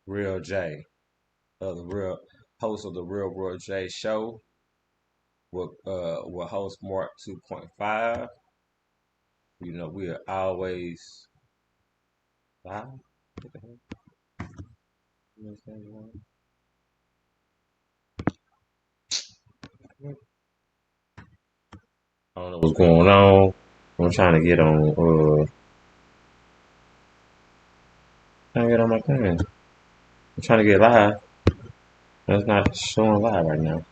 Real J, the real host of the Real World J show. Will host Mark 2.5. You know, we are always live. What the hell? You understand I don't know what's going on. I'm trying to get on trying to get on my thing. I'm trying to get live. It's not showing live right now.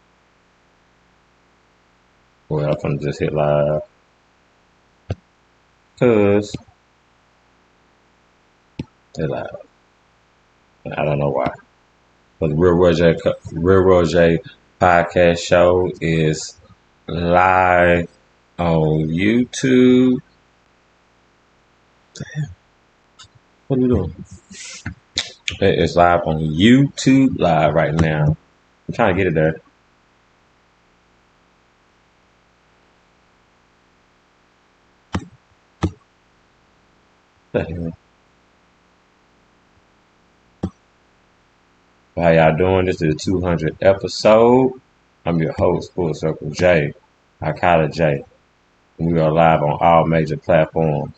Well, I'm gonna just hit live. Cause it's live. I don't know why. But the Real World J podcast show is live on YouTube. What are we doing? It's live on YouTube live right now. I'm trying to get it there. How y'all doing? This is the 200th episode. I'm your host, Full Circle J, Akala J. And we are live on all major platforms.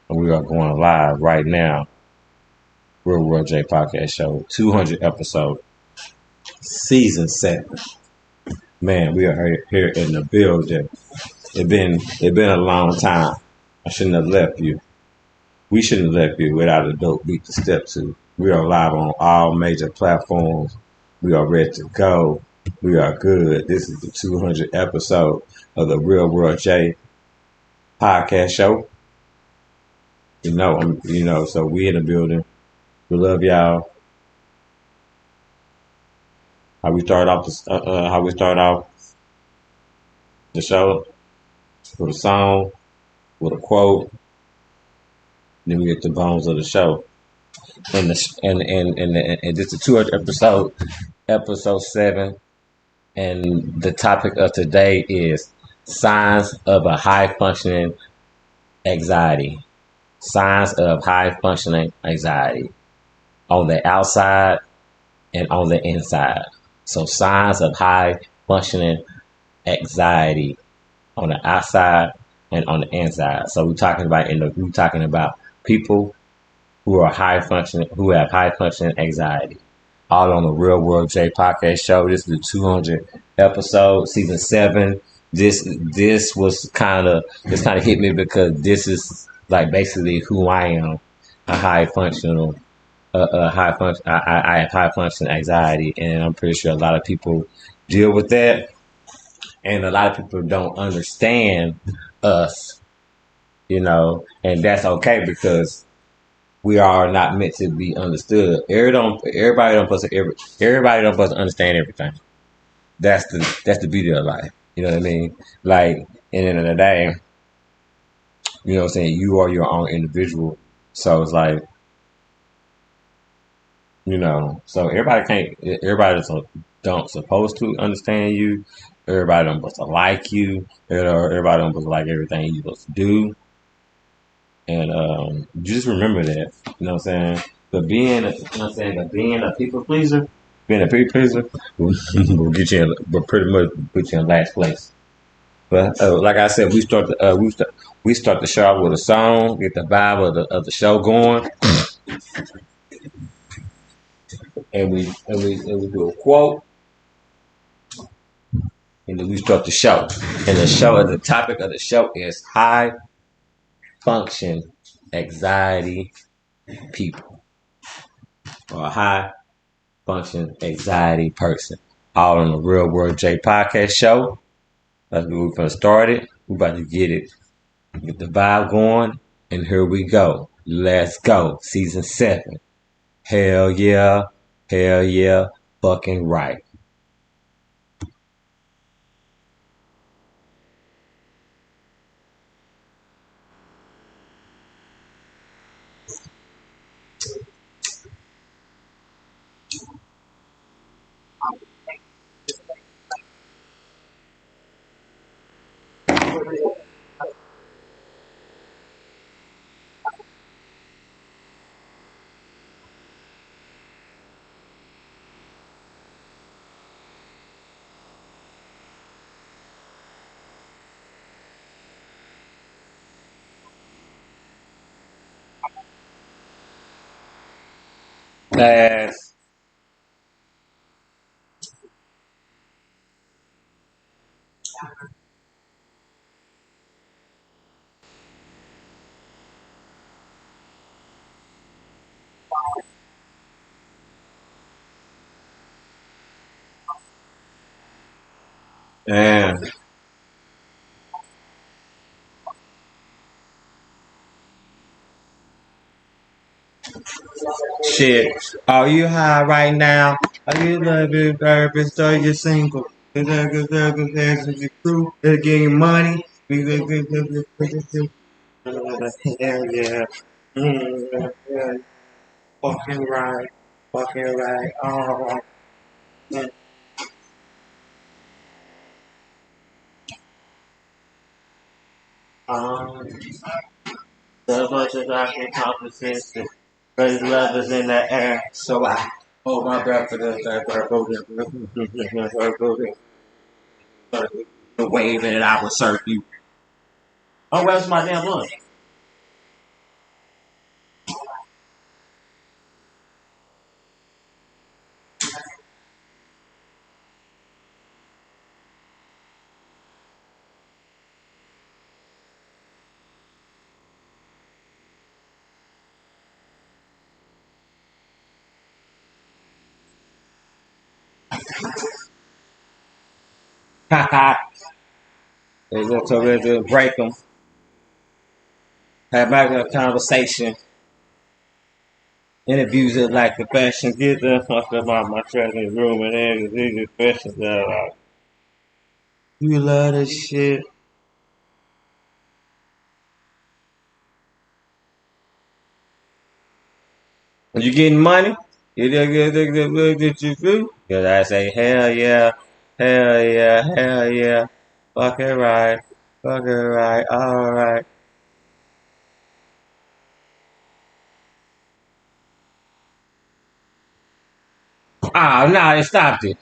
And we are going live right now. Real World J Podcast Show, 200 episode, season 7. Man, we are here in the building. It been a long time. I shouldn't have left you. We shouldn't have left you without a dope beat to step to. We are live on all major platforms. We are ready to go. We are good. This is the 200th episode of the Real World J Podcast Show. So we in the building. We love y'all. How we start off the show with a song, with a quote. Then we get the bones of the show. And this is the 200th episode 7. And the topic of today is signs of a high functioning anxiety. Signs of high functioning anxiety on the outside and on the inside. So signs of high functioning anxiety on the outside and on the inside. So we're talking about people who are who have high functioning anxiety. All on the Real World J Podcast Show. This is the 200th episode, season 7. This kind of hit me because this is like basically who I am. A high functional, high function. I have high functioning anxiety, and I'm pretty sure a lot of people deal with that, and a lot of people don't understand us, and that's okay because we are not meant to be understood. Everybody don't supposed to understand everything. That's the beauty of life. You know what I mean? Like, in the end of the day, you know what I'm saying? You are your own individual. So it's like, so everybody don't supposed to understand you. Everybody don't supposed to like you. Everybody don't supposed to like everything you're supposed to do. And just remember that, you know what I'm saying? But being a people pleaser, will will pretty much put you in last place. But like I said, we start the show out with a song, get the vibe of the show going, and we do a quote, and then we start the show. And the topic of the show is high function anxiety people, or a high function anxiety person. All on the Real World J Podcast Show. That's where we're gonna start it. We're about to get the vibe going, and here we go. Let's go. Season 7. Hell yeah, fucking right. Fast. And shit. Are you high right now? Are you loving nervous? Are you single? Is your crew? They're getting money. Hell yeah. Yeah. Fucking right. Fucking right. Oh. Um, as much as I can compensate, cause love is in the air. So I hold my breath for this. The way that I would serve you. Oh, where's my damn lunch? Haha. They just over there to break them. Have back a conversation. Interviews it like confession. Get the fuck up out my training room and then these questions that like, you love this shit. Are you getting money? Did you do? Cause I say hell yeah, hell yeah, hell yeah. Fuck it right, fuck it right, all right. Ah, nah, they stopped it.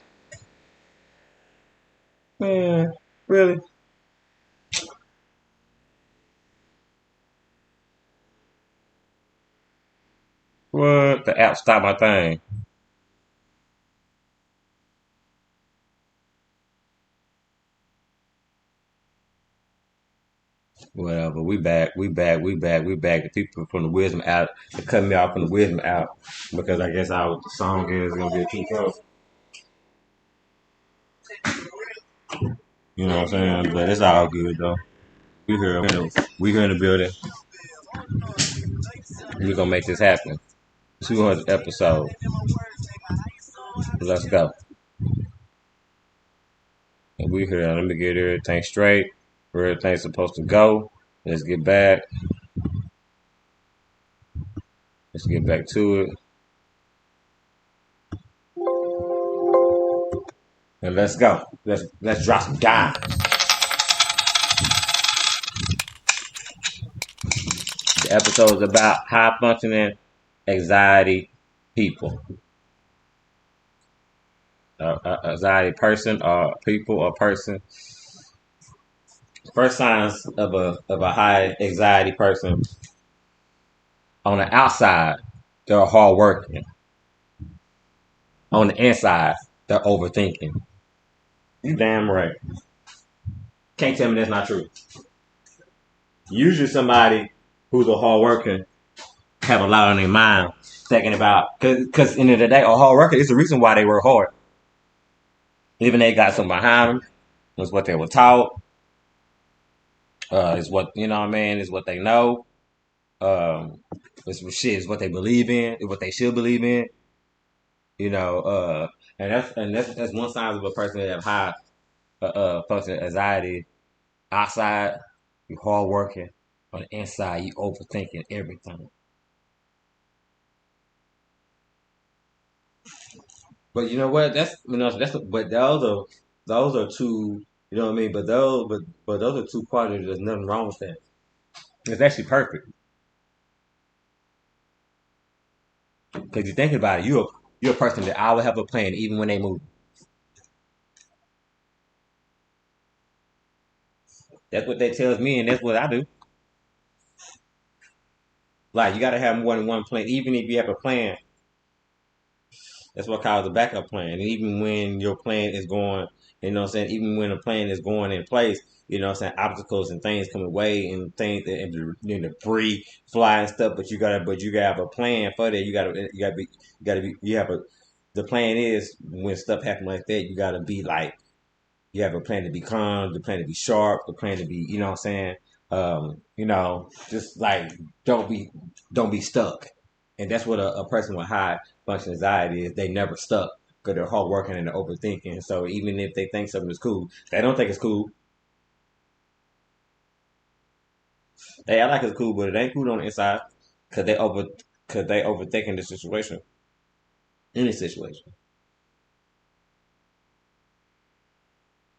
Man, really? What? The app stopped my thing. Whatever. We back. We back. We back. We back. The people from the wisdom out. They cut me off from the wisdom out because I guess our song is gonna be too close. You know what I'm saying? But it's all good though. We here. We here in the building. We gonna make this happen. 200 episode. Let's go. And we here. Let me get everything straight. Where everything's supposed to go. Let's get back. Let's get back to it. And let's go. Let's drop some dimes. The episode is about high functioning anxiety people. Anxiety person or people or person. First signs of a high anxiety person on the outside, they're hard working. On the inside, they're overthinking. You damn right. Can't tell me that's not true. Usually somebody who's a hard worker have a lot on their mind thinking about because in the end of the day, a hard worker is the reason why they work hard. Even they got something behind them, it's what they were taught, it's what you know what I mean, it's what they know, um, it's what shit, it's what they believe in, it's what they should believe in, you know, and that's one sign of a person that have high functional anxiety. Outside, you hard working. On the inside, you overthinking everything. But you know what? But those are two. You know what I mean? But those are two qualities. There's nothing wrong with that. It's actually perfect because you think about it. You're a person that always have a plan, even when they move. That's what that tells me, and that's what I do. Like you got to have more than one plan, even if you have a plan. That's what calls a backup plan. And even when your plan is going, you know what I'm saying, even when a plan is going in place, you know what I'm saying, obstacles and things come away and things and debris fly and stuff, but you gotta have a plan for that. You have a the plan is when stuff happens like that, you gotta be like you have a plan to be calm, the plan to be sharp, the plan to be, you know what I'm saying? Just like don't be don't be stuck. And that's what a person with high function anxiety is. They never stuck because they're hard working and they're overthinking. So even if they think something is cool, they don't think it's cool. They act like it's cool, but it ain't cool on the inside because they overthinking the situation, any situation.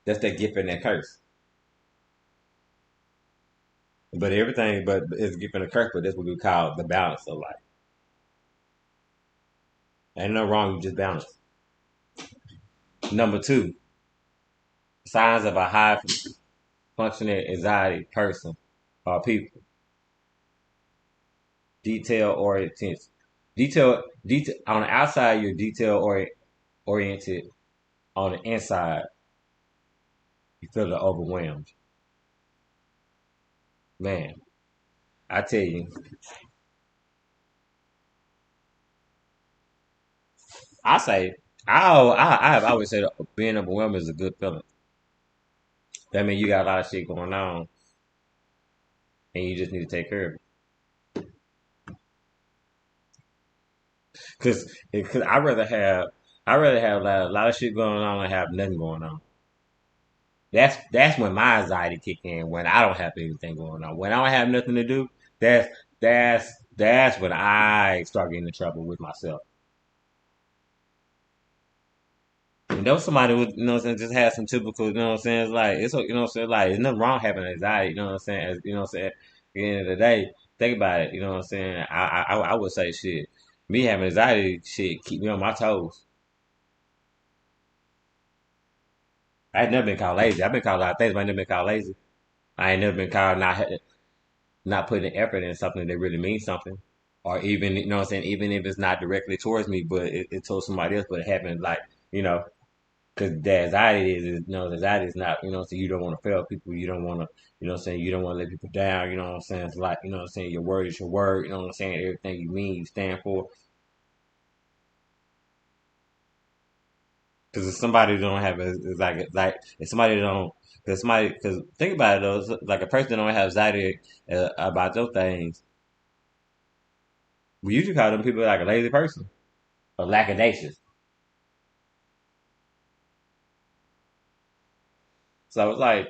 That's their gift and their curse. But it's a gift and a curse. But that's what we call the balance of life. Ain't no wrong, you just balance. Number two, signs of a high functioning anxiety person or people. Detail oriented. Detail on the outside you're oriented. On the inside, you feel overwhelmed. Man, I tell you, I say I have always said being overwhelmed is a good feeling. That means you got a lot of shit going on and you just need to take care of it. Cause I rather have like, a lot of shit going on than have nothing going on. That's when my anxiety kick in when I don't have anything going on. When I don't have nothing to do, that's that's when I start getting in trouble with myself. You know, somebody would, you know what I'm saying, just have some typical, you know what I'm saying, it's like, you know what I'm saying, like, there's nothing wrong having anxiety, you know what I'm saying, you know what I'm saying, at the end of the day, think about it, you know what I'm saying, I would say shit, me having anxiety, shit, keep me on my toes. I ain't never been called lazy. I've been called a lot of things, but I ain't never been called lazy. I ain't never been called not putting effort in something that really means something. Or even, you know what I'm saying, even if it's not directly towards me, but it told somebody else, but it happened like, you know, because the anxiety is, you know, the anxiety is not, you know what I'm saying, you don't want to fail people, you don't want to, you know what I'm saying, you don't want to let people down, you know what I'm saying, it's like, you know what I'm saying, your word is your word, you know what I'm saying, everything you mean, you stand for. Because if somebody don't have, it's like if somebody don't, because think about it though, like a person that don't have anxiety about those things, we usually call them people like a lazy person or lackadaisical. So it's like,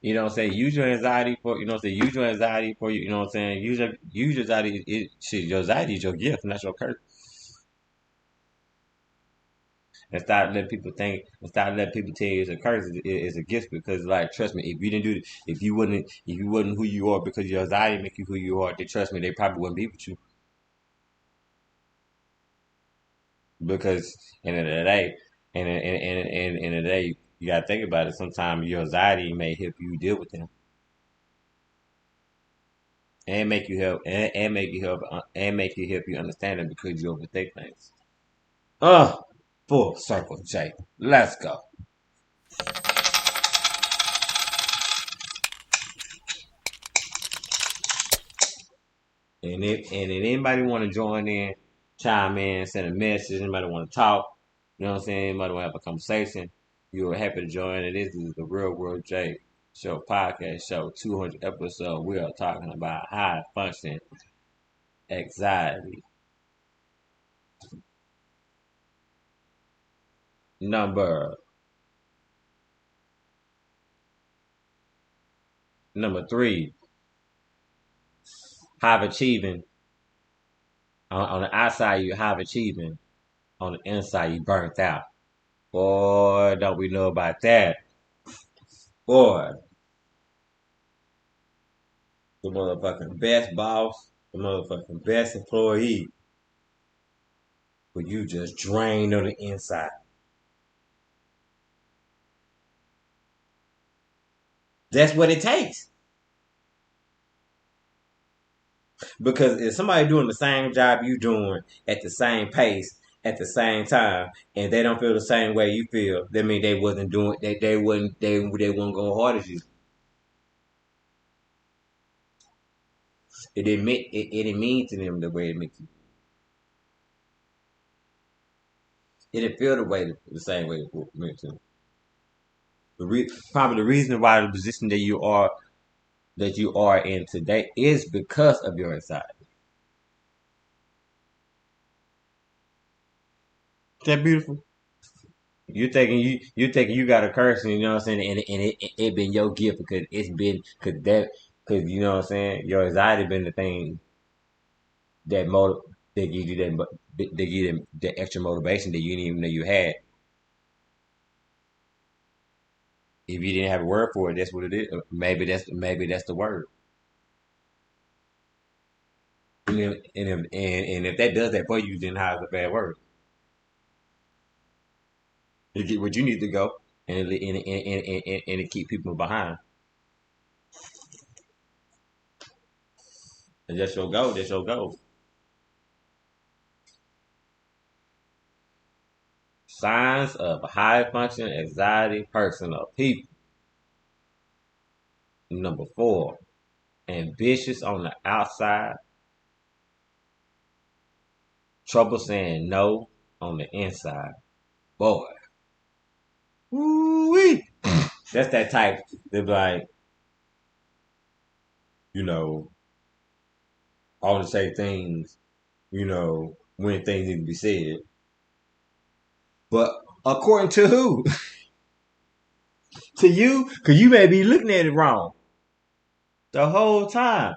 you know what I'm saying? Use your anxiety for, you know what I'm saying? Use your anxiety for you, you know what I'm saying? Use your anxiety. Shit, your anxiety is your gift, not your curse. And start letting people tell you it's a curse, it's a gift because, like, trust me, if you didn't do it, if you wasn't who you are because your anxiety make you who you are, then trust me, they probably wouldn't be with you because in the end of the day, in the day, you gotta think about it. Sometimes your anxiety may help you deal with them and make you help and make you help and make you help you understand them because you overthink things. Full circle, Jay. Let's go. And if anybody want to join in, chime in, send a message, anybody want to talk, you know what I'm saying? Anybody want to have a conversation, you are happy to join. And this is the Real World Jay Show podcast show, 200 episode. We are talking about high function anxiety. Number number three, high achieving. On the outside, you high achieving. On the inside, you burnt out. Boy, don't we know about that? Boy, the motherfucking best boss, the motherfucking best employee, but you just drained on the inside. That's what it takes. Because if somebody doing the same job you doing at the same pace at the same time, and they don't feel the same way you feel, that mean they wasn't doing they wouldn't go hard as you. It didn't mean to them the way it makes you. It didn't feel the same way it meant to them. Probably the reason why the position that you are in today is because of your anxiety. Is that beautiful? You got a curse, you know what I'm saying, and it been your gift because it's been because you know what I'm saying, your anxiety been the thing that motive that gives you that give you the extra motivation that you didn't even know you had. If you didn't have a word for it, that's what it is. Maybe that's the word. And if that does that for you, then how's a bad word? You get what you need to go, and it keep people behind. And that's your goal. That's your goal. Signs of a high function anxiety person or people. Number 4, ambitious on the outside, trouble saying no on the inside. Boy, woo-wee. That's that type. They're like, you know, all to say things, when things need to be said. But according to who? To you? Because you may be looking at it wrong the whole time.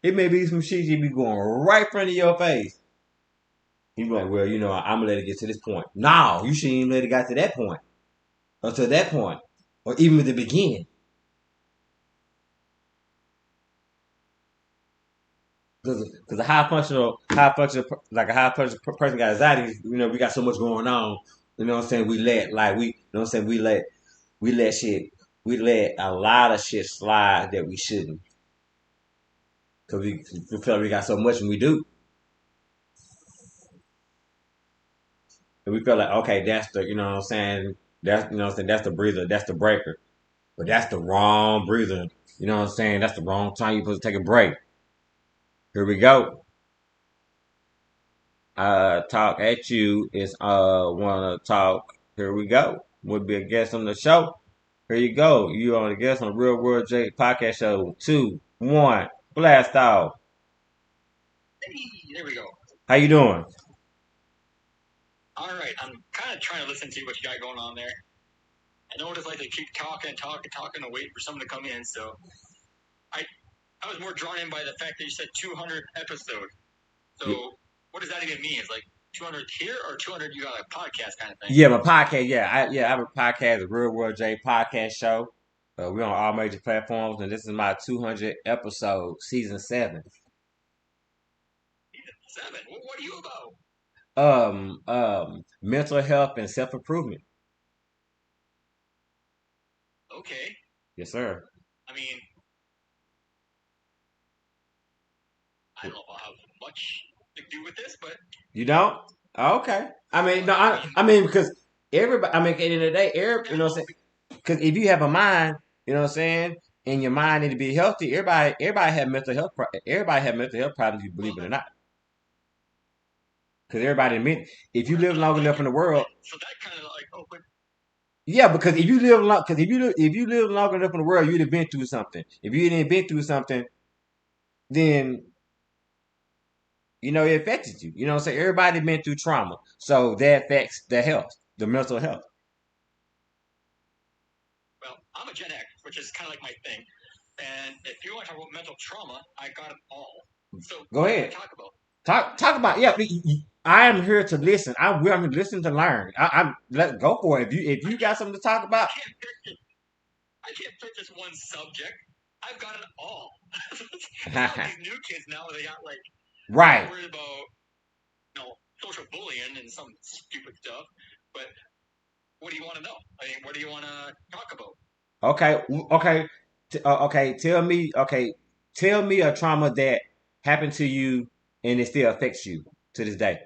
It may be some shit you be going right in front of your face. You be like, well, I'm gonna let it get to this point. No, you shouldn't even let it get to that point. Or to that point. Or even at the beginning. Because like a high functional person got anxiety, we got so much going on. You know what I'm saying? We let shit, we let a lot of shit slide that we shouldn't. Because we feel like we got so much and we do. And we feel like, okay, that's the, you know what I'm saying? That's the breather, that's the breaker. But that's the wrong breather. You know what I'm saying? That's the wrong time you're supposed to take a break. Here we go. Talk at you is wanna talk. Here we go. Would be a guest on the show. Here you go. You on a guest on the Real World J podcast show. 2, 1, blast off. Hey, there we go. How you doing? All right, I'm kind of trying to listen to what you got going on there. I know what it's like to keep talking and wait for someone to come in. So I was more drawn in by the fact that you said 200 episodes. So what does that even mean? It's like 200 here or 200 you got a podcast kind of thing? Yeah, my podcast. I have a podcast, the Real World J podcast show. We're on all major platforms, and this is my 200 episode, season 7. Season 7. What are you about? Mental health and self improvement. Okay. Yes, sir. I mean, I don't know if I'll have much to do with this, but You don't? Oh, okay. I mean, no, I mean because everybody. I mean, at the end of the day, you know what I'm saying? Because if you have a mind, you know what I'm saying, and your mind need to be healthy. Everybody have mental health. Everybody have mental health problems. You believe it or not? Because everybody admit if you live long enough in the world. So that kind of like, oh, but Yeah, because if you live long, because if you live long enough in the world, you'd have been through something. If you didn't been through something, then it affected you. You know what I'm saying? Everybody been through trauma. So that affects the health, the mental health. well, I'm a Gen X, which is kind of like my thing. And if you want to talk about mental trauma, I got it all. So Go ahead. Talk about. Talk about I am here to listen. I'm here to listen to learn. Let's go for it. If you got something to talk about, I can't pick just one subject. I've got it all. These new kids now, they got like right. Worried about social bullying and some stupid stuff. But what do you want to know? I mean, what do you want to talk about? Okay. Tell me a trauma that happened to you and it still affects you to this day.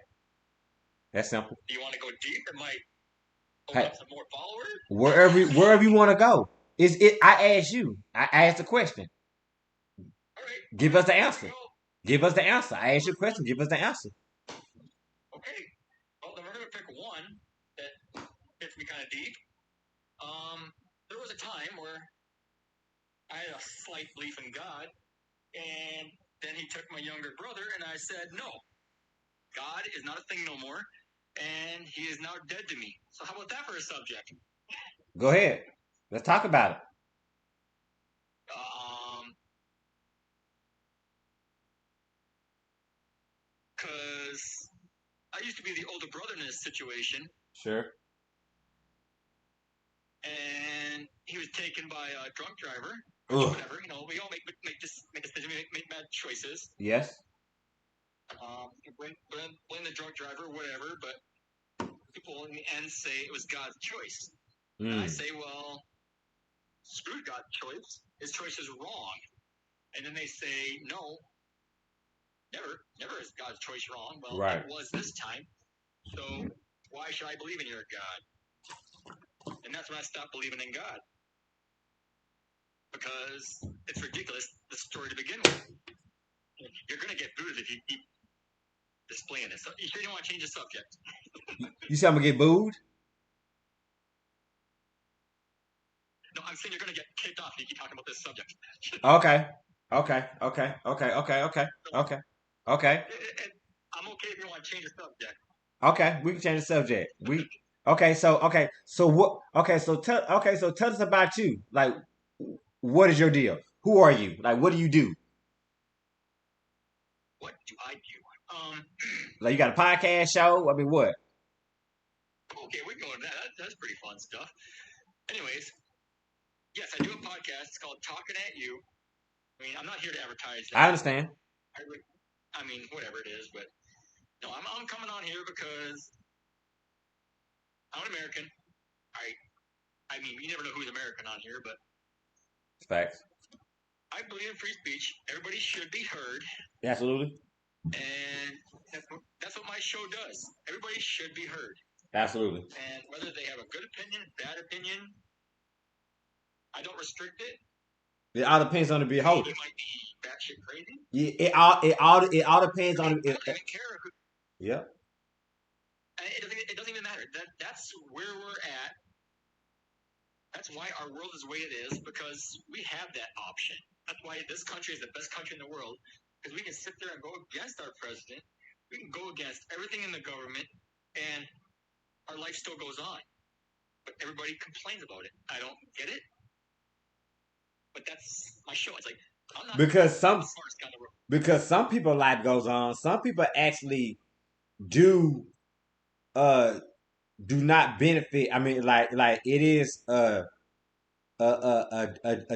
That's simple. Do you want to go deep? It might open Hey, up some more followers. wherever you want to go. Is it? I asked you. I asked the question. All right, Give us the here we answer. go. Give us the answer. I asked you a question. Give us the answer. Okay, well then we're gonna pick one that hits me kind of deep. There was a time where I had a slight belief in God, and then he took my younger brother, and I said, no, God is not a thing no more, and he is now dead to me. So how about that for a subject? Go ahead. Let's talk about it. Because I used to be the older brother in this situation, Sure. and he was taken by a drunk driver. Ugh. Whatever, we all make decisions, make bad choices. Yes. Blame the drunk driver, whatever, but people in the end say it was God's choice. And I say, well, screw God's choice. His choice is wrong. And then they say, no, never is God's choice wrong. Well, Right. It was this time. So why should I believe in your God? And that's when I stopped believing in God. Because it's ridiculous, the story to begin with. You're going to get booed if you keep displaying this. So you sure you don't want to change the subject? You say I'm gonna get booed? No, I'm saying you're going to get kicked off if you keep talking about this subject. Okay. I'm okay if you want to change the subject. Okay. We can change the subject. So what? So tell us about you. Like, what is your deal? Who are you? Like, what do you do? What do I do? Like, you got a podcast show? I mean, what? Okay, we can go into that. That's pretty fun stuff. Anyways, yes, I do a podcast. It's called Talking at You. I mean, I'm not here to advertise that. I understand. I mean, whatever it is, but no, I'm coming on here because I'm an American. I mean, you never know who's American on here, but Facts. I believe in free speech. Everybody should be heard. Absolutely. And that's what my show does. Everybody should be heard. Absolutely. And whether they have a good opinion, bad opinion, I don't restrict it. It all depends on the beholder. You might be batshit crazy. Yeah, it all depends on. I don't even care. Yeah. And it doesn't even matter. That's where we're at. That's why our world is the way it is, because we have that option. That's why this country is the best country in the world, because we can sit there and go against our president. We can go against everything in the government, and our life still goes on. But everybody complains about it. I don't get it. But that's my show. It's like, I'm not because some people life goes on. Some people actually do not benefit. I mean, like it is a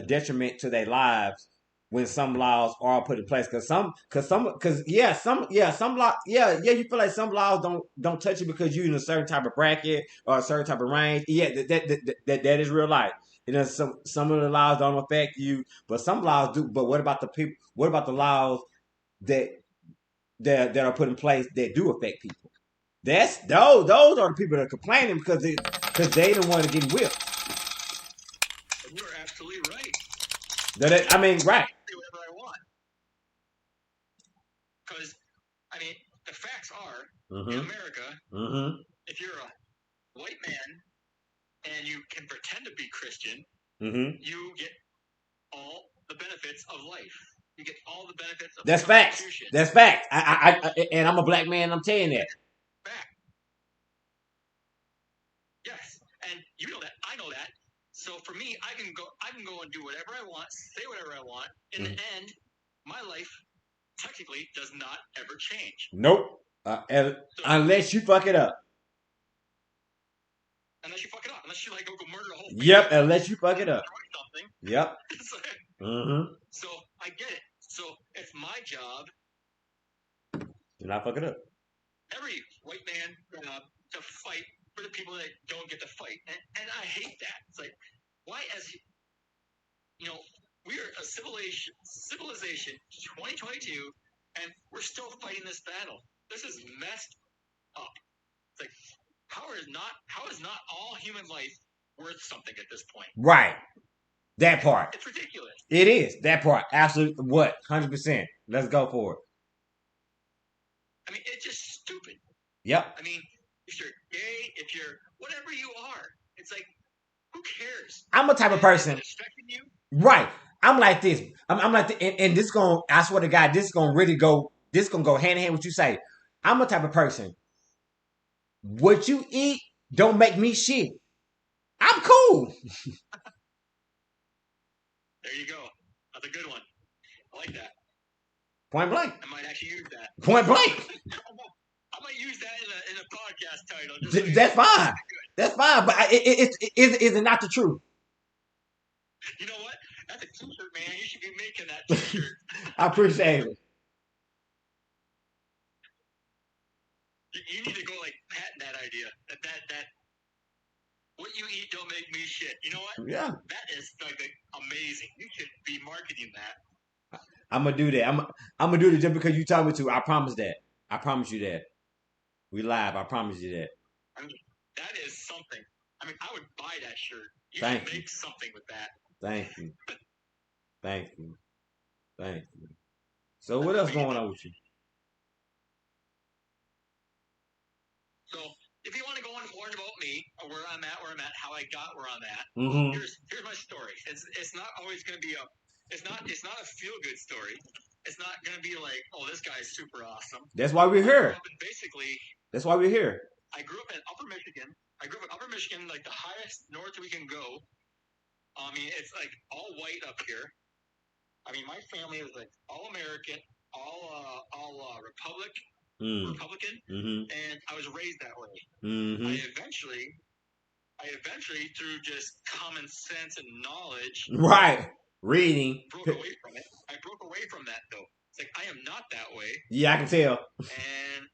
detriment to their lives when some laws are put in place. Some law, you feel like some laws don't touch you because you're in a certain type of bracket or a certain type of range. Yeah, that is real life. You know, some of the laws don't affect you, but some laws do. But what about the people? What about the laws that are put in place that do affect people? That's those are the people that are complaining because they don't want to get whipped. You're absolutely right. I mean, right. Do whatever I want. Because, I mean, the facts are, in America, if you're a white man and you can pretend to be Christian, you get all the benefits of life. You get all the benefits of That's facts. That's facts. And I'm a black man. I'm telling you that. Fact. Yes, and you know that. I know that. So for me, I can go and do whatever I want, say whatever I want. In the end, my life technically does not ever change. Nope. Unless you fuck it up. Unless you fuck it up. Unless you go murder a whole family. Yep. Unless you fuck it up. Something. Yep. So I get it. So it's my job. Do not fuck it up. Every white man to fight for the people that don't get to fight, and I hate that. It's like, why, as we're a civilization, 2022, and we're still fighting this battle. This is messed up. It's like how is not all human life worth something at this point? Right. That part. It's ridiculous. It is. That part. Absolutely. What? 100%. Let's go for it. I mean, it's just stupid. Yep. I mean, if you're gay, if you're whatever you are, it's like, who cares? I'm a type of person. Is it affecting you? Right. I'm like this. I'm like, and this going, I swear to God, this is going to really go, this going to go hand in hand with what you say. I'm a type of person. What you eat don't make me shit. I'm cool. There you go. That's a good one. I like that. Point blank. I might actually use that. Point blank. I might use that in a podcast title. That's fine. That's fine. But is it not the truth? You know what? That's a t-shirt, man. You should be making that t-shirt. I appreciate it. You need to go like patent that idea. That what you eat don't make me shit. You know what? Yeah. That is like amazing. You should be marketing that. I'm gonna do that. I'm gonna do it just because you told me to. I promise that. I promise you that. We live. I promise you that. I mean, that is something. I mean, I would buy that shirt. You Thank should you. make something with that. Thank you. Thank you. Thank you. So what else going on with you? So if you want to go on more about me, or where I'm at, how I got where I'm at, Mm-hmm. here's my story. It's not always going to be it's not a feel good story. It's not going to be like, oh, this guy's super awesome. That's why we're here. Basically, that's why we're here. I grew up in Upper Michigan. Like the highest north we can go. I mean, it's like all white up here. I mean, my family is like all American, all Republican, and I was raised that way. Mm-hmm. I eventually, through just common sense and knowledge, right, reading, broke away from it. I broke away from that though. It's like I am not that way. Yeah, I can tell. And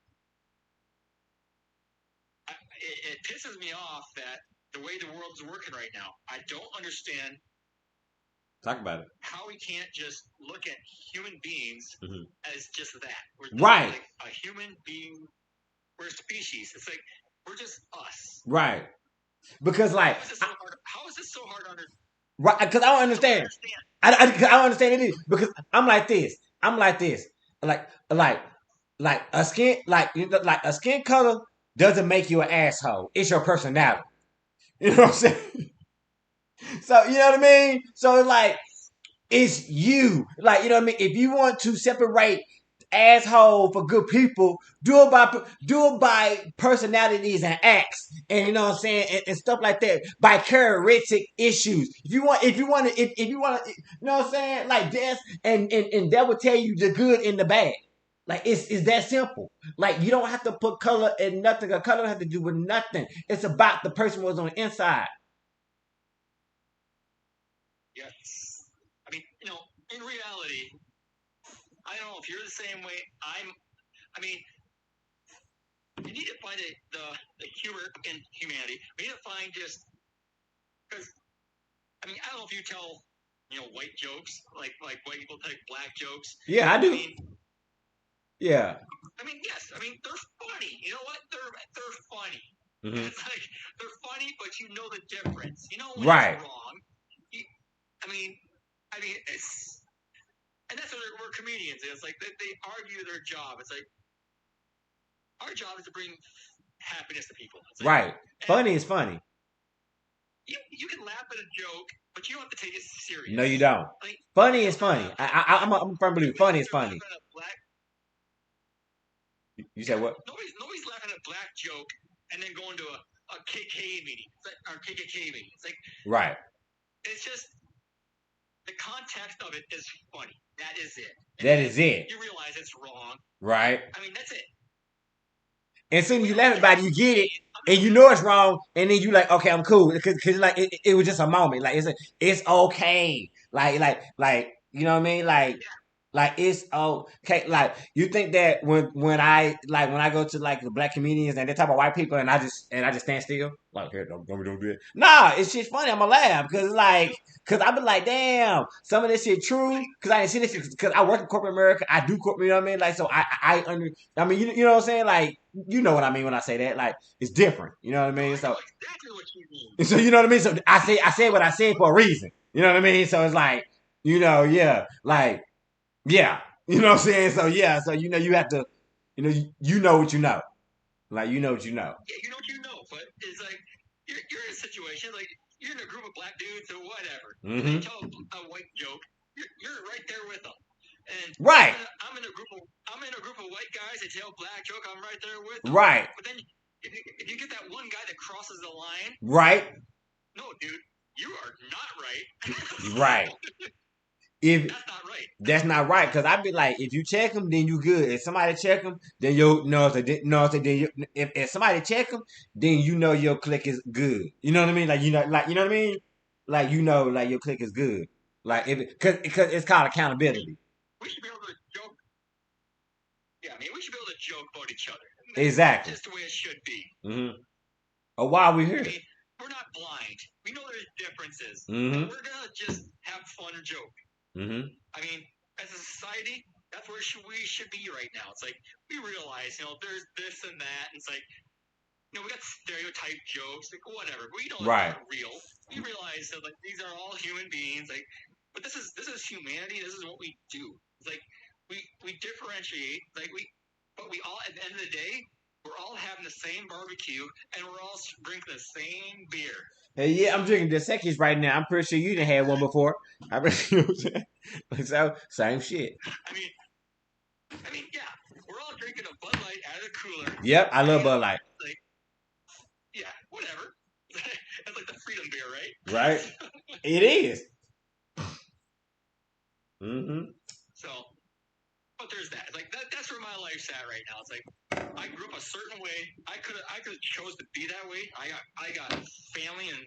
it pisses me off that the way the world is working right now, I don't understand. Talk about it. How we can't just look at human beings as just that. We're right. Like a human being. We're a species. It's like we're just us. Right. Because like, how is this so hard to understand? Right. Because I don't understand. I don't understand it because I'm like this. Like a skin color doesn't make you an asshole. It's your personality. You know what I'm saying? So, you know what I mean? So, it's like, it's you. Like, you know what I mean? If you want to separate asshole for good people, do it by personalities and acts, and you know what I'm saying, and stuff like that, by characteristic issues. If you want to, you know what I'm saying, like this, and that will tell you the good and the bad. Like it's that simple. Like you don't have to put color in nothing. A color has to do with nothing. It's about the person who's on the inside. Yes. I mean, you know, in reality, I don't know if you're the same way. I mean, you need to find the humor in humanity. We need to find just because. I mean, I don't know if you tell white jokes like white people take black jokes. Yeah, I do. Yeah. I mean, yes. I mean, they're funny. You know what? They're funny. Mm-hmm. It's like they're funny, but you know the difference. You know when right. it's wrong. I mean, it's, and that's what we're comedians. It's like they argue their job. It's like our job is to bring happiness to people. Like, right. Funny is funny. You can laugh at a joke, but you don't have to take it serious. No, you don't. Like, funny is funny. I'm a firm believer. Funny is funny. You said what? Nobody's laughing at a black joke and then going to a KKK meeting. Or KKK meeting. It's like right. It's just the context of it is funny. That is it. That is it. You realize it's wrong. Right. I mean, that's it. And as soon as you laugh about it, you get it, and you know it's wrong, and then you like, okay, I'm cool, because like it was just a moment. Like it's okay. Like you know what I mean? Like Like it's okay. Like you think that when I go to like the black comedians and they talk about white people and I just stand still like here don't do it. Nah, it's just funny. I'ma laugh because cause I be like damn some of this shit true because I didn't see this because I work in corporate America. I do corporate. You know what I mean? Like so I mean you know what I'm saying? Like you know what I mean when I say that. Like it's different. You know what I No, mean? I So know exactly what you mean. so you know what I mean? So I said what I said for a reason. You know what I mean? So it's like yeah like. Yeah. You know what I'm saying? So yeah, so you have to you know what you know. Like you know what you know. Yeah, you know what you know, but it's like you're in a situation like you're in a group of black dudes or whatever. And they Mm-hmm. tell a white joke. You're right there with them. And Right. I'm in a group of white guys that tell black joke. I'm right there with them. Right. But then if you get that one guy that crosses the line, Right. no, dude, you are not right. Right. If That's not right. that's not right, because I'd be like, if you check them, then you good. If somebody check them, then you know. So then if somebody check them, then you know your click is good. You know what I mean? Like you know what I mean? Like like your click is good. Like if because it's called accountability. We should be able to joke. Yeah, I mean, we should be able to joke about each other. Exactly. Just the way it should be. Mm-hmm. Oh, why are we here? I mean, we're not blind. We know there's differences. Mm-hmm. We're gonna just have fun and joke. Mm-hmm. I mean, as a society, that's where we should be right now. It's like we realize, there's this and that. And it's like, we got stereotype jokes, like whatever. But we know it's not real. We realize that like these are all human beings. Like, but this is humanity. This is what we do. It's like we differentiate. Like but we all at the end of the day, we're all having the same barbecue and we're all drinking the same beer. Hey, yeah, I'm drinking Dos Equis right now. I'm pretty sure you didn't have one before. You know what I'm saying? So same shit. I mean, yeah, we're all drinking a Bud Light out of the cooler. Yep, I love Bud Light. Like, yeah, whatever. That's like the freedom beer, right? Right. It is. Mm-hmm. So, but there's that. It's like that's where my life's at right now. It's like I grew up a certain way. I could have chose to be that way. I got family and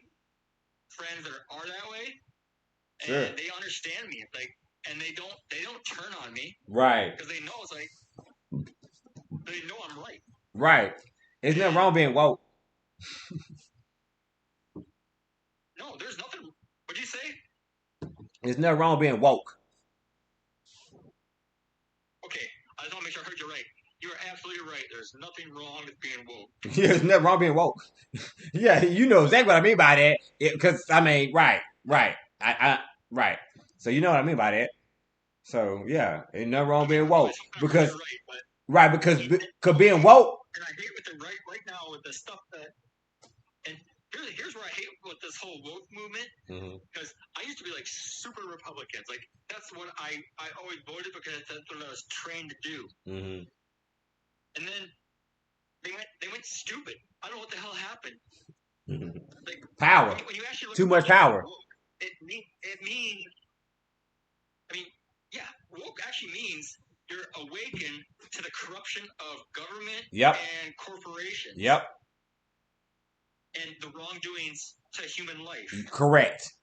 friends that are that way, and sure. They understand me. It's like, and they don't turn on me, right? Because they know it's like they know I'm right. Right. There's nothing wrong being woke. No, there's nothing. What'd you say? There's nothing wrong being woke. Okay, I just want to make sure I heard you right. You're absolutely right. There's nothing wrong with being woke. Yeah, there's nothing wrong being woke. Yeah, you know exactly what I mean by that. Because I mean, right. Right. So you know what I mean by that. So yeah, ain't nothing wrong being woke because because being woke. And I hate with the right now with the stuff that. And here's where I hate with this whole woke movement, because I used to be like super Republicans. Like that's what I always voted because that's what I was trained to do. Mm-hmm. And then they went stupid. I don't know what the hell happened. Like power. When you actually look too much power. Woke, it means. I mean, yeah, woke actually means you're awakened to the corruption of government and corporations. Yep. And the wrongdoings to human life. Correct.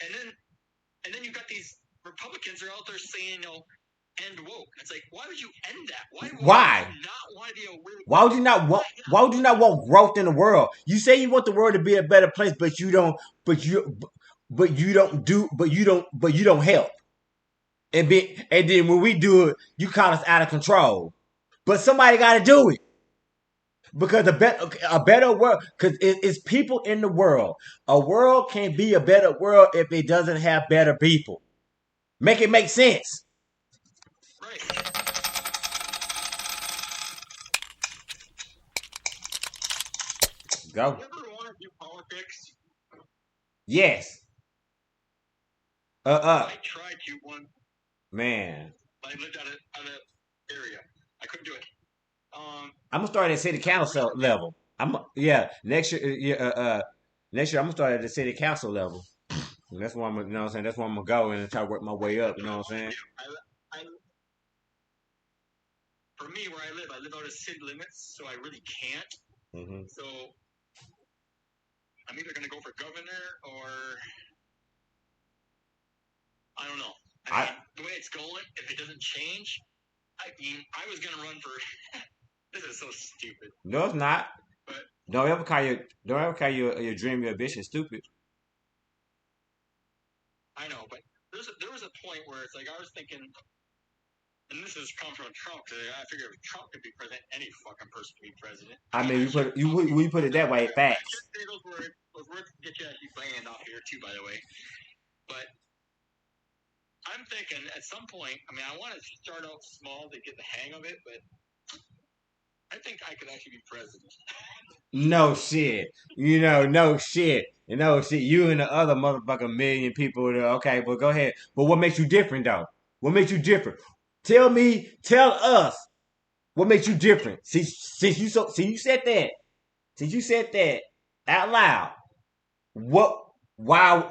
And then you've got these Republicans that are out there saying, end woke. It's like, why would you end that? Why? Would you not want to be aware? Why would you not want? Why would you not want growth in the world? You say you want the world to be a better place, but you don't. But you don't help. And then when we do it, you call us out of control. But somebody got to do it. Because a better world, because it's people in the world. A world can't be a better world if it doesn't have better people. Make it make sense. Right. Go. You ever want to do politics? Yes. I tried to one. Man. I lived out of area. I couldn't do it. I'm gonna start at city council level. Next year. Next year I'm gonna start at the city council level. And that's where I'm gonna, you know what I'm saying. That's where I'm gonna go and try to work my way up. You know what I'm saying? For me, where I live out of city limits, so I really can't. Mm-hmm. So I'm either gonna go for governor or I don't know. I mean, the way it's going, if it doesn't change, I mean, I was gonna run for. This is so stupid. No, it's not. But Don't ever call your dream, your ambition stupid. I know, but there was a point where it's like I was thinking, and this has come from Trump because I figured if Trump could be president, any fucking person can be president. I mean, we put it that way. I Facts. should say those words get you actually banned off here too, by the way. But I'm thinking at some point, I mean, I want to start out small to get the hang of it, but I think I could actually be president. No shit. No shit. No shit. You and the other motherfucking million people. Okay, but go ahead. But what makes you different, though? What makes you different? Tell us. What makes you different? Since you said that. Since you said that out loud. What? Why?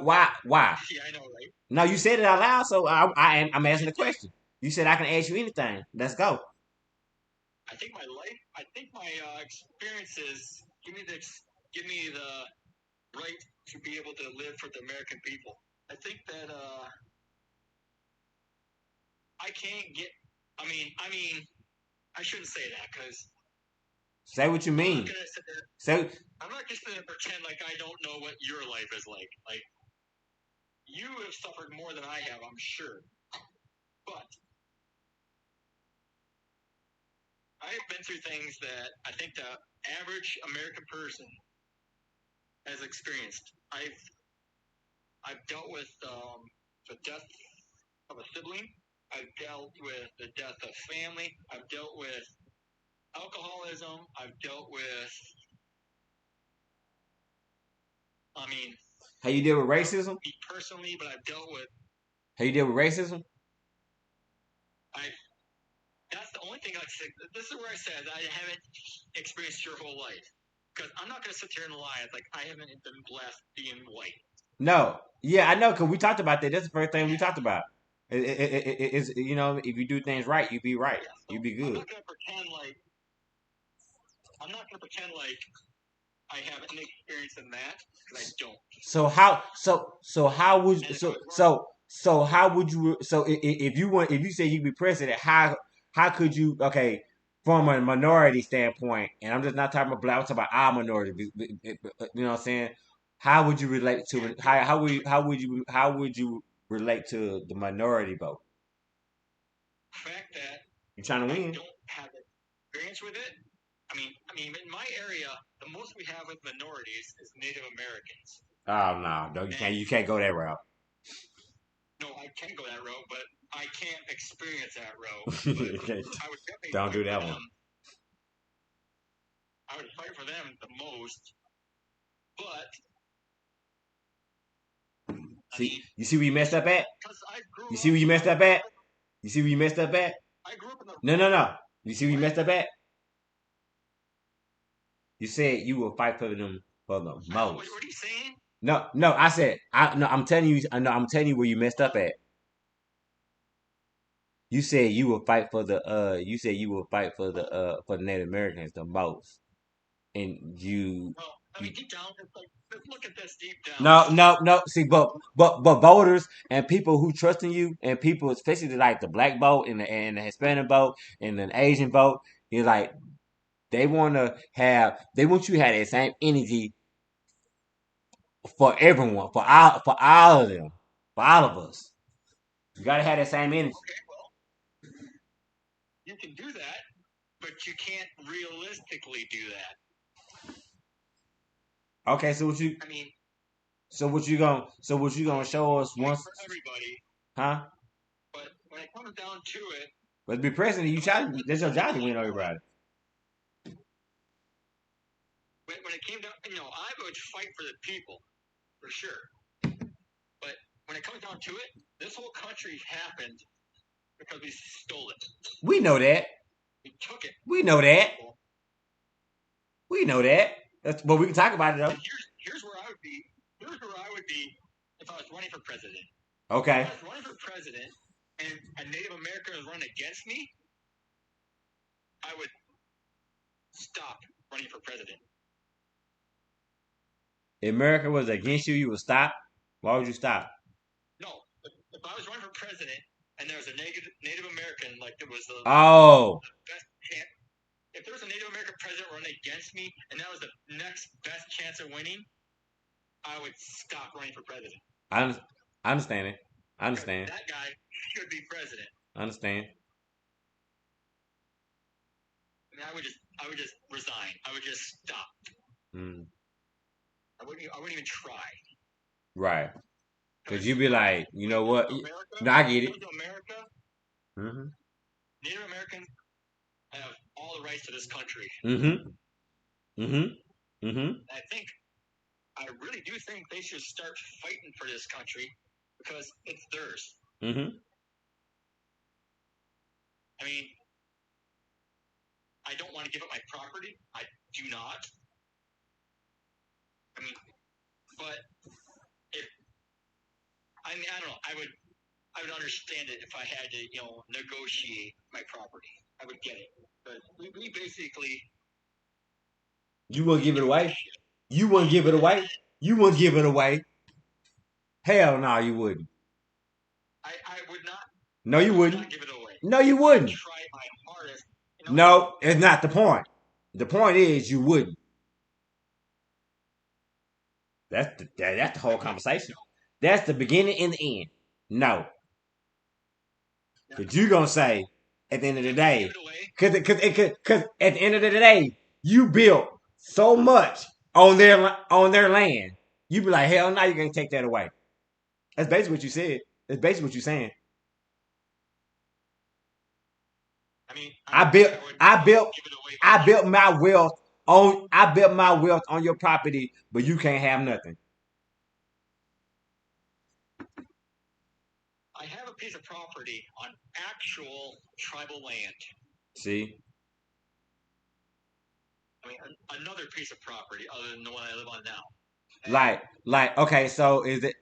Yeah, I know, right? No, you said it out loud, so I'm asking the question. You said I can ask you anything. Let's go. I think my experiences give me the right to be able to live for the American people. I think that I can't get. I mean, I shouldn't say that because Say what you mean. I'm not just gonna pretend like I don't know what your life is like. Like you have suffered more than I have, I'm sure, but I've been through things that I think the average American person has experienced. I've dealt with the death of a sibling. I've dealt with the death of family. I've dealt with alcoholism. I've dealt with. I mean, how you deal with racism? Me personally, but I've dealt with. How you deal with racism? That's the only thing I say. This is where I said I haven't experienced your whole life. Because I'm not going to sit here and lie. It's like I haven't been blessed being white. No. Yeah, I know, because we talked about that. That's the first thing we talked about. It's, if you do things right, you be right. So you be good. I'm not going to pretend like I have any experience in that, because I don't. So how would if you say you'd be president, how could you, okay, from a minority standpoint, and I'm just not talking about black, I'm talking about our minority, you know what I'm saying? How would you relate to it? How would you relate to the minority vote? The fact that you're trying to win. I don't have experience with it. I mean, in my area, the most we have with minorities is Native Americans. Oh no, you can't go that route. No, I can go that route, but I can't experience that route. I would definitely don't do that one. I would fight for them the most, but you see where you messed up at? You see where you messed up at? You see where you messed up at? I grew up in the No. You see where you messed up at? You said you will fight for them for the most. What are you saying? No. I said I'm telling you. I'm telling you where you messed up at. You said you will fight for the. You said you will fight for the Native Americans the most, and you. Well, I mean, deep down, it's like, let's look at this deep down. No. See, but voters and people who trust in you, and people, especially like the black vote and the Hispanic vote and the Asian vote, you're like, they want you to have that same energy for everyone, for all of them, for all of us. You gotta have that same energy. Okay, well, you can do that, but you can't realistically do that. Okay, so what you? I mean, so what you gonna show us once? For everybody, huh? But when it comes down to it, but to be president, that's your job to win everybody. When it came down, I would fight for the people, for sure. But when it comes down to it, this whole country happened because we stole it. We know that. We took it. We know that. We know that. But we can talk about it though. Here's where I would be. Here's where I would be if I was running for president. Okay. If I was running for president and a Native American was running against me, I would stop running for president. If America was against you, you would stop? Why would you stop? No. If I was running for president, and there was a Native American, like there was the best chance. If there was a Native American president running against me, and that was the next best chance of winning, I would stop running for president. I understand it. I understand. That guy should be president. I understand. I mean, I would just resign. I would just stop. Mm. I wouldn't even try. Right. Because you'd be like, you know what? America, No, I get it. America, Mm-hmm. Native Americans have all the rights to this country. Mm-hmm. Mm-hmm. Mm-hmm. I really do think they should start fighting for this country because it's theirs. Mm-hmm. I mean, I don't want to give up my property. I do not. I mean, but I don't know. I would understand it if I had to, negotiate my property. I would get it. But we basically. You wouldn't give it away? You wouldn't give it away? You wouldn't give it away? Hell no, you wouldn't. I would not. No, you wouldn't. Not give it away. No, you wouldn't. I would try my hardest. No, it's not the point. The point is you wouldn't. That's the whole conversation. That's the beginning and the end. No. Because you're going to say, at the end of the day, because at the end of the day, you built so much on their land. You be like, hell no, you can't take that away. That's basically what you said. That's basically what you're saying. I mean, I built my wealth on your property, but you can't have nothing. I have a piece of property on actual tribal land. See? I mean, another piece of property other than the one I live on now. Like, okay, so was that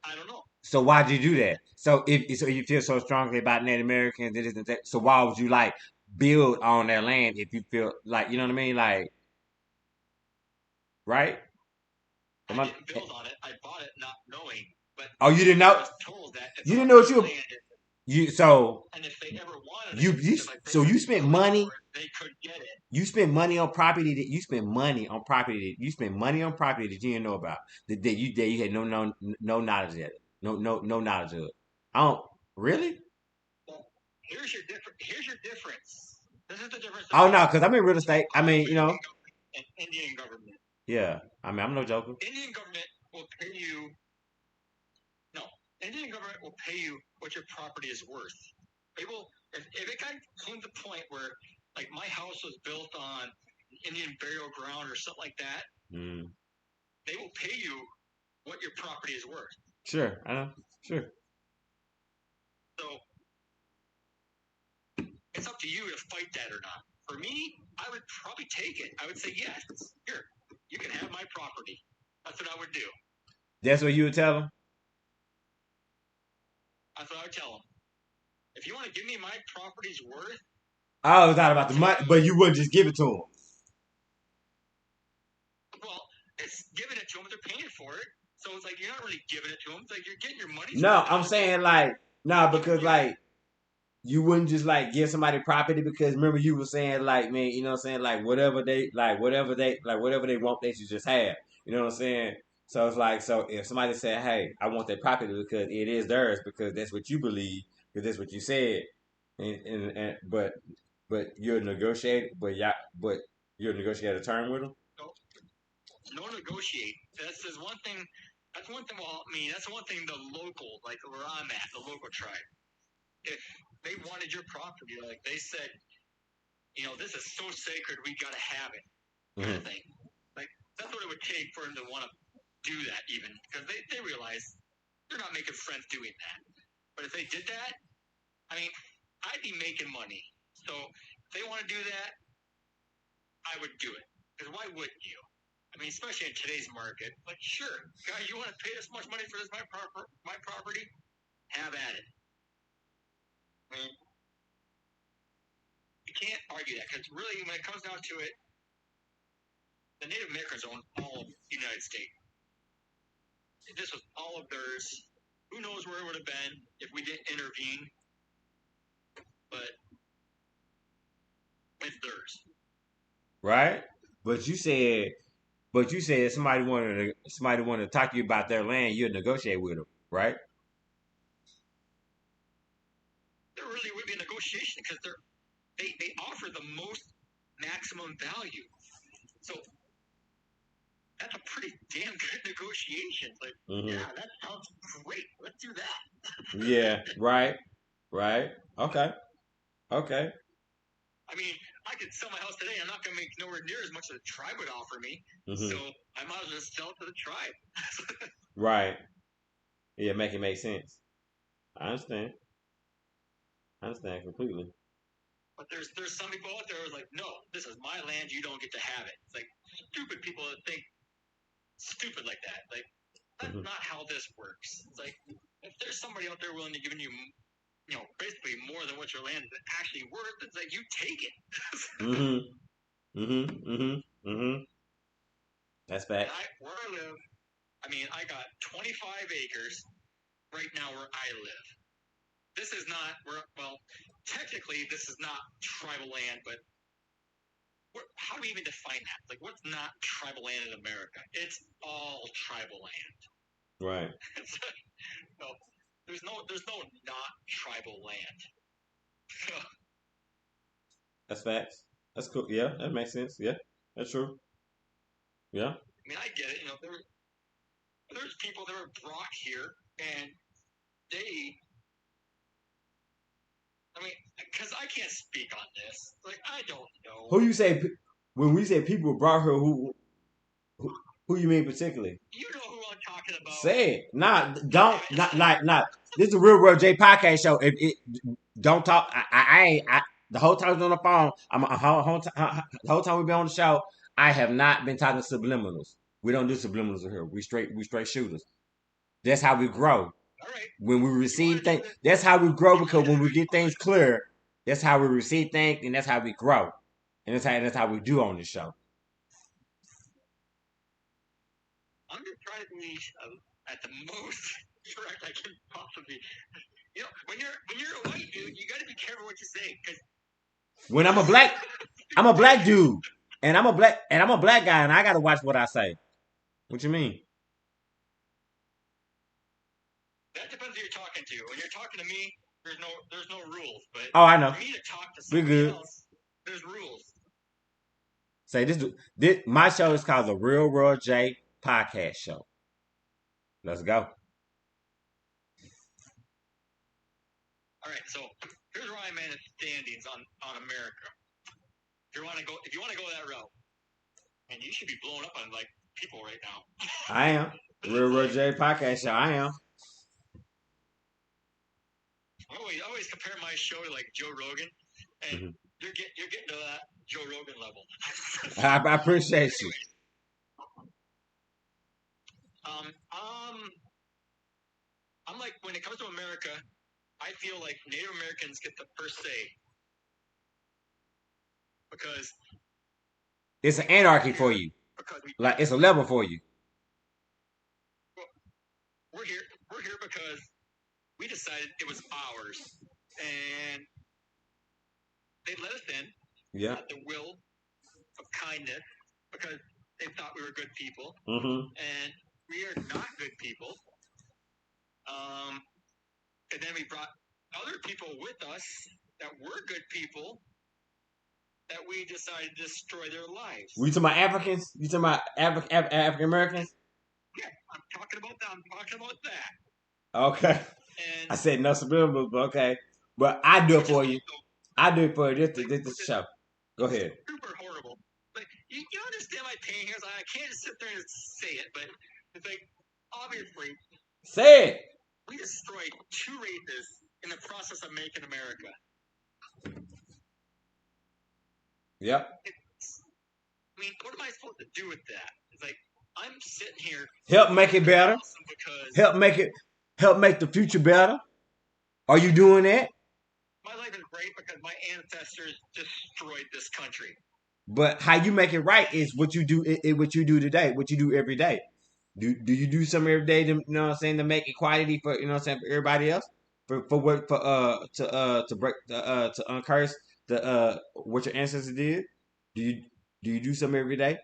I don't know. So why'd you do that? So if you feel so strongly about Native Americans, so why would you like build on their land if you feel like, you know what I mean? Like, right? I didn't build on it. I bought it not knowing. But you didn't know? I was told that you didn't know what and if they ever wanted you spent money. They could get it. You spent money on property that you spent money on property that you didn't know about. That you had no knowledge of it. No knowledge of it. I don't really. Well, here's your difference. This is the difference. Oh no, because I'm in real estate. I mean, an Indian government. Yeah, I mean, I'm no joker. Indian government will pay you. No, Indian government will pay you what your property is worth. They will. If it got to the point where, like, my house was built on Indian burial ground or something like that, they will pay you what your property is worth. Sure, I know. Sure. So it's up to you to fight that or not. For me, I would probably take it. I would say, yes, here, you can have my property. That's what I would do. That's what you would tell them? That's what I would tell them. If you want to give me my property's worth. Oh, it's not about the money, but you wouldn't just give it to them. Well, it's giving it to them, but they're paying for it. So it's like you're not really giving it to them. It's like you're getting your money. No, I'm saying like, because like, you wouldn't just like give somebody property because remember you were saying like, man, you know what I'm saying, like whatever they want, they should just have. You know what I'm saying? So it's like, so if somebody said, hey, I want that property because it is theirs because that's what you believe, because that's what you said, but you're negotiating, but you're negotiating a term with them. No negotiate. That's one thing. That's one thing. Well, I mean, that's one thing. The local, like where I'm at, the local tribe. If they wanted your property, like they said, this is so sacred, we got to have it, kind of thing. Like that's what it would take for them to want to do that, even because they realize they're not making friends doing that. But if they did that, I mean, I'd be making money. So if they want to do that, I would do it. Because why wouldn't you? I mean, especially in today's market. Like, sure, guys, you want to pay this much money for this my property? Have at it. I mean, you can't argue that because really, when it comes down to it, the Native Americans own all of the United States. This was all of theirs. who knows where it would have been if we didn't intervene? But it's theirs. Right? But you said somebody wanted to talk to you about their land, you'd negotiate with them, right? There really would be a negotiation because they offer the most maximum value. So that's a pretty damn good negotiation. Like, yeah, that sounds great. Let's do that. Yeah, right. Okay. I mean, I could sell my house today. I'm not going to make nowhere near as much as the tribe would offer me. So I might as well just sell it to the tribe. Right. Yeah, make it make sense. I understand completely. But there's some people out there who are like, no, this is my land. You don't get to have it. It's like stupid people that think stupid like that. Like, that's not how this works. It's like, if there's somebody out there willing to give you, basically more than what your land is actually worth, it's like, you take it. That's bad. Where I live, I mean, I got 25 acres right now where I live. This is not technically this is not tribal land, but how do we even define that? Like, what's not tribal land in America? It's all tribal land. Right. No, there's no not tribal land. That's facts. That's cool. Yeah, that makes sense. Yeah, that's true. Yeah. I mean, I get it. There's people that are brought here, and because I can't speak on this. Like, I don't know. Who you say when we say people brought her? Who you mean particularly? You know who I'm talking about. Say it. Not. This is a Real World J podcast show. Don't talk. I ain't. The whole time I was on the phone. The whole time we've been on the show. I have not been talking subliminals. We don't do subliminals here. We straight shooters. That's how we grow. All right. When we receive things, that's how we grow, because when we get things clear, that's how we receive things, and that's how we grow. And that's how we do on this show. I'm just trying to be at the most correct I can possibly. When you're a white dude, you got to be careful what you say, because when I'm a black dude, and I'm a black guy, and I got to watch what I say. What you mean? That depends who you're talking to. When you're talking to me, there's no rules. But I know. For me to talk to somebody else, there's rules. Say this. My show is called the Real World J Podcast Show. Let's go. All right. So here's where I'm at standings on America. If you want to go that route, and you should be blowing up on like people right now. I am. Real World J Podcast Show. I am. I always compare my show to like Joe Rogan, and you're getting to that Joe Rogan level. I appreciate you. I'm like, when it comes to America, I feel like Native Americans get the first say, because it's an anarchy for you. Like, it's a level for you. We're here because we decided it was ours, and they let us in. Yeah. At the will of kindness, because they thought we were good people, and we are not good people. And then we brought other people with us that were good people, that we decided to destroy their lives. We talking about Africans? You talking about African Americans? Yeah, I'm talking about that. Okay. And I said no subliminals, but okay. But I do it for you. This show. Go ahead. Super horrible. Like, you understand my pain here? I can't just sit there and say it, but it's like, obviously, say it. We destroyed 2 races in the process of making America. Yep. I mean, what am I supposed to do with that? It's like, I'm sitting here. Help make it better. Help make the future better. Are you doing that? My life is great because my ancestors destroyed this country. But how you make it right is what you do. What you do today. What you do every day. Do you do something every day to, you know what I'm saying, to make equality for, you know what I'm saying, for everybody else? For what, to break to uncurse the what your ancestors did? Do you do something every day?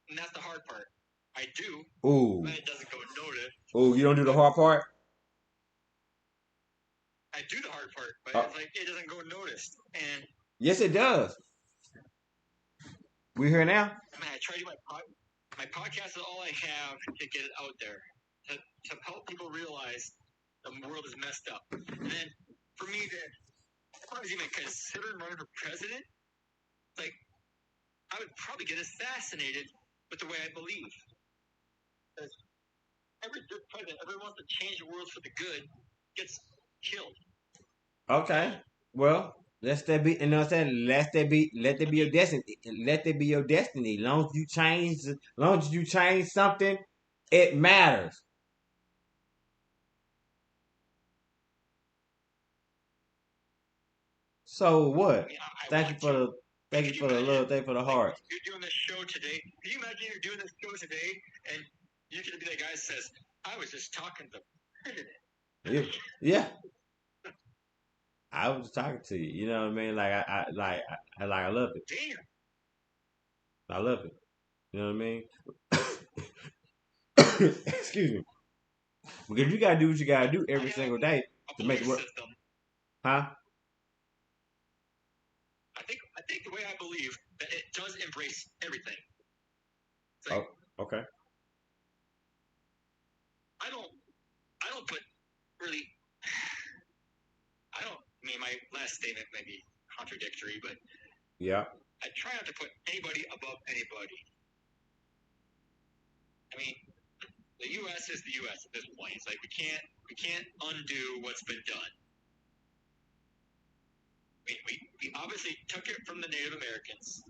And that's the hard part. I do, Ooh. but it doesn't go noticed. Ooh, you don't do the hard part? I do the hard part, but it's like it doesn't go noticed. And yes, it does. We here now. Man, I try to do my podcast is all I have to get it out there to help people realize the world is messed up. And then for me to, if I was even considering running for president, like I would probably get assassinated with the way I believe. Because every good president, everyone wants to change the world for the good, gets killed. Okay. Well, let that be, you know what I'm saying? Let that be your destiny. Let that be your destiny. Long as you change something, it matters. So what? I mean, Thank you for the love, thank you for the heart. You're doing this show today. Can you imagine you're doing this show today and you're gonna be that guy that says, I was just talking to the president. Yeah. I was just talking to you. You know what I mean? Like I love it. Damn. I love it. You know what I mean? Excuse me. Because you gotta do what you gotta do every single day to make it work. Huh? I think the way I believe that it does embrace everything. Like, okay. I don't put really. I mean, my last statement may be contradictory, but yeah, I try not to put anybody above anybody. I mean, the U.S. is the U.S. at this point. It's like we can't undo what's been done. We obviously took it from the Native Americans.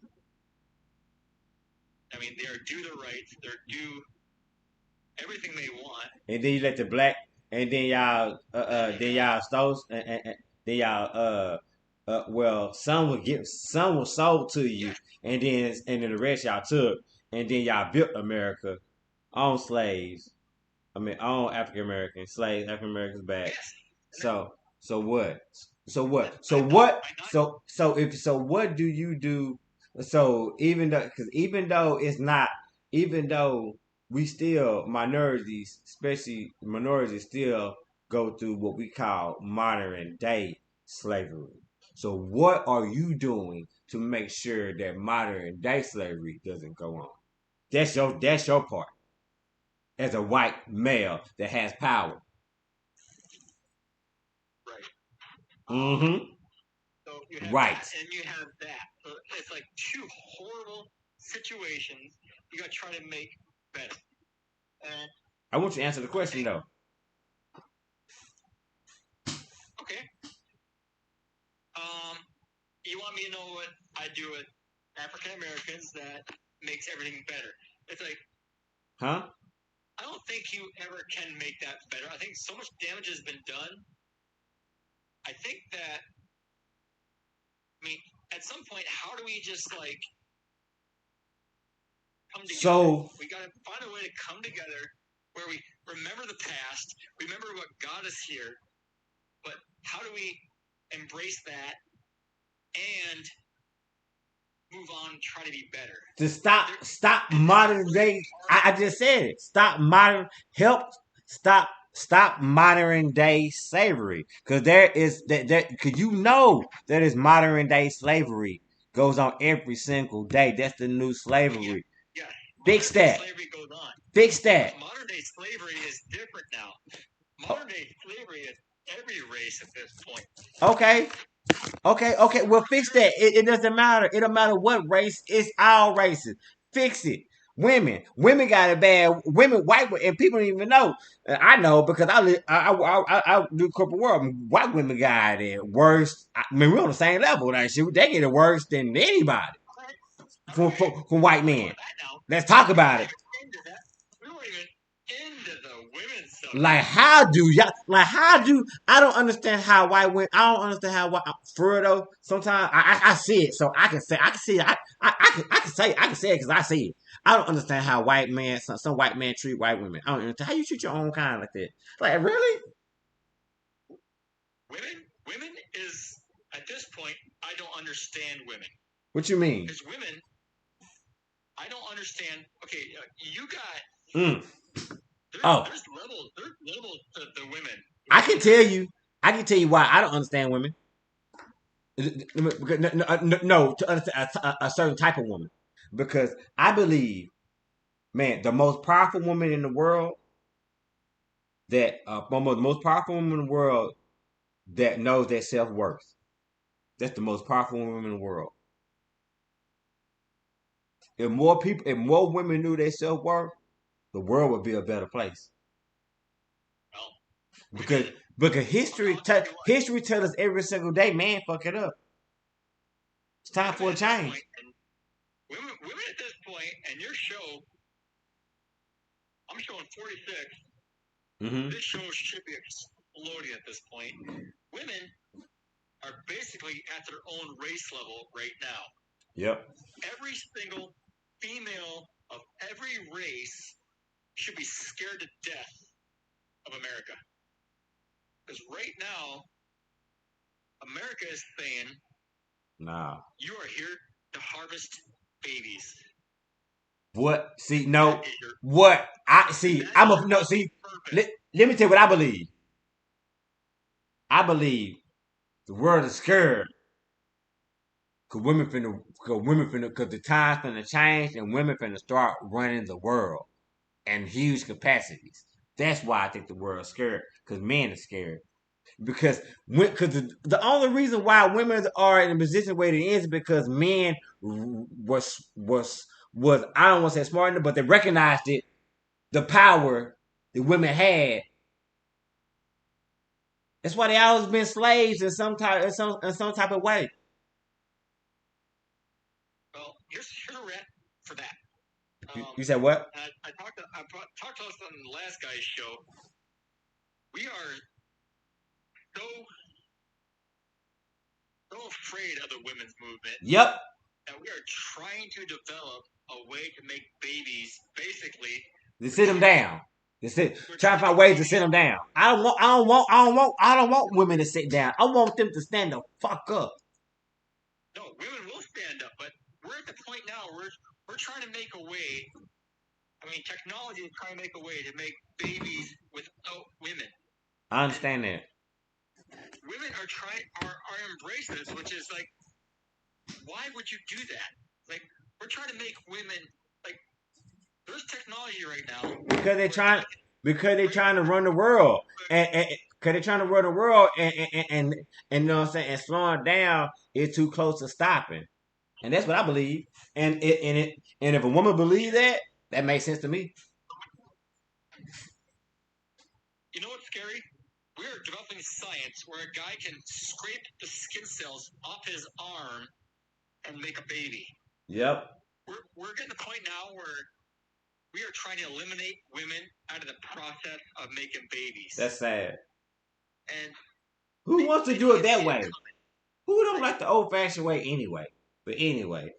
I mean, they are due their rights. They're due everything they want. And then you let the black, and then y'all, stole, and then y'all, well, some was sold to you, and then the rest y'all took, and then y'all built America on slaves. I mean, on African Americans, slaves, African Americans back. Yes. So what? So what do you do? So even though we still minorities, especially minorities, still go through what we call modern day slavery. So what are you doing to make sure that modern day slavery doesn't go on? That's your part as a white male that has power. Mm-hmm. So you have right. That, and you have that. So it's like two horrible situations you got to try to make better. And I want you to answer the question though. Okay. You want me to know what I do with African Americans that makes everything better? It's like, huh? I don't think you ever can make that better. I think so much damage has been done. I think that, I mean, at some point, how do we just like come together? So we got to find a way to come together where we remember the past, remember what got us here, but how do we embrace that and move on and try to be better? To stop modern day. I just said it. Stop modern day slavery. Because there is because you know that is modern day slavery goes on every single day. That's the new slavery. Yeah. Fix that. Slavery goes on. Fix that. But modern day slavery is different now. Modern day slavery is every race at this point. Okay. Well, fix that. It doesn't matter. It don't matter what race. It's all races. Fix it. Women got it bad. Women, white, and people don't even know. I know because I do corporate world. White women got it worse. I mean, we're on the same level. That shit. They get it worse than anybody. From white men. Let's talk about it. We weren't even into the women's stuff. I don't understand how white women. I don't understand how white. For real though, sometimes I see it, so I can I can say it because I see it. I don't understand how white man, some white man treat white women. I don't understand how you treat your own kind like that. Like really? Women is at this point. I don't understand women. What you mean? Because women, I don't understand. Okay, you got. Mm. There's levels. There's levels to the women. I can tell you. I can tell you why I don't understand women. No, to understand a certain type of woman, because I believe, man, the most powerful woman in the world, that the most powerful woman in the world that knows their self worth. That's the most powerful woman in the world. If more women knew their self worth, the world would be a better place. Well, because history tells us every single day, man, fuck it up. It's time for a change. Women at this point, and your show, I'm showing 46. Mm-hmm. This show should be exploding at this point. Women are basically at their own race level right now. Yep. Every single female of every race should be scared to death of America. Because right now, America is saying, nah, you are here to harvest babies. What? See, no. What? I see. I'm a no. See, let me tell you what I believe. I believe the world is scared because the times finna change and women finna start running the world in huge capacities. That's why I think the world's scared, because men are scared. Because the only reason why women are in the position where it is because men was I don't want to say smart enough, but they recognized it, the power that women had. That's why they always been slaves in some type of way. Well, here's a rant for that. You said what? I talked to us on the last guy's show. We are so afraid of the women's movement. Yep. That we are trying to develop a way to make babies, basically, to sit them down. Try to find ways to sit them down. I don't want women to sit down. I want them to stand the fuck up. No, women will stand up, but we're at the point now where we're trying to make a way. I mean, technology is trying to make a way to make babies without women. I understand that. Women are embracing this, which is like, why would you do that? Like, we're trying to make women, like, there's technology right now. Because they're trying to run the world, and you know what I'm saying, and slowing down is too close to stopping, and that's what I believe. And if a woman believes that makes sense to me. You know what's scary? We are developing science where a guy can scrape the skin cells off his arm and make a baby. Yep. We're getting to the point now where we are trying to eliminate women out of the process of making babies. That's sad. And who wants to do it that way? Who don't like the old-fashioned way anyway? But anyway.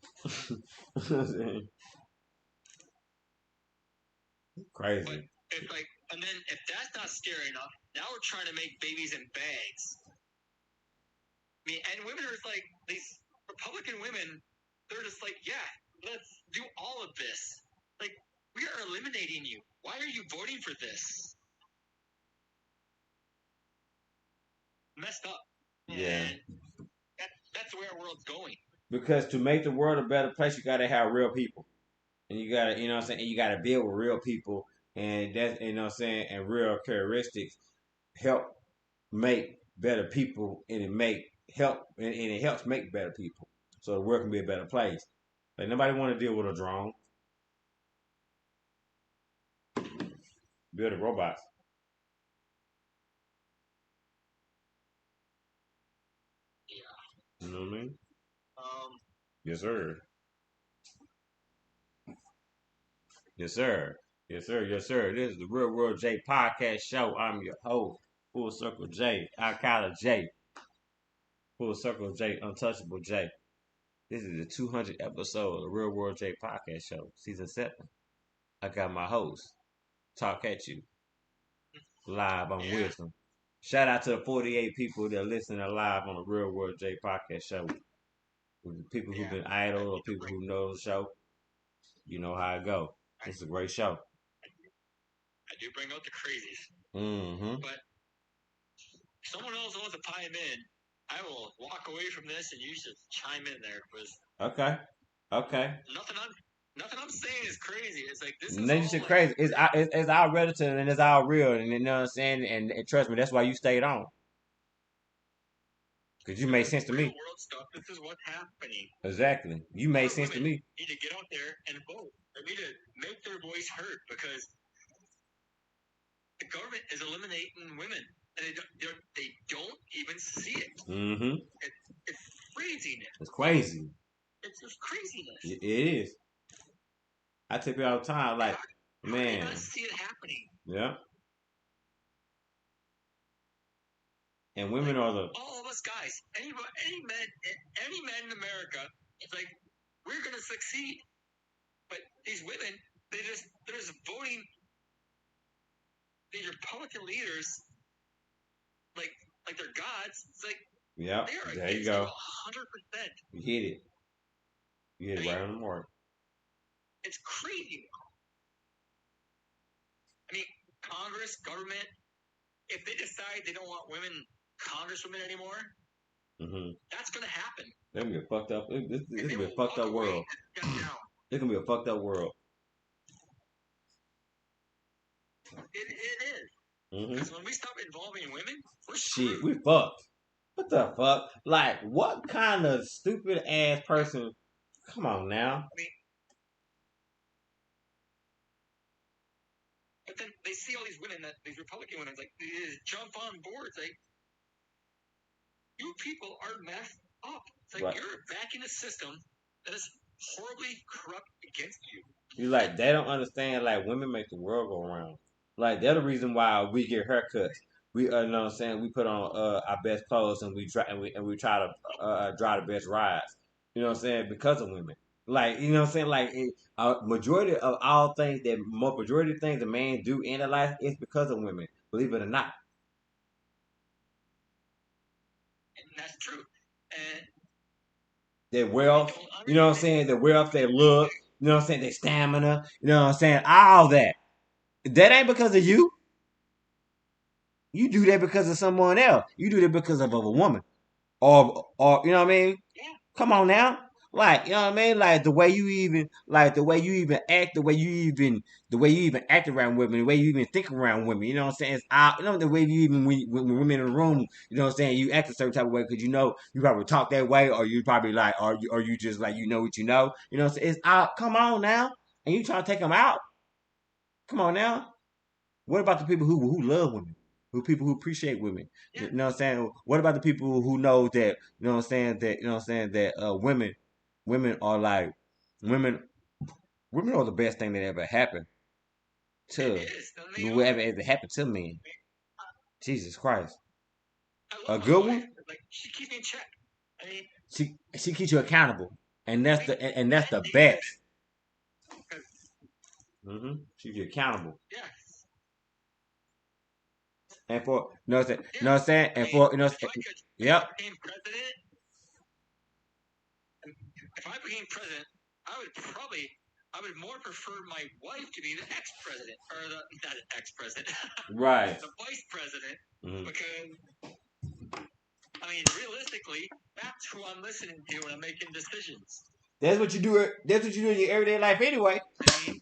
Crazy. But it's like, and then if that's not scary enough, now we're trying to make babies in bags. I mean, and women are just like, these Republican women, they're just like, yeah, let's do all of this. Like, we are eliminating you. Why are you voting for this? Messed up. Yeah. And that's where our world's going. Because to make the world a better place, you gotta have real people. And you gotta, you know what I'm saying, and you gotta build with real people, and that's, you know what I'm saying, and real characteristics help make better people, and it helps make better people. So the world can be a better place. Like, nobody want to deal with a drone. Building robots. Yeah. You know what I mean? Yes, sir. Yes, sir. Yes, sir. Yes, sir. This is the Real World J podcast show. I'm your host, Full Circle J, Alcala J, Full Circle J, Untouchable J. This is the 200th episode of the Real World J Podcast Show, Season 7. I got my host, Talk At You, live on Wisdom. Shout out to the 48 people that are listening live on the Real World J Podcast Show. With the people who've been idle or people who know the show, you know how it go. It's a great show. I do bring out the crazies. Mm-hmm. But if someone else wants to chime in, I will walk away from this and you should chime in there. Okay. Nothing I'm saying is crazy. It's like this is Nothing all shit like, crazy. It's all relative and it's all real, and you know what I'm saying. And trust me, that's why you stayed on. Because you made sense to me. Real world stuff. This is what's happening. Exactly. You made sense to me. Need to get out there and vote. They need to make their voice heard because the government is eliminating women, and they don't even see it. Mm-hmm. It's craziness. It's crazy. It's just craziness. It is. I tell people all the time, like, man. I see it happening. Yeah. And women are the all of us guys, any men in America. It's like we're gonna succeed, but these women, they're just voting these Republican leaders like they're gods. It's like yeah. There you go. 100%. You hit it. You hit it right on the mark. It's crazy. I mean, Congress, government, if they decide they don't want women congresswomen anymore, that's going to happen. It's going to be a fucked up. This is going to be a fucked up world. It's going to be a fucked up world. It is. Because when we stop involving women, we're shit, screwed. we fucked. What the fuck? Like, what kind of stupid ass person? Come on now. I mean, but then they see all these women, these Republican women, like, they just jump on boards. Like, you people are messed up. It's like you're backing a system that is horribly corrupt against you. You like, they don't understand, like, women make the world go around. Like, they're the reason why we get haircuts. We, you know what I'm saying, we put on our best clothes and we try to drive the best rides. You know what I'm saying? Because of women. Like, you know what I'm saying? Like, majority of all things majority of things a man do in their life is because of women. Believe it or not. And that's true. And their wealth, you know what I'm saying? Their wealth, their look, you know what I'm saying? Their stamina, you know what I'm saying? All that. That ain't because of you. You do that because of someone else. You do that because of a woman. Or you know what I mean? Yeah. Come on now. Like, you know what I mean? Like the way you even act, the way you even act around women, the way you even think around women, you know what I'm saying? It's you know, the way you even when women in the room, you know what I'm saying, you act a certain type of way because you know you probably talk that way, or you probably like or you just like you know what you know. You know what I'm saying? It's out. Come on now. And you trying to take them out. Come on now. What about the people who love women? People who appreciate women. Yeah. You know what I'm saying? What about the people who know that, you know what I'm saying, that women are like women are the best thing that ever happened to whoever ever happened to men. Jesus Christ. A good one? Like, she keeps me in check. I mean, she keeps you accountable. And that's the best. She keeps you accountable. Yeah. And for you know what I'm saying? And for you know yep. If I became president, I would more prefer my wife to be the ex-president, or not ex-president, right? The vice president, because I mean, realistically, that's who I'm listening to when I'm making decisions. That's what you do. That's what you do in your everyday life, anyway. I mean,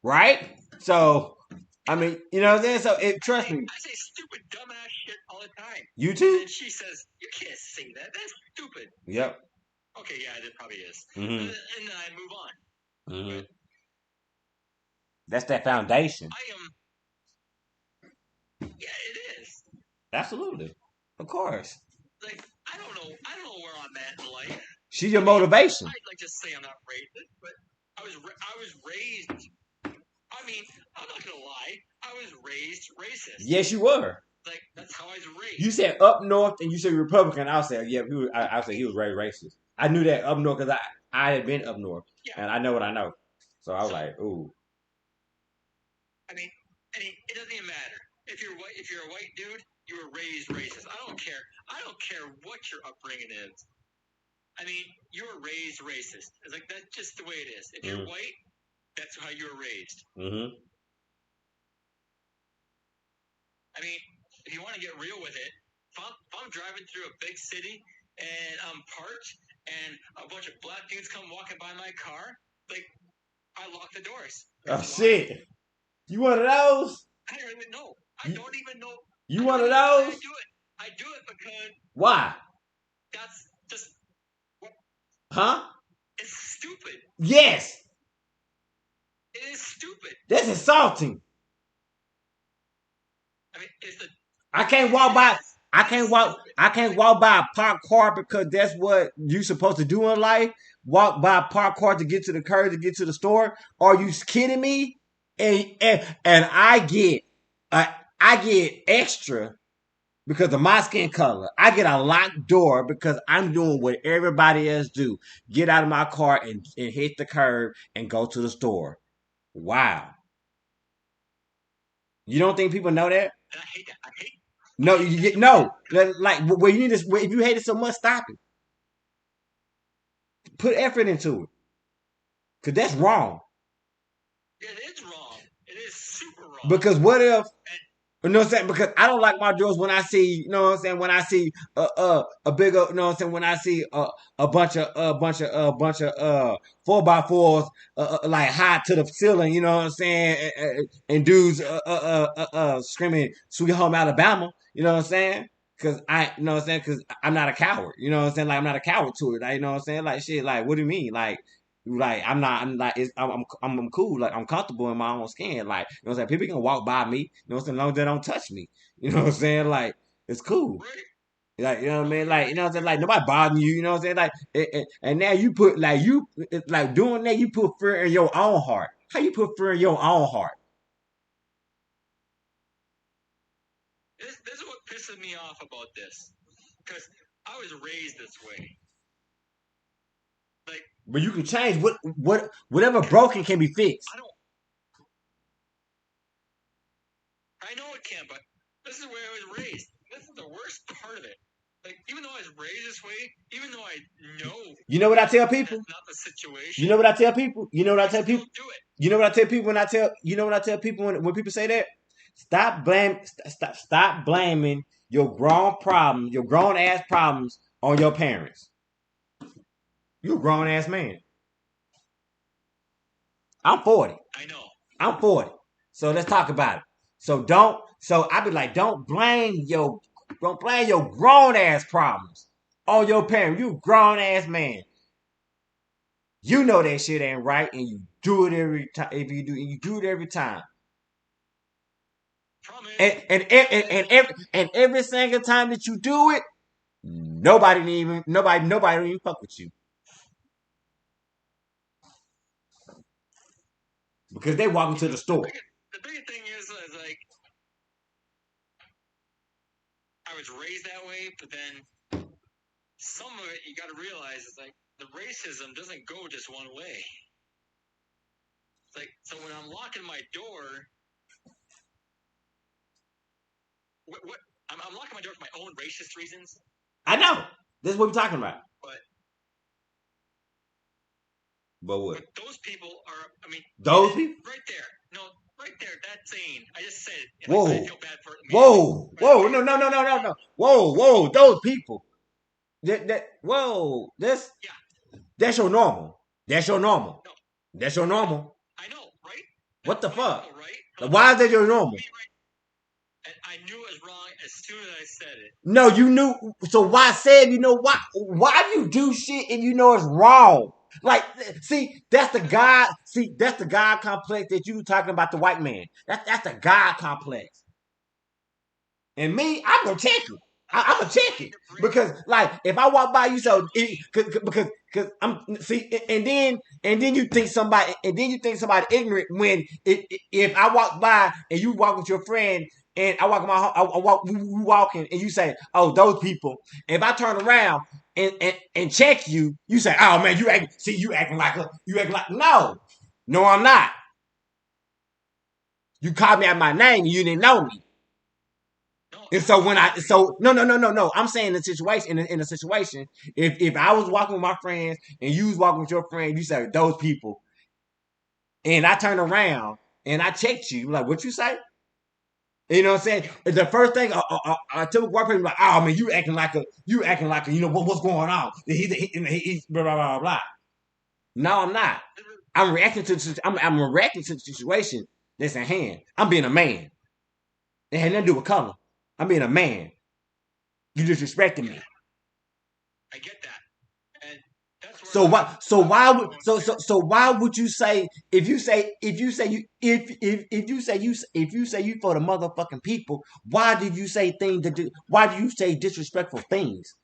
right? So, I mean, you know what I'm saying? So, trust me. I say stupid, dumbass shit all the time. You too? And she says, "You can't say that. That's stupid." Yep. Okay, yeah, it probably is. And then I move on. That's that foundation. Yeah, it is. Absolutely. Of course. Like, I don't know where I'm at in life. She's your motivation. I'd like to say I'm not racist, but I was raised. I mean, I'm not gonna lie. I was raised racist. Yes, you were. Like, that's how I was raised. You said up north, and you said Republican. I'll say, yeah, I'll say he was raised racist. I knew that up north because I had been up north, Yeah. and I know what I know. So I was So- like, ooh, I mean, it doesn't even matter if you're white. If you're a white dude, you were raised racist. I don't care. I don't care what your upbringing is. I mean, you were raised racist. It's like that's just the way it is. If you're white, that's how you were raised. mm-hmm. I mean, if you want to get real with it, if I'm driving through a big city and I'm parked and a bunch of black dudes come walking by my car, like I lock the doors. Oh shit, you one of those? I don't even know. I don't even know. You one of those? I do it because Why? that's just Huh? it's stupid. Yes, It is stupid. that's insulting. I mean, it's the I can't walk by. I can't walk by a parked car because that's what you're supposed to do in life. Walk by a parked car to get to the curb to get to the store. Are you kidding me? And I get extra because of my skin color. I get a locked door because I'm doing what everybody else do. Get out of my car and hit the curb and go to the store. Wow. You don't think people know that? I hate that. I hate. No, no. Like where you need to. If you hate it so much, stop it. Put effort into it, cause that's wrong. It is wrong. It is super wrong. Because what if? You know what I'm saying? Because I don't like my drills when I see. You know what I'm saying? When I see a bigger. You know what I'm saying? When I see a bunch of 4x4s like high to the ceiling. You know what I'm saying? And dudes screaming "Sweet Home Alabama." You know what I'm saying? Cause you know what I'm saying? Cause I'm not a coward. You know what I'm saying? Like I'm not a coward to it. Like, you know what I'm saying? Like shit. Like what do you mean? Like I'm cool. Like I'm comfortable in my own skin. Like you know what I'm saying? People can walk by me. You know what I'm saying? As long as they don't touch me. You know what I'm saying? Like it's cool. Right. Like you know what I mean? Like you know what I'm saying? Like nobody bothering you. You know what I'm saying? Like and now you put like doing that. You put fear in your own heart. How you put fear in your own heart? This is what pisses me off about this, because I was raised this way. Like, But you can change whatever broken can be fixed. I know it can, but this is where I was raised. This is the worst part of it. Like, even though I was raised this way, even though I know. You know what I tell people? That's not the situation. You know what I tell people? You know what I tell people? Do it. You know what I tell people when I tell you know what I tell people when people say that? Stop blaming your grown ass problems on your parents. You a grown ass man. I'm 40. I know. I'm 40. So let's talk about it. So I be like, don't blame your grown ass problems on your parents. You grown ass man. You know that shit ain't right, and you do it every time. If you do it every time. Promise. And every single time that you do it, nobody even fuck with you. Because they walk into the store. The bigger thing is like, I was raised that way, but then some of it you got to realize is like the racism doesn't go just one way. It's like, so when I'm locking my door, I'm locking my door for my own racist reasons. I know. This is what we're talking about. But what? But those people are, I mean, those people? Right there. No, right there. That saying. I just said it. Whoa. I feel bad for it. Whoa. Whoa. No. Whoa. Those people. Whoa. That's your normal. That's your normal. No. That's your normal. I know, right? What the fuck? Know, right? Why is that your normal? And I knew it was wrong as soon as I said it. No, you knew. So why said, you know, why do you do shit and you know it's wrong? Like, see, that's the God complex that you talking about the white man. That's the God complex. And me, I'm gonna check it. I'm gonna check it because, like, if I walk by you, because I'm and then you think somebody ignorant when if I walk by and you walk with your friend and I walk in my home, we walking and you say, oh, those people. If I turn around and check you, you say, "Oh man, you acting like no, I'm not. You called me out my name and you didn't know me." And so no. I'm saying the situation in a situation, if I was walking with my friends and you was walking with your friend, you say those people, and I turn around and I checked you, like what you say? You know what I'm saying? The first thing a typical white person like, oh man, you acting like a, you know what's going on? He's blah blah blah blah. No, I'm not. I'm reacting to I'm reacting to the situation that's at hand. I'm being a man. It had nothing to do with color. I'm being a man. You disrespecting me. I get that, and that's where why would you say if you say you for the motherfucking people, why did you say things why do you say disrespectful things?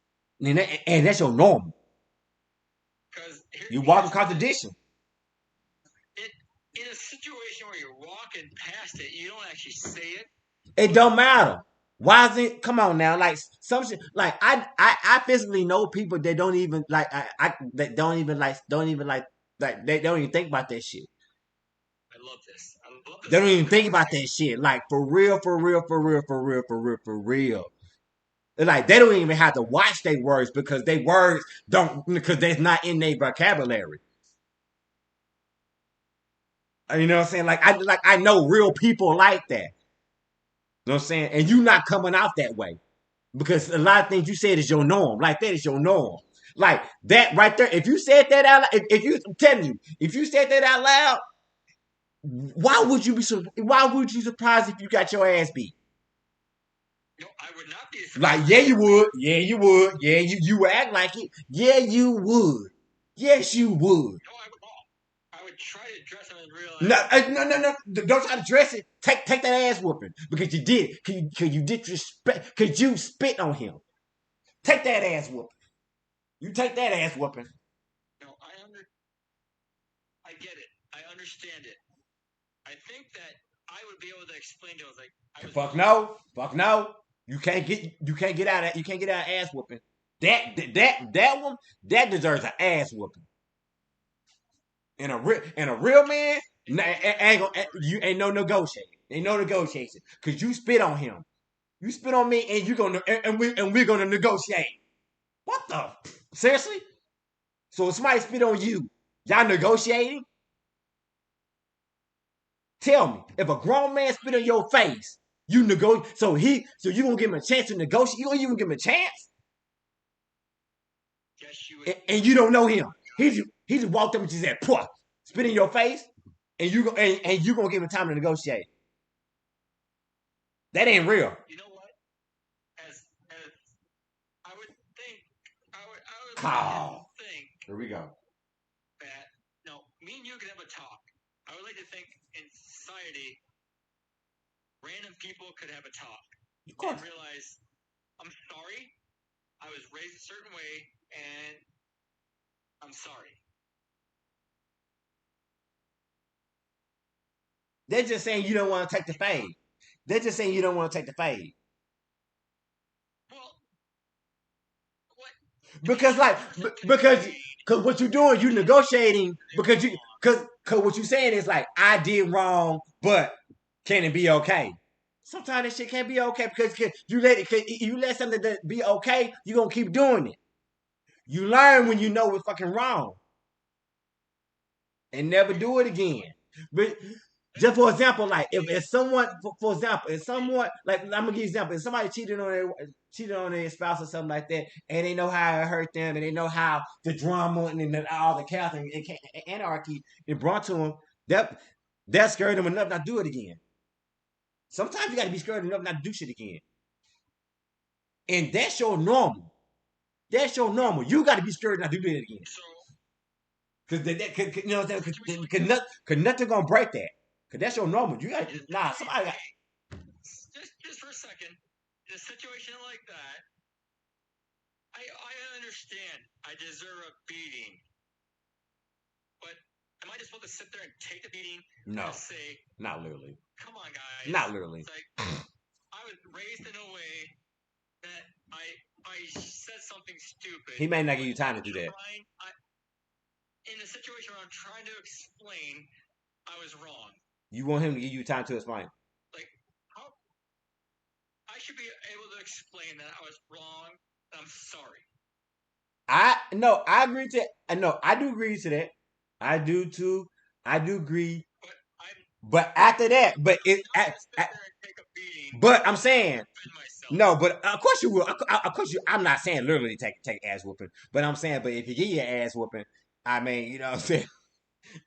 And that's your normal. You walk in contradiction. In a situation where you're walking past it, you don't actually say it. It don't matter. Why is it? Come on now, like some shit. Like I physically know people that don't even like that don't even like they don't even think about that shit. I love this. They don't even think about that shit. Like for real. Like they don't even have to watch their words because their words because they're not in their vocabulary. You know what I'm saying? Like I know real people like that. You know what I'm saying? And you not coming out that way. Because a lot of things you said is your norm. Like that is your norm. Like that right there. If you said that out loud, I'm telling you, if you said that out loud, why would you surprised if you got your ass beat? No, I would not be surprised. Like, yeah, you would. Yeah, you would. Yeah, you would act like it. Yeah, you would. Yes, you would. No, I would try to dress him in real life. No. Don't try to dress it. Take that ass whooping because you did. Cause you disrespect. Cause you spit on him. Take that ass whooping. You take that ass whooping. No, I get it. I understand it. I think that I would be able to explain to him like, fuck no. You can't get out of ass whooping. That one deserves an ass whooping. And a real man, ain't no negotiating. Ain't no negotiation. Cause you spit on him. You spit on me and we're gonna negotiate. What the seriously? So if somebody spit on you, y'all negotiating? Tell me, if a grown man spit on your face, you negotiate. So you gonna give him a chance to negotiate? You gonna even give him a chance? Yes, you would. And you don't know him. He just walked up and just said, "Pwah," spit in your face, and you gonna give him time to negotiate. That ain't real. You know what? As I would think, think. Here we go. That no, me and you could have a talk. I would like to think in society, random people could have a talk and realize, I'm sorry, I was raised a certain way, and I'm sorry. They're just saying you don't want to take the fade. They're just saying you don't want to take the fade. Well, what? Because what you're doing, you negotiating because what you're saying is like I did wrong, but can it be okay? Sometimes this shit can't be okay because you let something that be okay, you're gonna keep doing it. You learn when you know it's fucking wrong. And never do it again. But just for example, like if someone, like I'm gonna give you an example. If somebody cheated on their spouse or something like that, and they know how it hurt them, and they know how the drama and all the chaos and anarchy it brought to them, that scared them enough not to do it again. Sometimes you got to be scared enough not to do shit again, and that's your normal. That's your normal. You got to be scared not to do it again. Because you know what I'm saying? Because nothing gonna break that. Because that's your normal. You got somebody got. Just for a second, in a situation like that, I understand. I deserve a beating, but am I just supposed to sit there and take the beating? No. And say, not literally. Come on, guys. Not literally. It's like I was raised in a way that I I said something stupid. He may not give you time to do that. In a situation where I'm trying to explain, I was wrong. You want him to give you time to explain. Like, how? I should be able to explain that I was wrong. I'm sorry. I agree to. No, I do agree to that. I do too. I do agree. But after that, but it. But I'm saying. No, but of course you will. Of course you. I'm not saying literally take ass whooping, but I'm saying, but if you get your ass whooping, I mean, you know what I'm saying.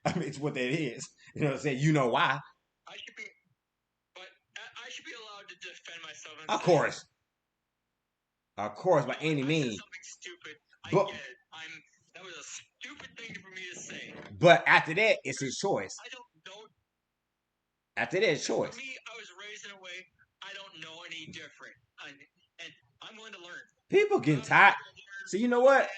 I mean, it's what that is. You know what I'm saying. You know why? I should be allowed to defend myself. Of course, by any means. Something stupid. I get it. That was a stupid thing for me to say. But after that, it's his choice. I don't know. After that, it's choice. For me, I was raised in a way I don't know any different, and I'm willing to learn. People getting tired. So you know what?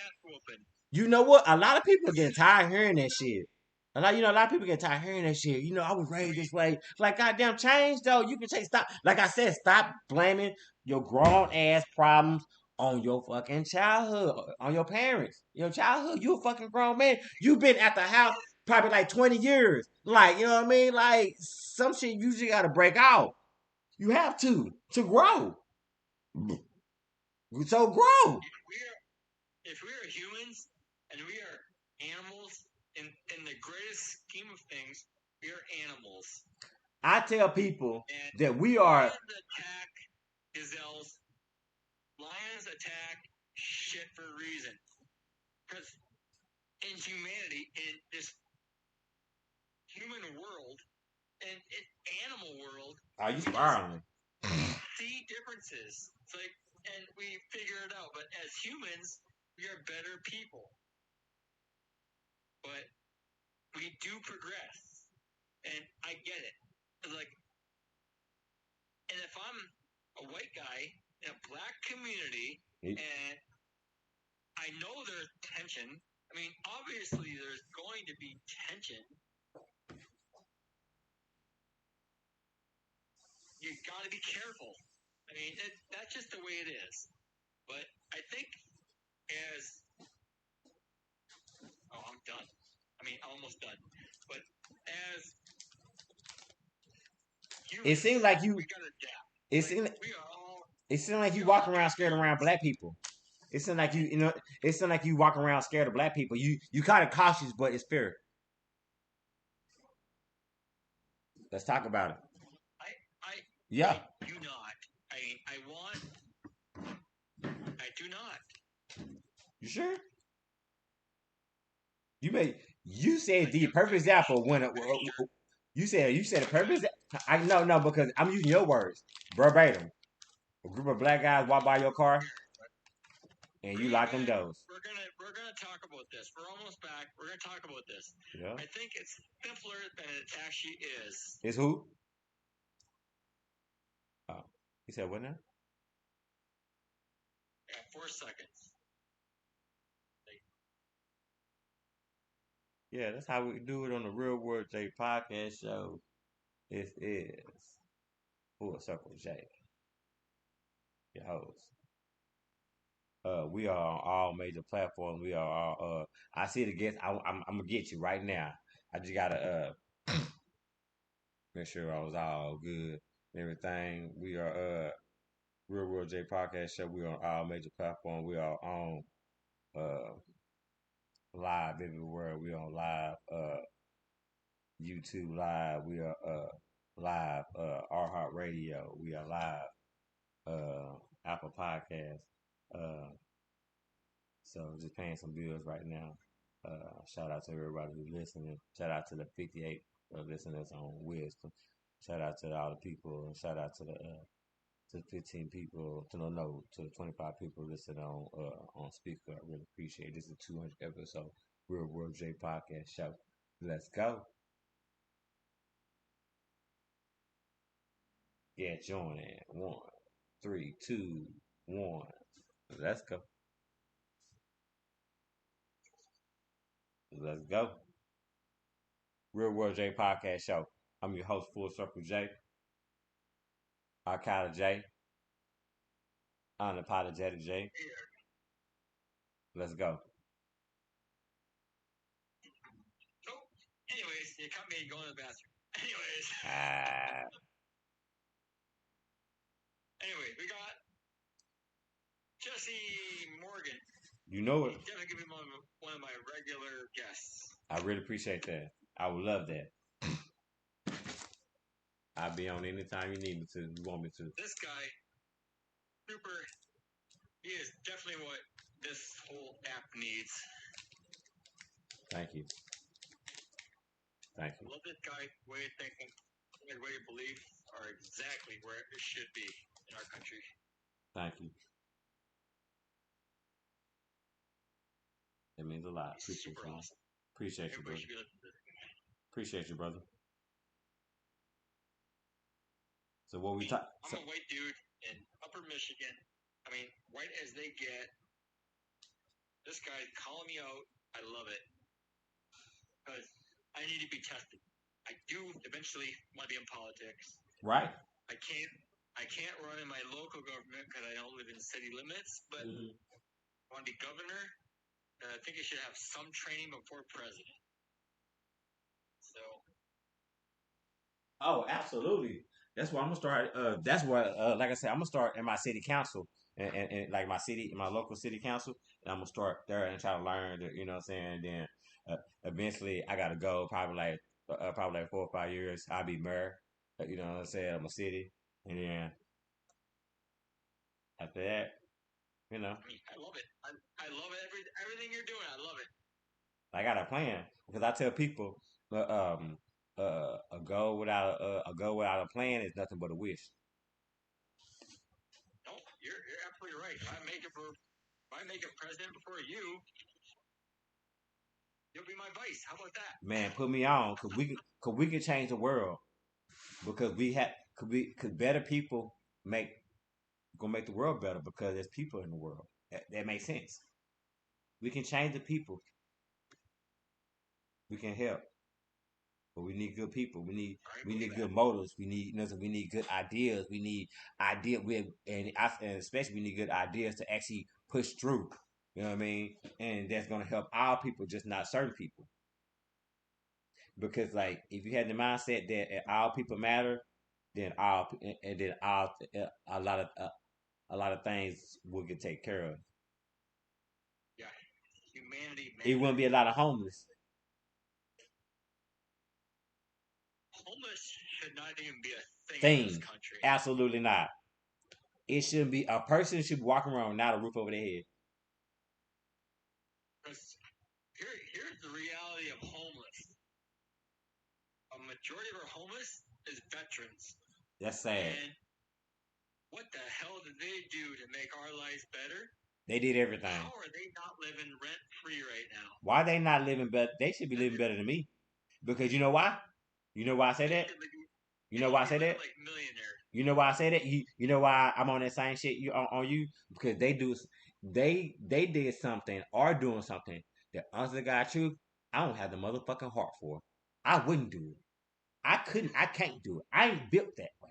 You know what? A lot of people are getting tired hearing that shit. A lot of people get tired hearing that shit. You know, I was raised this way. Like, goddamn, change though. You can say stop. Like I said, stop blaming your grown ass problems on your fucking childhood, on your parents. Your childhood, you a fucking grown man. You've been at the house probably like 20 years. Like, you know what I mean? Like, some shit you usually got to break out. You have to grow. So grow. If we are humans and we are animals, in the greatest scheme of things, we are animals. I tell people that we are. Lions attack gazelles. Lions attack shit for a reason. Because in humanity, in this human world, and in animal world, are you spiraling? See differences. It's like, and we figure it out. But as humans, we are better people. But we do progress, and I get it. It's like, and if I'm a white guy in a black community, and I know there's tension. I mean, obviously there's going to be tension. You got to be careful. I mean, that's just the way it is. But I think I'm done. I mean, almost done. But as humans, it seems like you. We gotta adapt. It seems like you walk around scared around black people. It seems like you know. It seems like you walk around scared of black people. You kind of cautious, but it's fair. Let's talk about it. I do not. I do not. You sure? You said the perfect example when you said a perfect. I no because I'm using your words verbatim. A group of black guys walk by your car, and you lock them doors. We're gonna talk about this. We're almost back. We're gonna talk about this. Yeah. I think it's simpler than it actually is. It's who? Oh, he said what now? Yeah, 4 seconds. Yeah, that's how we do it on the Real World J podcast show. This is Full Circle J, your host. We are on all major platforms. We are all, I see the guest. I'm gonna get you right now. I just gotta make sure I was all good and everything. We are Real World J podcast show. We are on all major platforms. We are on live everywhere. We on live YouTube live. We are live Heart Radio. We are live Apple Podcasts. So just paying some bills right now. Shout out to everybody who's listening. Shout out to the 58 listeners on Wisdom. Shout out to all the people. Shout out to the 15 people. To the 25 people listening on speaker. I really appreciate it. This is the 200th episode Real World J podcast show. Let's go. Yeah, join in. 1, 3, 2, 1. Let's go. Let's go. Real World J podcast show. I'm your host, Full Circle J. Al-Qaeda J. Unapologetic Jay. Here. Let's go. So, anyways, you cut me going to the bathroom. Anyways, Ah, anyway, we got Jesse Morgan. you know He's it. definitely gonna be one of my regular guests. I really appreciate that. I would love that. I'll be on anytime you need me to. You want me to. This guy, super, he is definitely what this whole app needs. Thank you. Thank I you. love this guy. Way of thinking, his way of belief are exactly where it should be in our country. Thank you. It means a lot. He's Appreciate super you. awesome. Appreciate you, Everybody brother. should be listening to this guy. Appreciate you, brother. So what I we mean, talk? I'm a white dude in Upper Michigan. I mean, white as they get. This guy's calling me out. I love it because I need to be tested. I do eventually want to be in politics. Right. I can't run in my local government because I don't live in city limits. But I want to be governor. I think you should have some training before president. So. Oh, absolutely. That's where I'm gonna start. That's where, like I said, I'm gonna start in my city council and like my local city council, and I'm gonna start there and try to learn. You know what I'm saying? And then eventually, I gotta go. Probably like 4 or 5 years. I'll be mayor. You know what I'm saying? Of my city, and then after that, you know, I mean, I love it. I love everything you're doing. I love it. I got a plan because I tell people, a goal without a plan is nothing but a wish. No, you're absolutely right. If I make it president before you, you'll be my vice. How about that? Man, put me on, cause we can change the world because cause better people gonna make the world better because there's people in the world. That makes sense. We can change the people. We can help, but we need good people. We need good motives. We need good ideas. We need and especially we need good ideas to actually push through. You know what I mean? And that's gonna help all people, just not certain people. Because like if you had the mindset that all people matter, then a lot of things will get taken care of. Yeah, humanity. It wouldn't be a lot of homeless. Homeless should not even be a thing in Things. this country. Absolutely not. It shouldn't be a person should be walking around without a roof over their head. Because here's the reality of homeless. A majority of our homeless is veterans. That's sad. And what the hell did they do to make our lives better? They did everything. How are they not living rent free right now? Why they not living better? They should be living better than me. Because you know why? You know why I say that? You know why I say that? Like millionaires. You know why I say that? You know why I'm on that same shit on you? Because they did something or doing something that honestly to God truth, I don't have the motherfucking heart for. I wouldn't do it. I can't do it. I ain't built that way.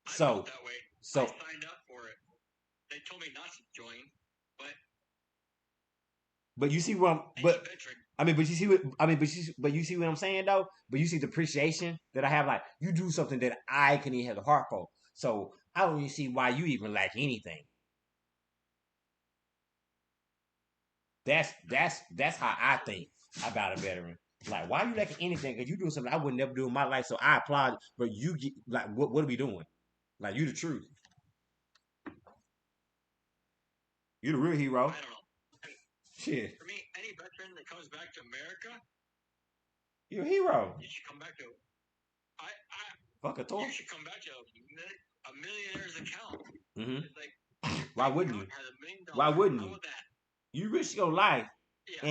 I'm So built that way. so I signed up for it. They told me not to join, but you see what I'm, but veteran. I mean, but you see what I mean, but you see what I'm saying though. But you see the appreciation that I have. Like you do something that I can even have the heart for. So I don't even see why you even lack anything. That's how I think about a veteran. Like why you lacking anything? Because you doing something I would never do in my life. So I applaud. But you get like what are we doing? Like you the truth. You the real hero. I don't know. Shit. For me, any veteran that comes back to America, you're a hero. You should come back to. Fuck a talk. You should come back to a millionaire's account. Mm-hmm. It's like, why wouldn't you? Has $1 million. Why wouldn't How you? about that? You risk your life. Yeah.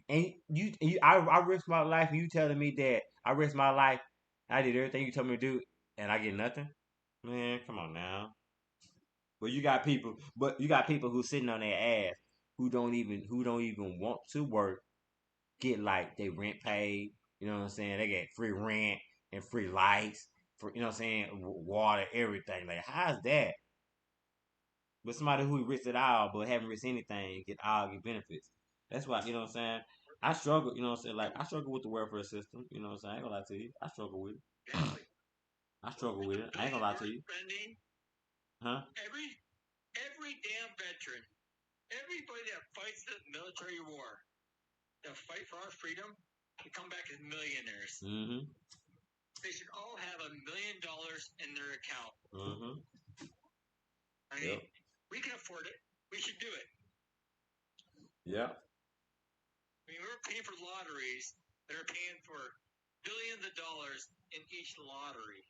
And I risk my life, and you telling me that I risk my life. I did everything you told me to do, and I get nothing. Man, come on now. But you got people who sitting on their ass who don't even want to work, get like they rent paid. You know what I'm saying? They get free rent and free lights, for you know what I'm saying, water, everything. Like, how's that? But somebody who risks it all but haven't risked anything get benefits. That's why, you know what I'm saying? I struggle, you know what I'm saying? Like, I struggle with the welfare system, you know what I'm saying? I ain't gonna lie to you. I struggle with it. Exactly. I struggle with it. I ain't gonna lie to you. Spending Huh? every damn veteran, everybody that fights the military war, that fight for our freedom, to come back as millionaires. Mm-hmm. They should all have $1 million in their account. Mm-hmm. I mean, Yep. we can afford it. We should do it. Yep. I mean, we're paying for lotteries that are paying for billions of dollars in each lottery.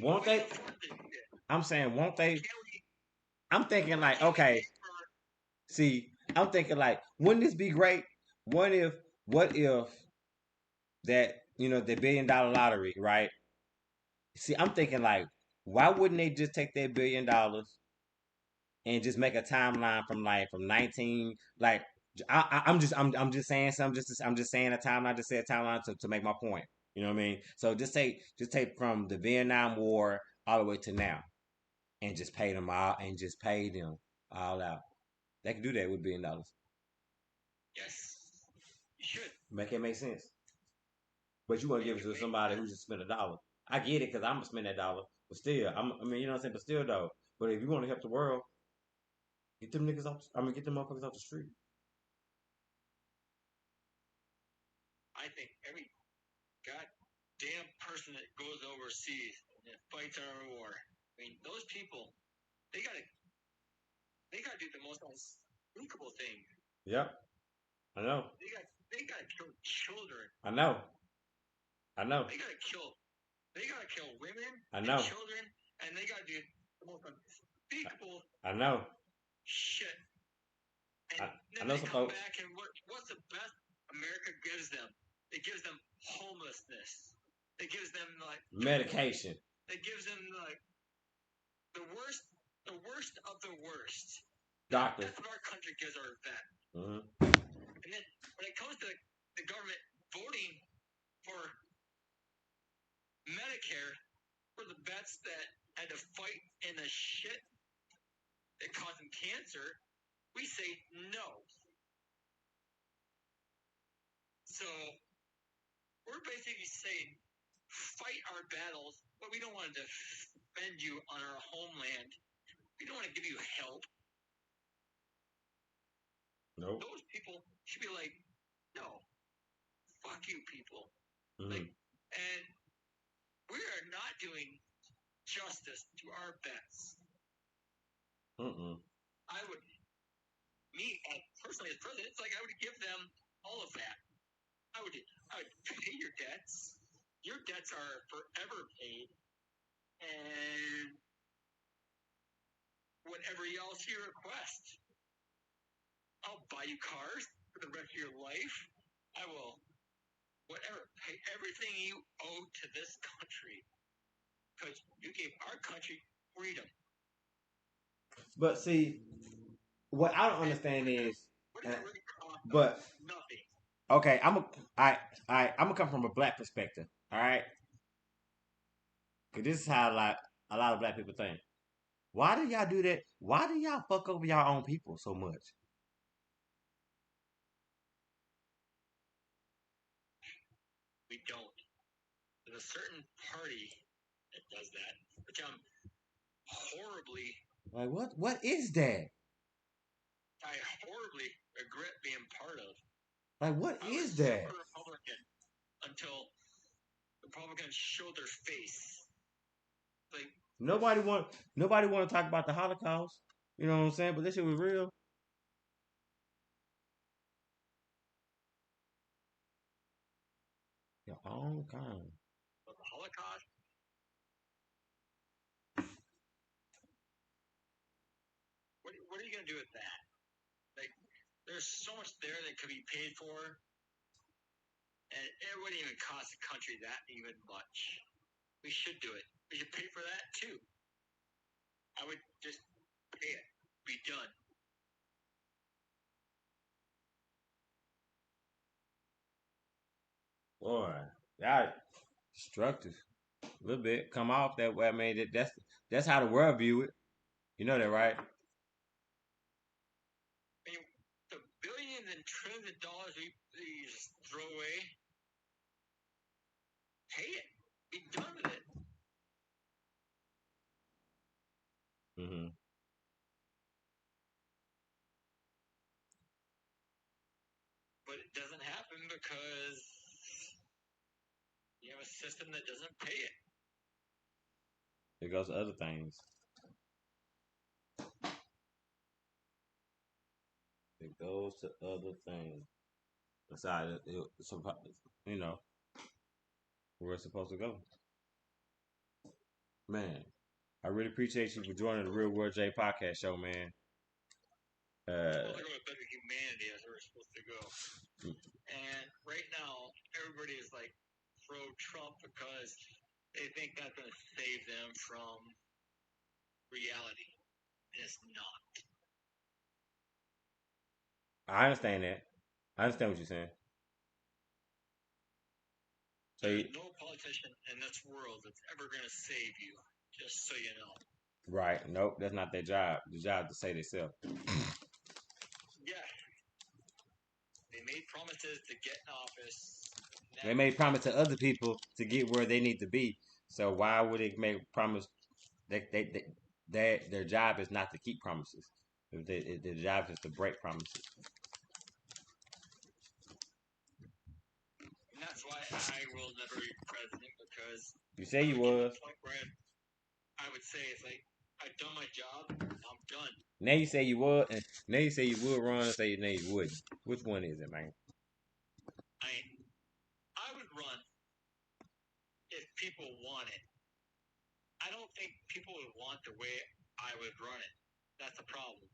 Won't we they? can afford this shit. I'm saying, won't they? Can we? I'm thinking like, Can we okay, pay for- see, I'm thinking like, wouldn't this be great? What if that, you know, the $1 billion lottery, right? See, I'm thinking like, why wouldn't they just take that $1 billion and just make a timeline from 19 like I'm just saying something I'm just saying a timeline, just say a timeline to make my point. You know what I mean? So just take from the Vietnam War all the way to now and just pay them all and just pay them all out. They can do that with $1 billion. Yes, you should. Make it make sense. But you want to give it to somebody who just spent $1. I get it because I'm gonna spend that dollar, but still, I mean, you know what I'm saying. But still, though, but if you want to help the world, get them niggas off. I mean, get them motherfuckers off the street. I think every goddamn person that goes overseas and fights our war. I mean, those people, they gotta do the most unspeakable thing. Yep, I know. They gotta kill children. I know. They gotta kill women I know. and children, and they gotta do the most unspeakable I know. shit. And I then know they some come folks. back, and what's the best America gives them? It gives them homelessness. It gives them like Medication. It gives them like the worst of the worst. Doctors. That's what our country gives our vet. Mm-hmm. And then when it comes to the government voting for Medicare for the vets that had to fight in the shit that caused them cancer, we say no. So we're basically saying fight our battles, but we don't want to defend you on our homeland. We don't want to give you help. Nope. Those people should be like, no, fuck you people. Mm-hmm. Like, and we are not doing justice to our vets. I would, personally as president, it's like I would give them all of that. I would pay your debts. Your debts are forever paid, and whatever else you request, I'll buy you cars for the rest of your life. I will, whatever, pay everything you owe to this country because you gave our country freedom. But see, what I don't understand is, what does it really cost? but Nothing. okay, I'm gonna come from a black perspective. All right, because this is how a lot of black people think. Why do y'all do that? Why do y'all fuck over y'all own people so much? We don't. There's a certain party that does that, which I'm horribly. Like what is that? I horribly regret being part of. Like what I is was that? super Republican until Republicans showed their face. Like Nobody want to talk about the Holocaust. You know what I'm saying? But this shit was real. Your own kind. the Holocaust. What are you gonna do with that? Like, there's so much there that could be paid for, and it wouldn't even cost the country that even much. We should do it. We should pay for that too. I would just pay it. Be done. Boy, y'all Destructive. A little bit. Come off that way. I mean, that's how the world view it. You know that, right? I mean, the billions and trillions of dollars we just throw away, pay it. Be done with it. Mm-hmm. But it doesn't happen because you have a system that doesn't pay it. It goes to other things. It goes to other things. Besides, you know, where it's supposed to go. Man, I really appreciate you for joining the Real World J podcast show, man. We're supposed to go with better humanity as we're supposed to go. And right now, everybody is like pro Trump because they think that's going to save them from reality. And it's not. I understand that. I understand what you're saying. So There's no politician in this world that's ever going to save you, just so you know. right. Nope, that's not their job. The job is to say themselves. Yeah. They made promises to get in office. They made promise to other people to get where they need to be. So why would they make promise that their job is not to keep promises? Their job is to break promises. And that's why I will never be president because You say you was. point where I would say it's like I've done my job, I'm done. Now you say you would, and now you say you would run, and say now you wouldn't. Which one is it, man? I would run if people want it. I don't think people would want the way I would run it. That's the problem.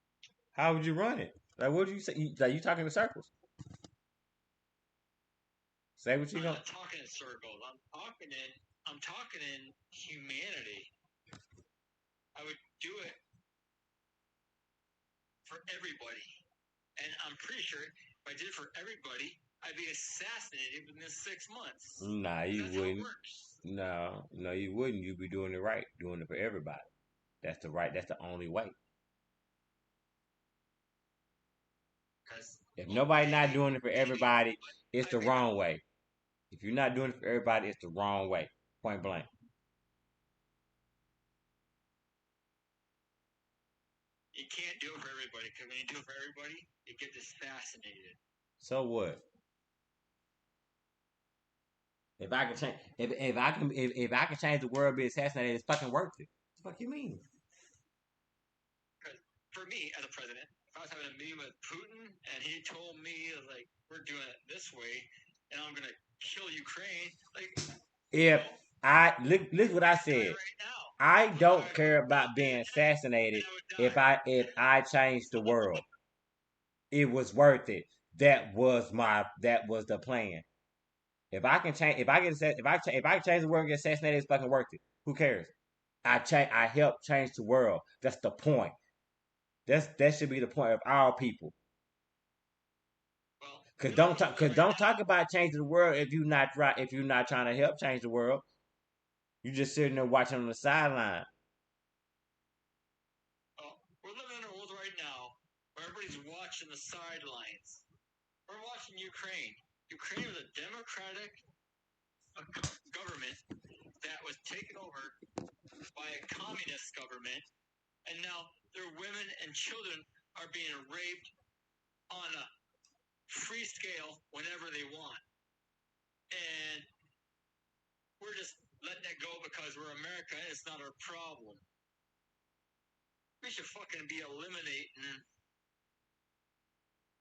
How would you run it? Like, what do you say? You talking in circles? Say what you I'm gonna. not talking in circles. I'm talking in humanity. I would do it for everybody. And I'm pretty sure if I did it for everybody, I'd be assassinated within 6 months. Nah, you That's wouldn't. How it works. No, you wouldn't. You'd be doing it right, doing it for everybody. That's the right. That's the only way. If nobody not doing it for everybody, it's the wrong way. If you're not doing it for everybody, it's the wrong way. Point blank. You can't do it for everybody because when you do it for everybody, you get assassinated. So what? If I can change, if I can change the world, be assassinated, it's fucking worth it. What the fuck you mean? Because for me, as a president, if I was having a meeting with Putin and he told me like we're doing it this way and I'm gonna kill Ukraine, like if I look what I said. Right now. I don't care about being assassinated if I change the world. It was worth it. That was the plan. If I can change, if I can change the world and get assassinated, it's fucking worth it. Who cares? I help change the world. That's the point. That should be the point of our people. Cause don't talk about changing the world if you're not trying to help change the world. You just sitting there watching on the sideline. Oh, we're living in a world right now where everybody's watching the sidelines. We're watching Ukraine. Ukraine was a democratic government that was taken over by a communist government, and now their women and children are being raped on a free scale whenever they want. And we're just letting it go because we're America and it's not our problem. We should fucking be eliminating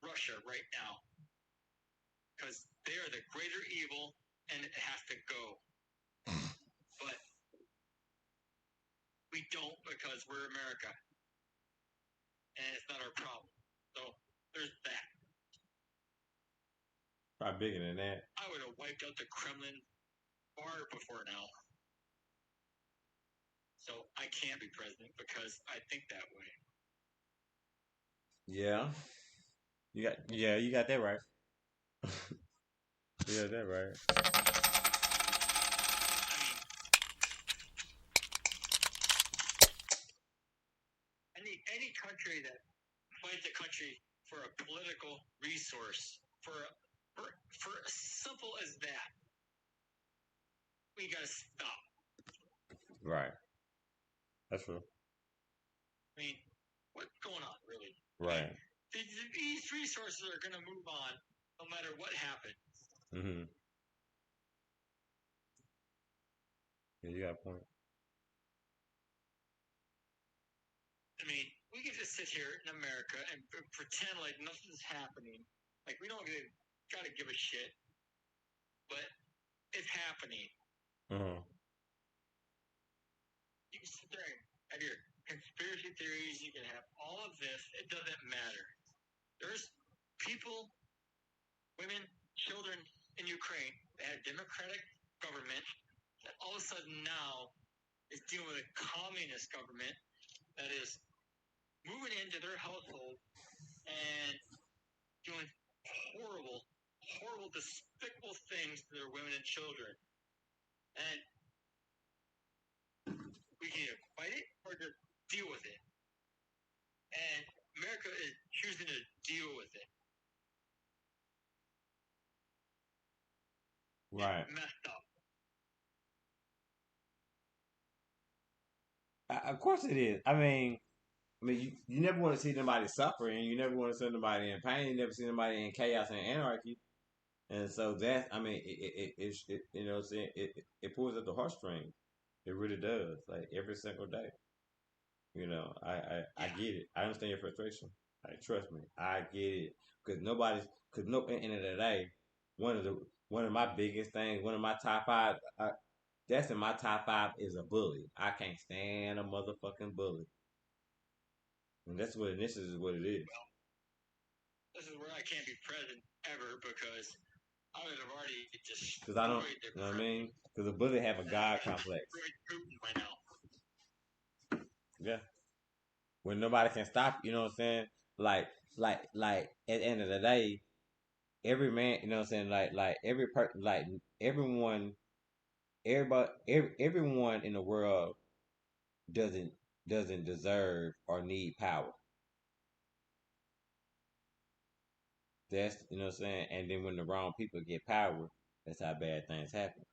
Russia right now. Because they are the greater evil and it has to go. But we don't because we're America. And it's not our problem. So there's that. Probably bigger than that. I would have wiped out the Kremlin far before now. So I can't be president because I think that way. Yeah. You got that right. You got that right. country that fight the country for a political resource, for simple as that. We gotta stop. Right. That's true. I mean, what's going on, really? Right. These resources are gonna move on no matter what happens. Mm-hmm. Yeah, you got a point. I mean, we can just sit here in America and pretend like nothing's happening. Like we don't gotta give a shit. But it's happening. Mm-hmm. You can sit there and have your conspiracy theories. You can have all of this. It doesn't matter. There's people, women, children in Ukraine that had a democratic government that all of a sudden now is dealing with a communist government that is moving into their household and doing horrible, despicable things to their women and children. And we can either fight it or just deal with it. And America is choosing to deal with it. Right. It's messed up. Of course it is. I mean, you never want to see anybody suffering. You never want to see anybody in pain. You never see anybody in chaos and anarchy. And so that, I mean, it you know, what I'm saying, it pulls at the heartstrings. It really does. Like every single day. You know, I get it. I understand your frustration. Like, trust me, I get it. Because at the end of the day, one of my biggest things, one of my top five, that's in my top five is a bully. I can't stand a motherfucking bully. And this is what it is. Well, this is where I can't be present ever because I would have already destroyed Because I don't, you know what I mean? Because a bully have a God complex. Putin by now. Yeah. When nobody can stop, you know what I'm saying? Like at the end of the day, every man, you know what I'm saying? Like every person, like everyone in the world doesn't deserve or need power. That's, you know what I'm saying? And then when the wrong people get power, that's how bad things happen.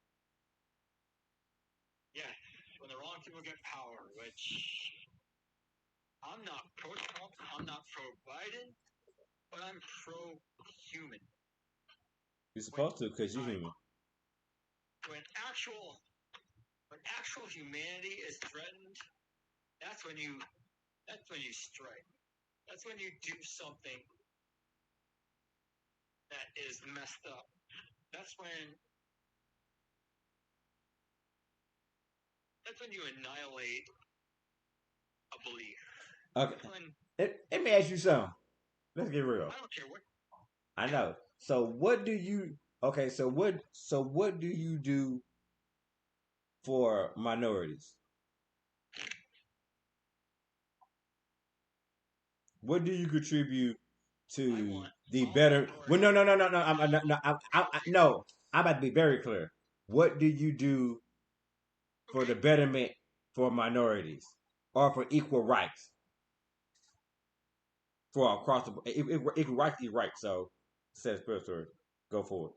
Yeah, when the wrong people get power, which I'm not pro Trump, I'm not pro Biden, but I'm pro human. You're supposed to, because you're human. When actual humanity is threatened, that's when you strike. That's when you do something that is messed up. That's when you annihilate a belief. Okay. Let me ask you something. Let's get real. I don't care what. I know. So what do you? Okay. So what do you do for minorities? What do you contribute to the better? Well, no. No. I'm about to be very clear. What do you do for the betterment for minorities or for equal rights for across the equal rights is right? So, says Spiritual, go for it.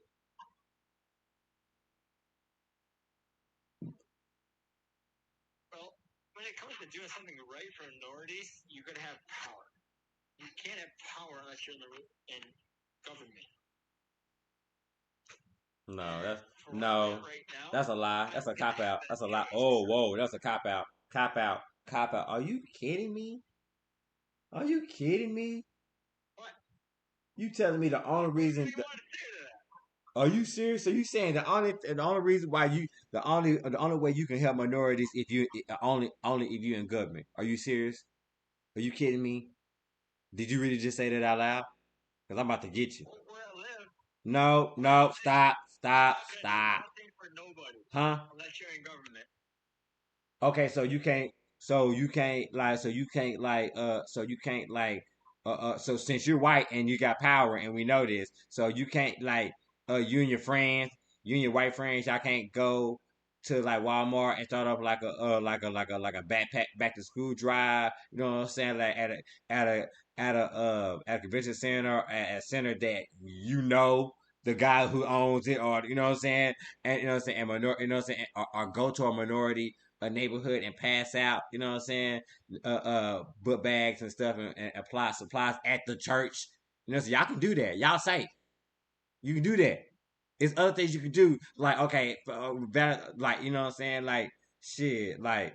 Well, when it comes to doing something right for minorities, you gotta have power. You can't have power unless you're in government. That's a lie. That's a cop out. That's a lie. Oh, whoa, that's a cop out. Cop out. Cop out. Are you kidding me? Are you kidding me? What? You telling me the only reason? What do you want to say to that? Are you serious? Are you saying the only reason why the only way you can help minorities if you only if you're in government? Are you serious? Are you kidding me? Did you really just say that out loud? Because I'm about to get you. Where I live. No, stop. For nobody. Huh? Unless you're in government. Okay, so you can't. So since you're white and you got power and we know this, so you can't you and your friends, you and your white friends, y'all can't go to like Walmart and start up like a backpack back to school drive. You know what I'm saying? Like at a at a convention center, at a center that the guy who owns it, or you know what I'm saying, and you know what I'm saying, and you know what I'm saying, or go to a minority a neighborhood and pass out, you know what I'm saying, book bags and stuff, and apply supplies at the church. You know, so y'all can do that. Y'all safe. You can do that. It's other things you can do, like okay, like you know what I'm saying, like shit, like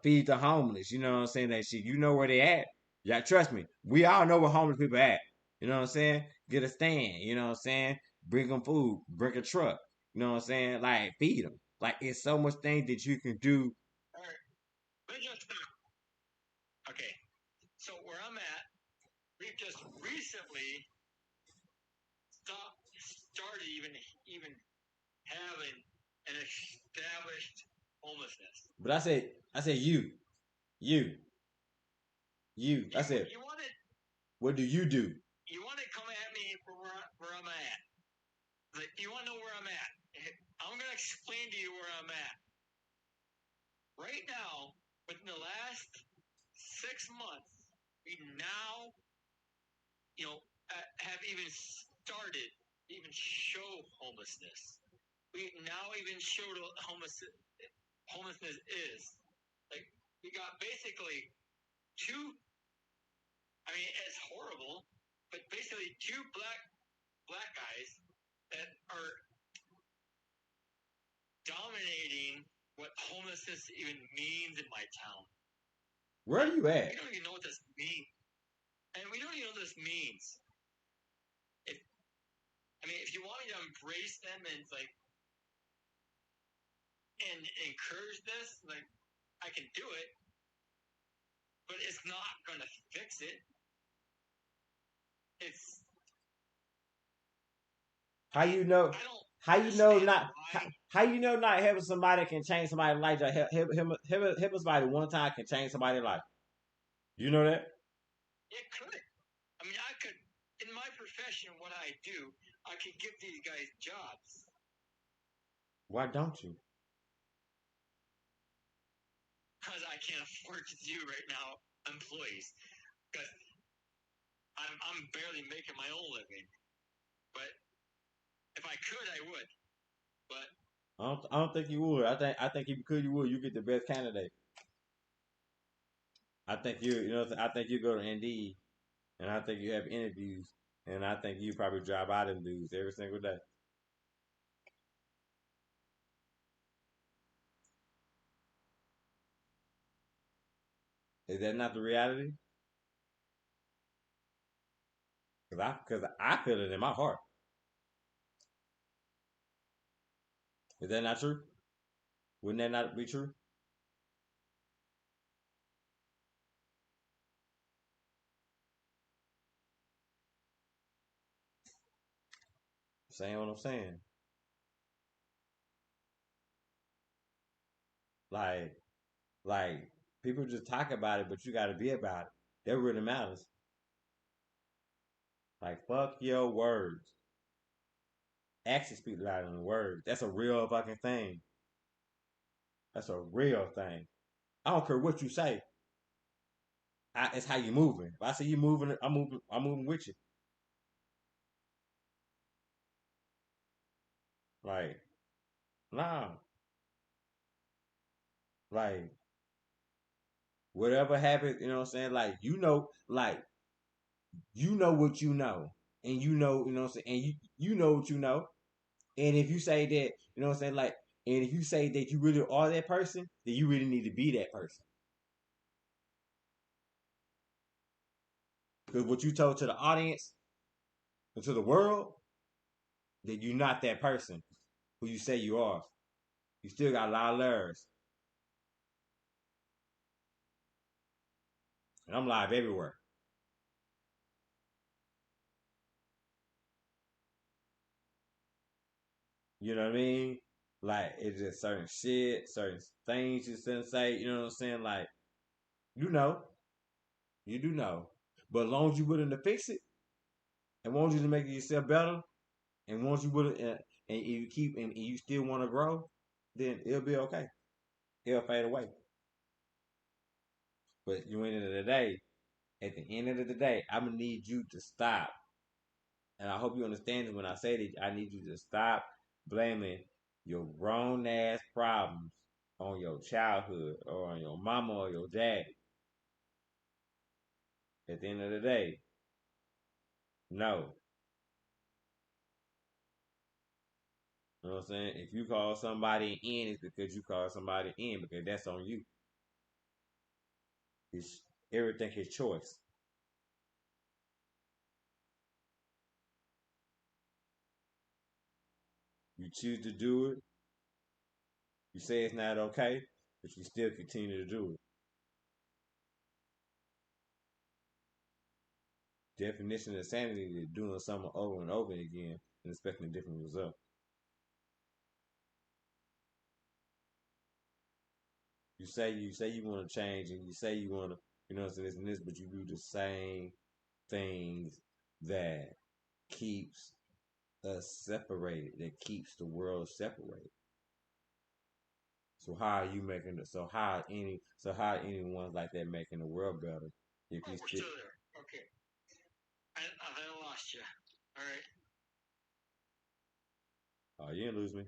feed the homeless. You know what I'm saying? That shit. You know where they at. Yeah, trust me. We all know where homeless people at. You know what I'm saying? Get a stand. You know what I'm saying? Bring them food. Bring a truck. You know what I'm saying? Like feed them. Like it's so much things that you can do. All right, let's just stop. Okay, so where I'm at, we've just recently started even having an established homelessness. But I said you. I said, You want to what do you do? you want to come at me for where I'm at? Like, you want to know where I'm at? I'm gonna explain to you where I'm at. Right now, within the last 6 months, we now, have even started to even show homelessness. We now even show what homelessness is. Like, we got basically two. I mean, it's horrible, but basically two black guys that are dominating what homelessness even means in my town. Where are you at? We don't even know what this means. And we don't even know what this means. If you want me to embrace them and encourage this, like, I can do it, but it's not going to fix it. It's how you know? I don't. How you know not? How you know not helping somebody can change somebody's life? Helping somebody one time can change somebody's life. You know that? It could. I mean, I could. In my profession, what I do, I could give these guys jobs. Why don't you? Because I can't afford to do right now employees. Because I'm barely making my own living. But if I could, I would. But I don't think you would. I think if you could, you would. You get the best candidate. I think I think you go to Indeed, and I think you have interviews, and I think you probably drive out them dudes every single day. Is that not the reality? Cause I feel it in my heart. Is that not true? Wouldn't that not be true? Saying what I'm saying. Like, like people just talk about it, but you got to be about it. That really matters. Like, fuck your words. Actions speak louder than words. That's a real fucking thing. That's a real thing. I don't care what you say. It's how you moving. If I see you moving, I'm moving. I'm moving with you. Like, nah. Like, whatever happens, you know what I'm saying? You know what you know. And you know what I'm saying? And you know what you know. And if you say that, you know what I'm saying? Like, and if you say that you really are that person, then you really need to be that person. Because what you told to the audience and to the world, that you're not that person who you say you are. You still got a lot of layers. And I'm live everywhere. You know what I mean? Like, it's just certain shit, certain things you shouldn't say. You know what I'm saying? Like, you know. You do know. But as long as you're willing to fix it, and want you to make yourself better, and want you willing, and you keep, and you still want to grow, then it'll be okay. It'll fade away. But you end of the day, at the end of the day, I'm gonna need you to stop. And I hope you understand this when I say that I need you to stop blaming your grown ass problems on your childhood or on your mama or your daddy. At the end of the day, no. You know what I'm saying? If you call somebody in, it's because you call somebody in because that's on you. It's everything his choice. You choose to do it. You say it's not okay, but you still continue to do it. Definition of sanity is doing something over and over again and expecting a different result. You say you want to change and you say you want to, this and this, but you do the same things that keeps us separated, that keeps the world separated. So how are you making it? So how anyone like that making the world better? If Oh, you we're still, still there. Okay. I lost you. All right. oh, you didn't lose me.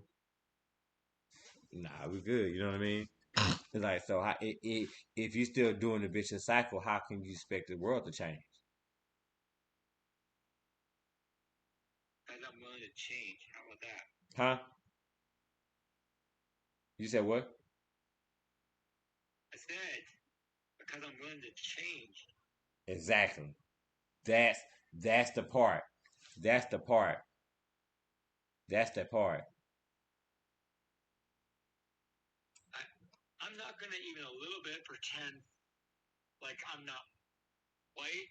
Nah, we good. You know what I mean? It's like so. If you still doing the vicious cycle, how can you expect the world to change? Because I'm willing to change. How about that? Huh? You said what? I said because I'm willing to change. Exactly. That's that's the part. That's the part. That's the part. I'm not gonna even a little bit pretend like I'm not white.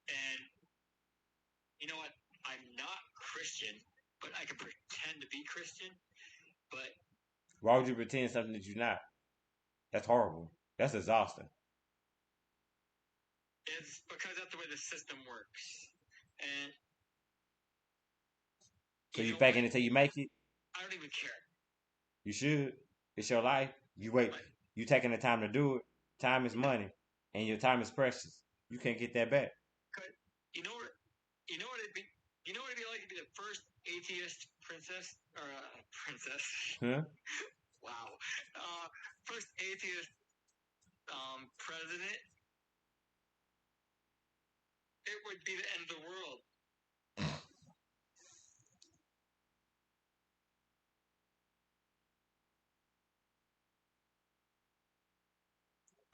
And you know what? I'm not Christian, but I can pretend to be Christian. But Why would you pretend something that you're not? That's horrible. That's exhausting. it's because that's the way the system works. And So you you know what? faking it till you make it? I don't even care. You should. It's your life. You wait. But You taking the time to do it. Time is you know, money, and your time is precious. You can't get that back. you know what? You know what it'd be. You know what it'd be like to be the first atheist princess or princess. Huh? Wow. First atheist president. It would be the end of the world.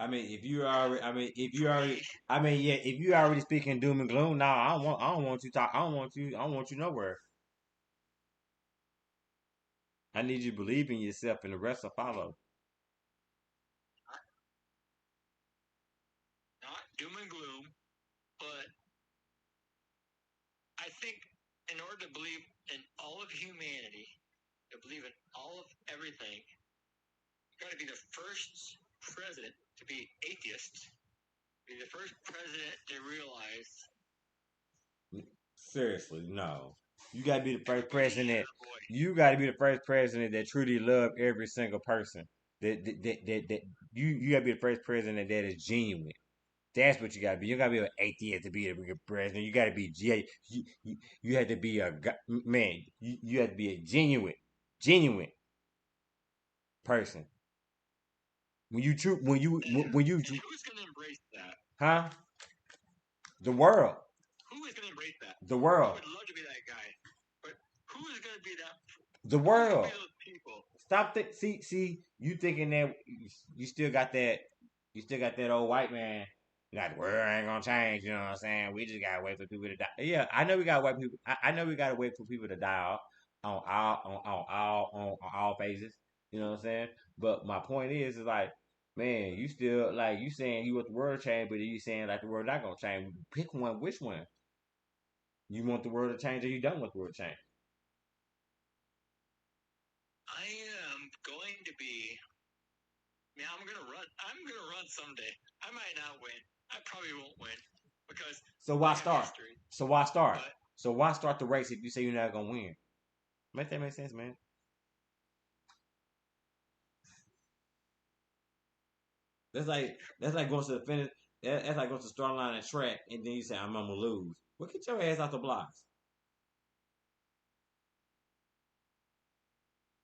If you already, For me, yeah, if you already speaking doom and gloom, no, I don't want you talk, I don't want you nowhere. I need you to believe in yourself, and the rest will follow. not doom and gloom, but I think in order to believe in all of humanity, to believe in all of everything, you got to be the first president to be atheist, be the first president to realize Seriously, no. You gotta be the first everybody has president. a voice. You gotta be the first president that truly love every single person. That you gotta be the first president that is genuine. That's what you gotta be. You gotta be an atheist to be a president. You gotta be you have to be man. You have to be a genuine person. When you And who's going to embrace that? huh? The world, Who is going to embrace that? the I world, would love to be that guy, but who is going to be that? the Who is going to world. be those people? Stop see you thinking that you still got that old white man. Like the world ain't gonna change, you know what I'm saying? We just gotta wait for people to die. Yeah, I know we gotta wait people. I know we gotta wait for people to die off on all phases. You know what I'm saying? But my point is like, man, you still like you saying you want the world to change, but you saying like the world not gonna change. Pick one. Which one? You want the world to change, or you don't want the world to change? I am going to be. Man, I'm going to run. I'm going to run someday. I might not win. I probably won't win because So I why have start? history. So why start? But So why start the race if you say you're not gonna win? Make that make sense, man. That's like going to the finish. That's like going to the start line at track, and then you say I'm gonna lose. Well, get your ass out the blocks.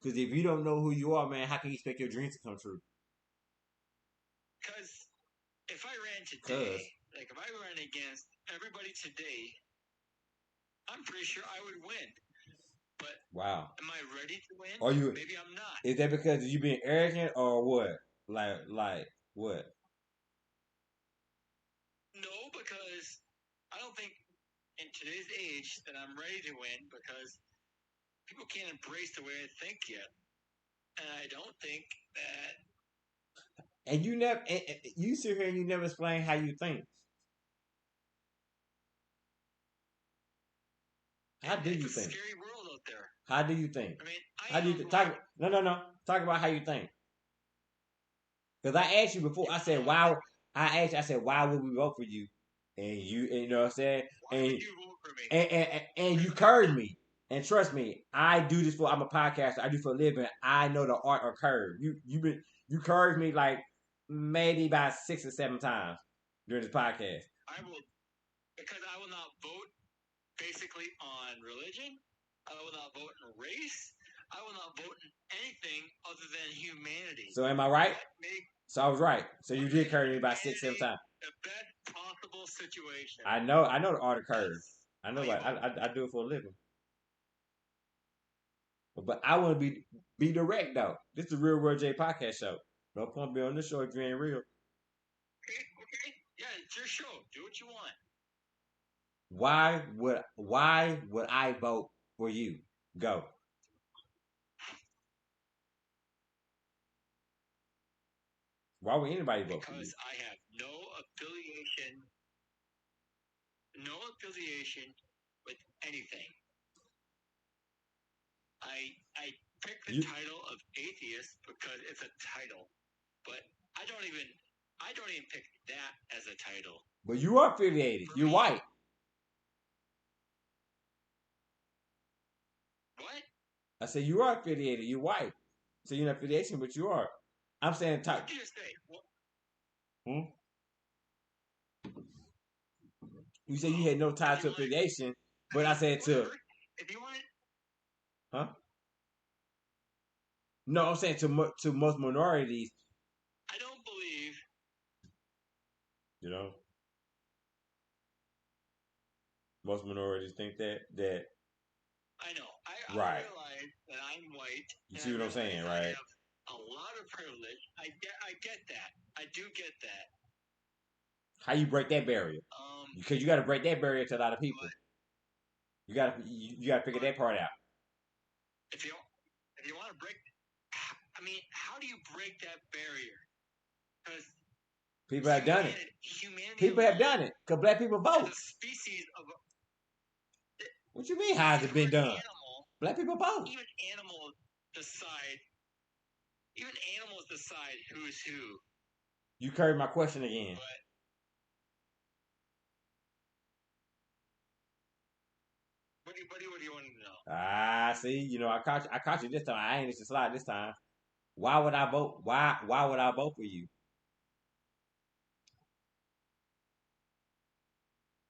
Because if you don't know who you are, man, how can you expect your dreams to come true? Because if I ran today, Cause like if I ran against everybody today, I'm pretty sure I would win. But wow, am I ready to win? are you? Maybe I'm not. Is that because you being arrogant or what? Like what? No, because I don't think in today's age that I'm ready to win because people can't embrace the way I think yet. And I don't think that And you never, you sit here and you never explain how you think. How do you it's a think? scary world out there. How do you think? I mean, How do you talk? No. Talk about how you think. Because I asked you before. I said why. I asked. I said why would we vote for you? And you know what I'm saying. Why would you vote for me? And you curved me. And trust me, I do this for. I'm a podcaster. I do for a living. I know the art of curve. You curved me like maybe about 6 or 7 times during this podcast. I will not vote basically on religion. I will not vote in race. I will not vote in anything other than humanity. So am I right? So I was right. So you did curve me about 6, 7 times. The best possible situation. I know the art of curve. I know I do it for a living. But I want to be direct though. This is the Real World J podcast show. No point being on this show if you ain't real. Okay. Yeah, it's your show. Do what you want. Why would I vote for you? Go. Why would anybody vote for you? Because I have no affiliation with anything. I picked the title of atheist because it's a title, but I don't even pick that as a title. But you are affiliated. You're white. What? I said you are affiliated. You're white. So you're not affiliation, but you are. I'm saying What did you say? You said you had no tie to affiliation, but I said to. If you want. Huh? No, I'm saying to most minorities. I don't believe. You know, most minorities think that. I know. I right. realize that I'm white. You see what I'm saying, right? I have a lot of privilege. I get that. I do get that. How you break that barrier? Because you got to break that barrier to a lot of people. You got to figure that part out. If you want to break, I mean, how do you break that barrier? Because people have done it. Humanity. People have done it because black people vote. A species of. What you mean? How has it been done? Animal, black people vote. Even animals decide who's who. You curved my question again. What do you want to know? See, you know, I caught you this time. I ain't just slide this time. Why would I vote? Why would I vote for you?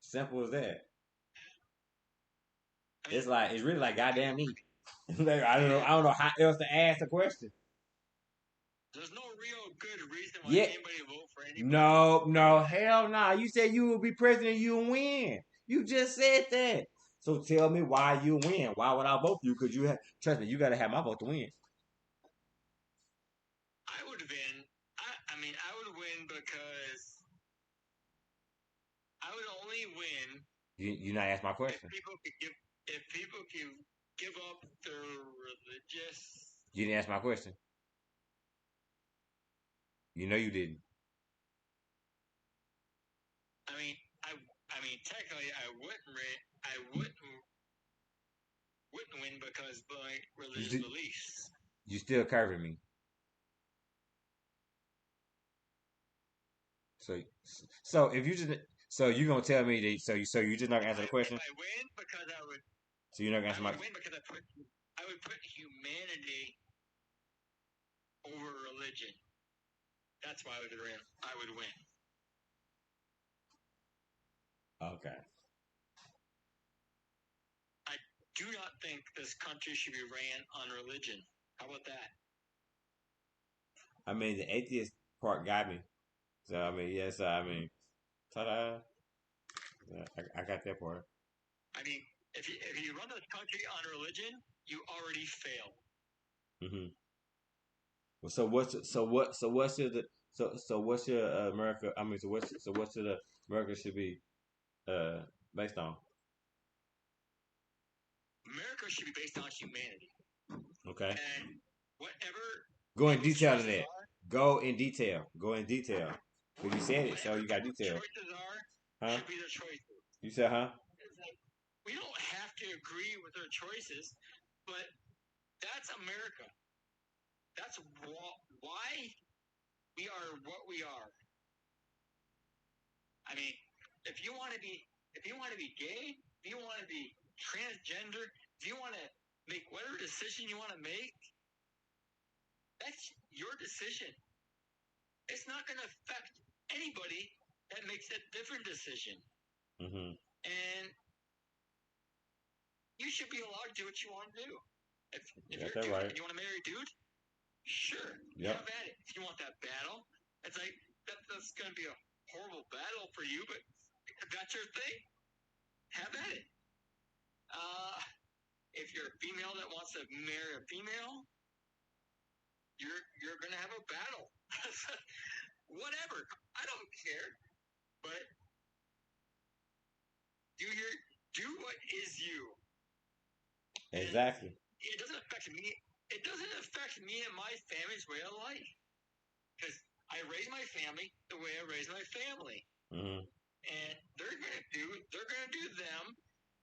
Simple as that. It's really like goddamn me. I don't know how else to ask the question. There's no real good reason why anybody vote for anybody. No, hell no. You said you will be president, you win. You just said that. So tell me why you win. Why would I vote for you? Because trust me, you got to have my vote to win. I would win. I would win because I would only win. You not ask my question. If people can give up their religious. You didn't ask my question. You know you didn't. I mean, technically, I wouldn't win because of my religious beliefs. You still curving me. So if you you gonna tell me that so you just not gonna answer the question? If I win because I would. So you're not gonna answer my. I would win because I would put humanity over religion. That's why I would win. Okay. I do not think this country should be ran on religion. How about that? I mean, the atheist part got me. So I mean, yes. I mean, ta-da. Yeah, I got that part. I mean, if you run this country on religion, you already fail. Hmm. Well, so what's your America? I mean, so what's the America should be based on? America should be based on humanity. Okay. And whatever Go in people's detail to choices that. are, Go in detail. Go in detail. Because you said it, so whatever you got people's detail. choices are, Huh? should be their choices. You said, huh? It's like, we don't have to agree with their choices, but that's America. That's why we are what we are. I mean, if you want to be gay, if you want to be transgender, if you want to make whatever decision you want to make, that's your decision. It's not going to affect anybody that makes a different decision. Mm-hmm. And you should be allowed to do what you want to do. If you're That's a dude right. and you want to marry a dude, sure, Yep. have at it. If you want that battle, it's like that's going to be a horrible battle for you, but if that's your thing, have at it. If you're a female that wants to marry a female, you're going to have a battle. Whatever, I don't care. But do what is you. Exactly. And it doesn't affect me. It doesn't affect me and my family's way of life. Because I raise my family the way I raise my family. Mm-hmm. And they're gonna do them.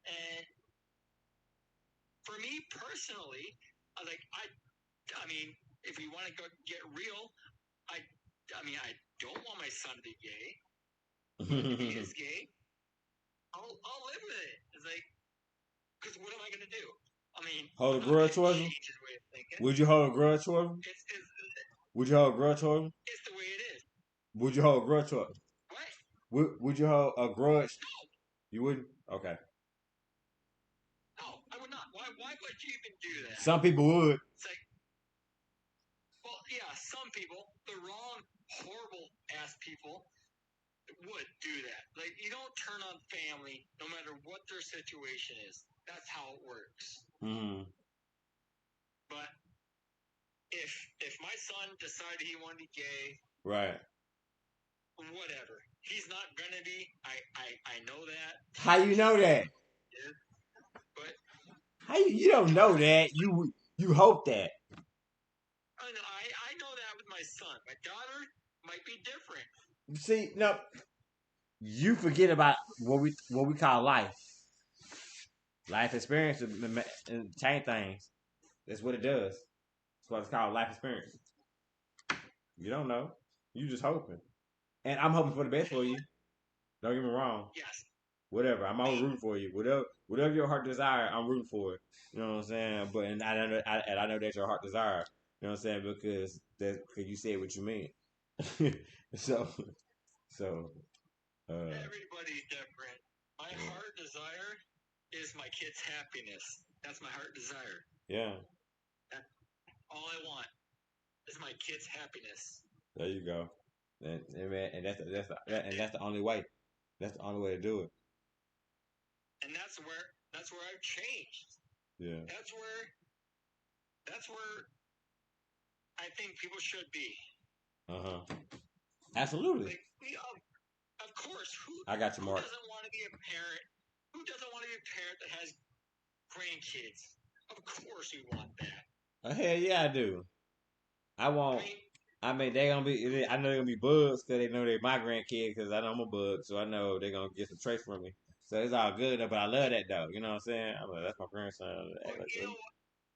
And for me personally, I mean, if we want to go get real, I don't want my son to be gay. But if he is gay, I'll live with it. It's like, because what am I gonna do? I mean, hold I'm a not gonna grudge towards him? change his way of thinking. Would you hold a grudge towards him? Would you hold a grudge towards him? It's the way it is. Would you hold a grudge towards him? What? Would you hold a grudge? No. You wouldn't? Okay. No, I would not. Why would you even do that? Some people would. It's like, well, yeah, some people, the wrong, horrible ass people, would do that. Like, you don't turn on family no matter what their situation is. That's how it works. Mm-hmm. But if my son decided he wanted to be gay, Right. whatever. He's not gonna be. I know that. How you know that? But How you don't know that? You hope that. I know that with my son. My daughter might be different. See, no, you forget about what we call life. Life experience and change things. That's what it does. That's what it's called, life experience. You don't know. You just hoping. And I'm hoping for the best for you. Don't get me wrong. Yes. Whatever. I'm always rooting for you. Whatever your heart desire, I'm rooting for it. You know what I'm saying? But and I know that's your heart desire. You know what I'm saying? Because you said what you mean. so Everybody's different. My heart desire is my kid's happiness. That's my heart desire. Yeah. That's all I want is my kid's happiness. There you go. And that's the only way. That's the only way to do it. And that's where I've changed. Yeah. That's where I think people should be. Uh-huh. Absolutely. Like, of course, I got you, Mark. Who doesn't want to be a parent? Who doesn't want to be a parent that has grandkids? Of course you want that. Hell yeah, I do. I want. I mean, they gonna be. I know they're gonna be bugs because they know they're my grandkid. Because I know I'm a bug, so I know they're gonna get some traits from me. So it's all good. But I love that though. You know what I'm saying? I'm like, that's my grandson. Well, you know,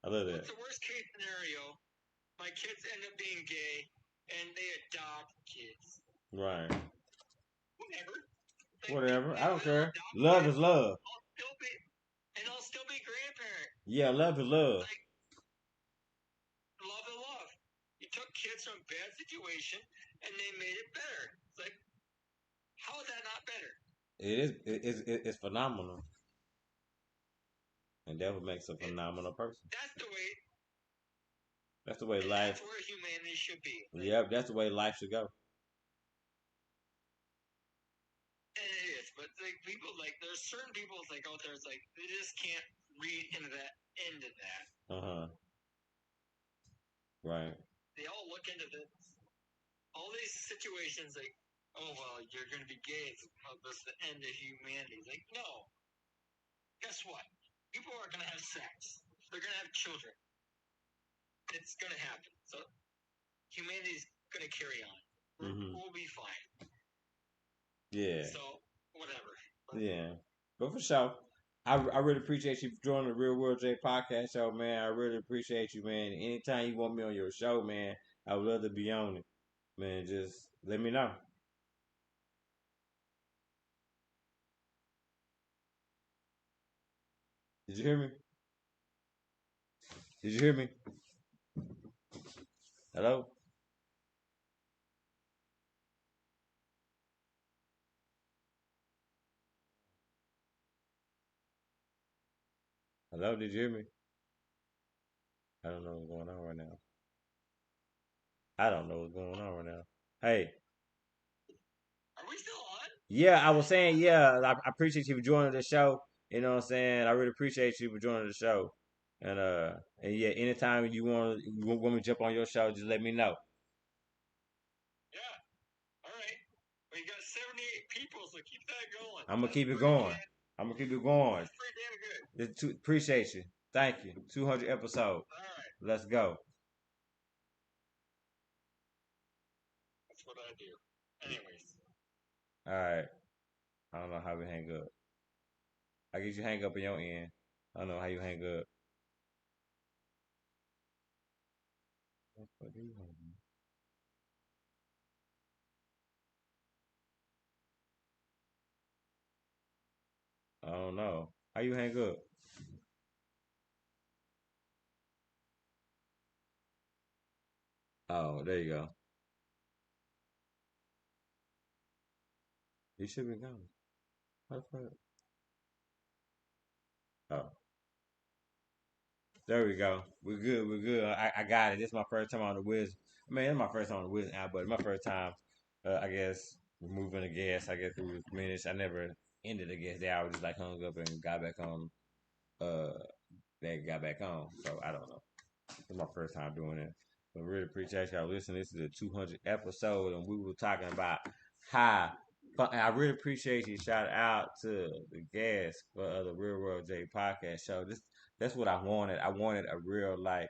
I love that. What's the worst case scenario? My kids end up being gay, and they adopt kids. Right. Whatever. I don't care. Love is love. I'll still be grandparent. Yeah, love is love. Like, love is love. You took kids from a bad situation and they made it better. It's like, how is that not better? It's phenomenal, and that what makes a phenomenal person. That's the way. That's the way life. That's where humanity should be. Like, Yep, that's the way life should go. and it is, but like people, like there's certain people like out there. It's like they just can't read into that end of that. Right. They all look into all these situations like, oh well, you're going to be gay. This is the end of humanity. Like, no. Guess what? People are going to have sex. They're going to have children. It's going to happen. So humanity's going to carry on. We'll be fine. Yeah. So whatever. Yeah. But for sure. I really appreciate you for joining the Real World J podcast show, man. I really appreciate you, man. Anytime you want me on your show, man, I would love to be on it. Man, just let me know. Did you hear me? Did you hear me? Hello? Hello? Did you hear me? I don't know what's going on right now. I don't know what's going on right now. Hey. Are we still on? Yeah, I was saying, yeah, I appreciate you for joining the show. You know what I'm saying? I really appreciate you for joining the show. And yeah, anytime you want me to jump on your show, just let me know. Yeah. All right. Well, you got 78 people, so keep that going. I'm gonna keep it going. I'm gonna keep it going. That's pretty damn good. Appreciate you. Thank you. 200 episodes. All right. Let's go. That's what I do. Anyways. All right. I don't know how we hang up. I guess you hang up on your end. I don't know how you hang up. What do you hang up? I don't know. How you hang up? Oh, there you go. You should be gone. How the fuck? Oh, there we go. We're good. We're good. I got it. This is my first time on the Wiz. I mean, it's my first time on the Wiz app, but it's my first time. I guess removing the gas. I guess through the minutes. I never ended the gas there. I was just like hung up and got back on. Uh, that got back on. So I don't know. It's my first time doing it. But really appreciate y'all listening. This is the 200 episode, and we were talking about how. I really appreciate you. Shout out to the guests for the Real World J podcast show. That's what I wanted. I wanted a real like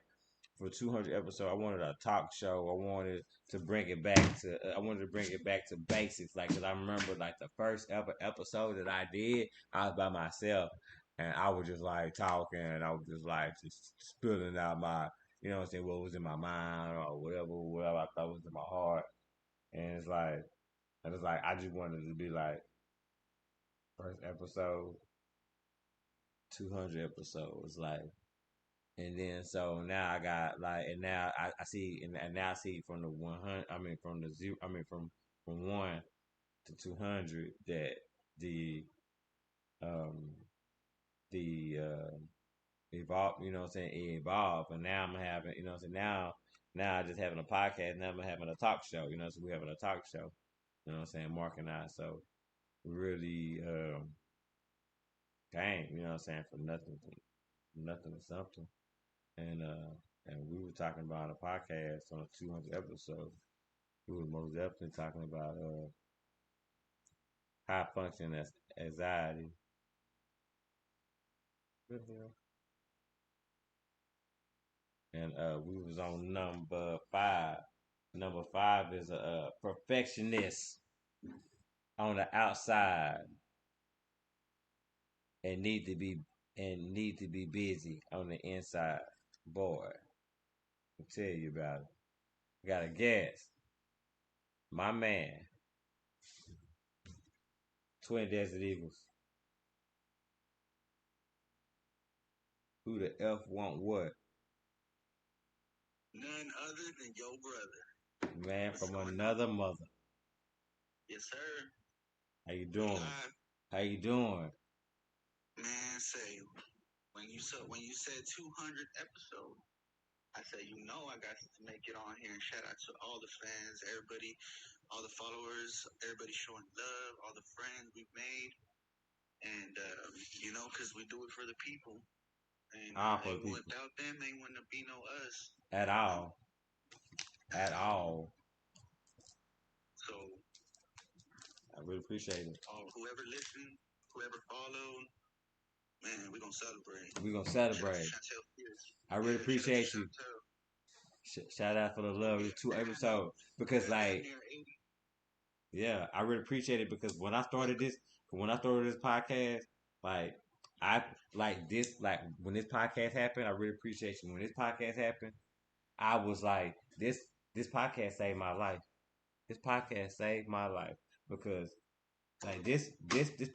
for 200 episodes. I wanted a talk show. I wanted to bring it back to. I wanted to bring it back to basics. Like, cause I remember like the first ever episode that I did, I was by myself, and I was just like talking, and I was just like just spilling out my, you know what I'm saying, what was in my mind or whatever I thought was in my heart, and it's like I just wanted to be like first episode, 200 episodes, like. And then so now I got like, and now I see, and now I see from the 100, I mean from the zero, I mean from 1 to 200 that the um the evolve, you know what I'm saying, it evolved, and now I'm having, you know what I'm saying, now I just having a podcast, now I'm having a talk show, you know, so we're having a talk show, you know what I'm saying, Mark and I, so really dang, you know what I'm saying, from nothing to something. And and we were talking about a podcast on a 200 episode. We were most definitely talking about high function as anxiety. And we was on number 5. Number 5 is a perfectionist on the outside and need to be busy on the inside. Boy, I'll tell you about it. Got a guest, my man, Twin Desert Eagles. Who the F want what? None other than your brother. Man What's from going on? another mother. Yes, sir. How you We doing? live. How you doing? Man, say when you said 200 episode, I said, you know, I got to make it on here and shout out to all the fans, everybody, all the followers, everybody showing love, all the friends we've made, and you know, because we do it for the people, and All for the people. without them, ain't wouldn't be no us At all. At all. So I really appreciate it. whoever listened, whoever followed, man, we're gonna celebrate. We're going to Shout out to celebrate. Chantel Pierce. I really Yeah, appreciate shout out you. to Chantel. Shout out for the love of the 2 episodes. Because, Damn like, near 80. yeah, I really appreciate it because when I started this podcast, like, when this podcast happened, I really appreciate you. When this podcast happened, I was like, this podcast saved my life. This podcast saved my life because like this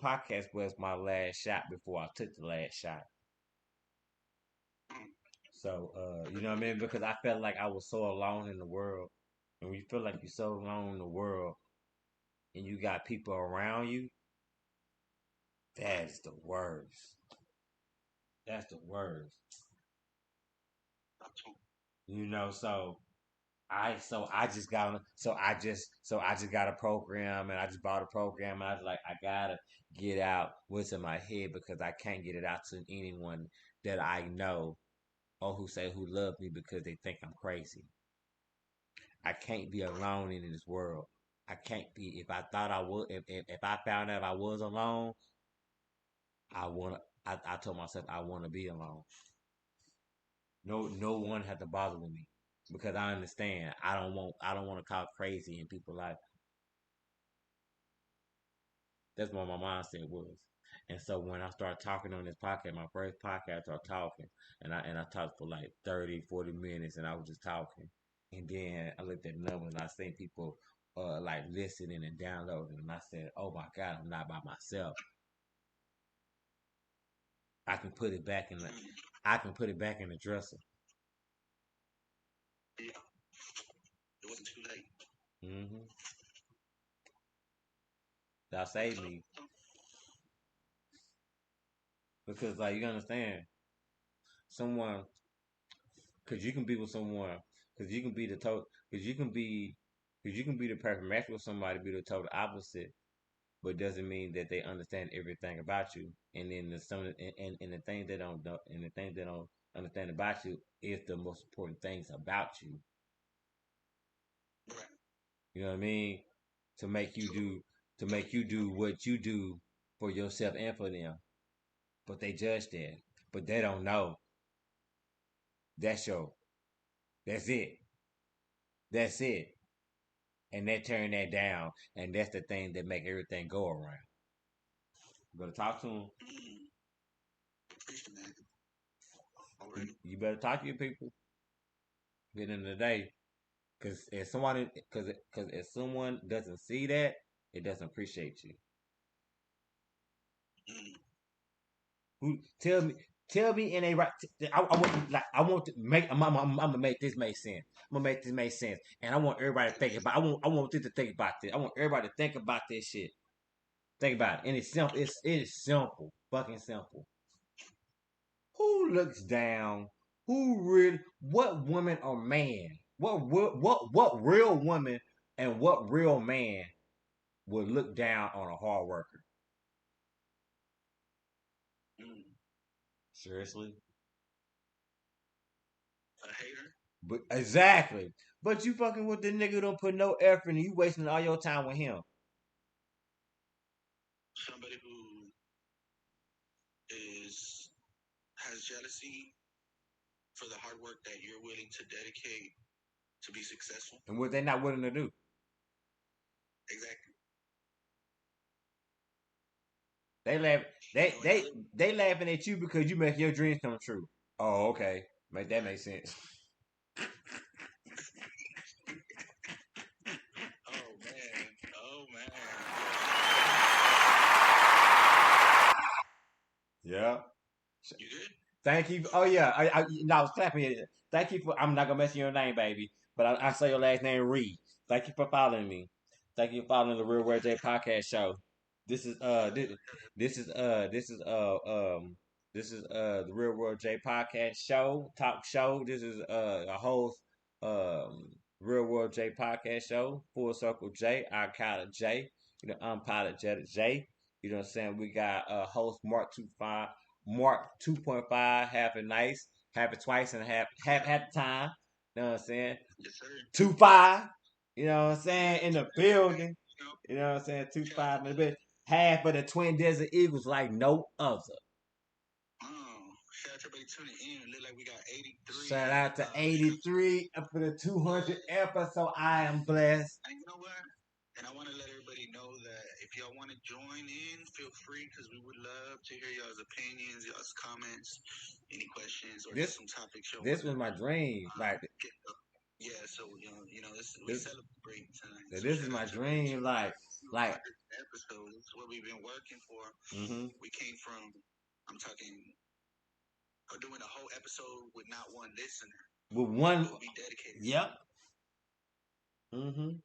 podcast was my last shot before I took the last shot. So you know what I mean? Because I felt like I was so alone in the world. And when you feel like you're so alone in the world and you got people around you, that's the worst. That's the worst. You know, I just got a program and I just bought a program and I was like I gotta get out what's in my head because I can't get it out to anyone that I know or who love me because they think I'm crazy. I can't be alone in this world. I can't be if I thought I would if I found out I was alone, I told myself I wanna be alone. No one had to bother with me. Because I understand I don't want to talk crazy in people's life. That's what my mindset was. And so when I started talking on this podcast, my first podcast, I started talking. And I talked for like 30, 40 minutes and I was just talking. And then I looked at the numbers and I seen people like listening and downloading and I said, oh my God, I'm not by myself. I can put it back in the dresser. Yeah. It wasn't too late. Mm-hmm. That saved me. Because like you understand, someone because you can be with someone because you can be the total because you can be the perfect match with somebody be the total opposite but doesn't mean that they understand everything about you and then and the things they don't know and the things they don't understand about you is the most important things about you. You know what I mean? To make you do what you do for yourself and for them, but they judge that, but they don't know that's that's it. That's it. And they turn that down, and that's the thing that make everything go around. You better talk to them. You better talk to your people. At the end of the day, because if someone doesn't see that, it doesn't appreciate you. Who tell me in a right? I want to make. I'm gonna make this make sense. I'm gonna make this make sense, and I want everybody to think about. I want this to think about this. I want everybody to think about this shit. Think about it, and it's simple. It is simple, fucking simple. Who looks down? Who really? What woman or man? What real woman and what real man would look down on a hard worker? Seriously? A hater? But exactly. But you fucking with the nigga who don't put no effort and you wasting all your time with him. Somebody who has jealousy for the hard work that you're willing to dedicate to be successful. And what they not willing to do. Exactly. They laughing at you because you make your dreams come true. Oh, okay. That makes sense. Oh man. Yeah. You good? Thank you. Oh yeah. I was clapping. Thank you for. I'm not gonna mess your name, baby, but I say your last name Reed. Thank you for following me. Thank you for following the Real World J podcast show. This is this is this is this is the Real World J podcast show talk show. This is a host Real World J podcast show. Full Circle J, I Pilot J. You know, unapologetic J. You know what I'm saying? We got host Mark 2.5, half a nice, half it twice and half at the time. You know what I'm saying? Yes, sir. 2.5. You know what I'm saying? In the building. You know what I'm saying? 2.5 in the building. Half of the Twin Desert Eagles like no other. Shout out to everybody tuning in. Look like we got 83. Shout out to 83 for the 200 episode. I am blessed. And you know what? And I want to let everybody know that if y'all want to join in, feel free because we would love to hear y'all's opinions, y'all's comments, any questions, or just some topics. This was my dream. Like, yeah, so we celebrate time. So this is my dream. Like episode. This is what we've been working for. We came from. I'm talking. Doing a whole episode with not one listener. With one. We'll be dedicated. Yep. You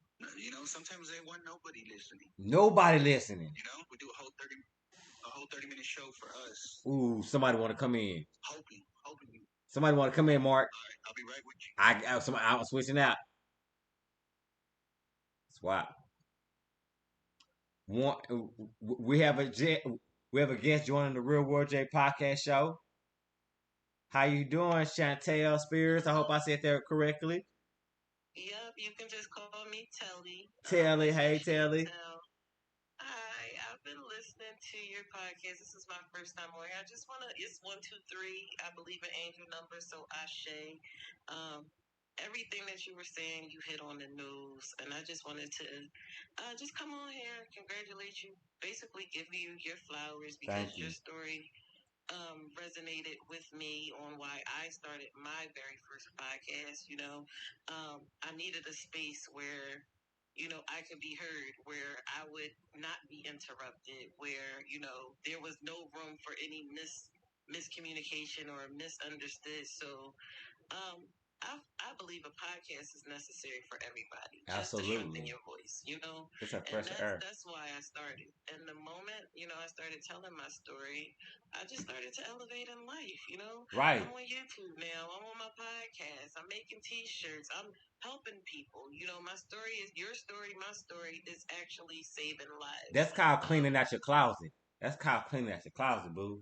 know, sometimes there wasn't nobody listening. Nobody listening. You know, we do a whole 30-minute show for us. Ooh, somebody want to come in. Hoping. Somebody want to come in, Mark. All right, I'll be right with you. I'm switching out. Swap. We have a guest joining the Real World J podcast show. How you doing, Chantel Spears? I hope I said that correctly. Yep, you can just call me Telly. Telly, hey Telly. Hi, I've been listening to your podcast. This is my first time on here. I just it's 1, 2, 3. I believe in angel numbers, so Ashe. Everything that you were saying, you hit on the nose, and I just wanted to just come on here and congratulate you. Basically, give you your flowers because your story resonated with me on why I started my very first podcast. You know, I needed a space where, you know, I could be heard, where I would not be interrupted, where, you know, there was no room for any miscommunication or misunderstood. So, I believe a podcast is necessary for everybody. Absolutely. Just to strengthen your voice, you know? It's a fresh air. That's why I started. And the moment, you know, I started telling my story, I just started to elevate in life, you know? Right. I'm on YouTube now. I'm on my podcast. I'm making T-shirts. I'm helping people. You know, my story is your story. My story is actually saving lives. That's called cleaning out your closet. Boo.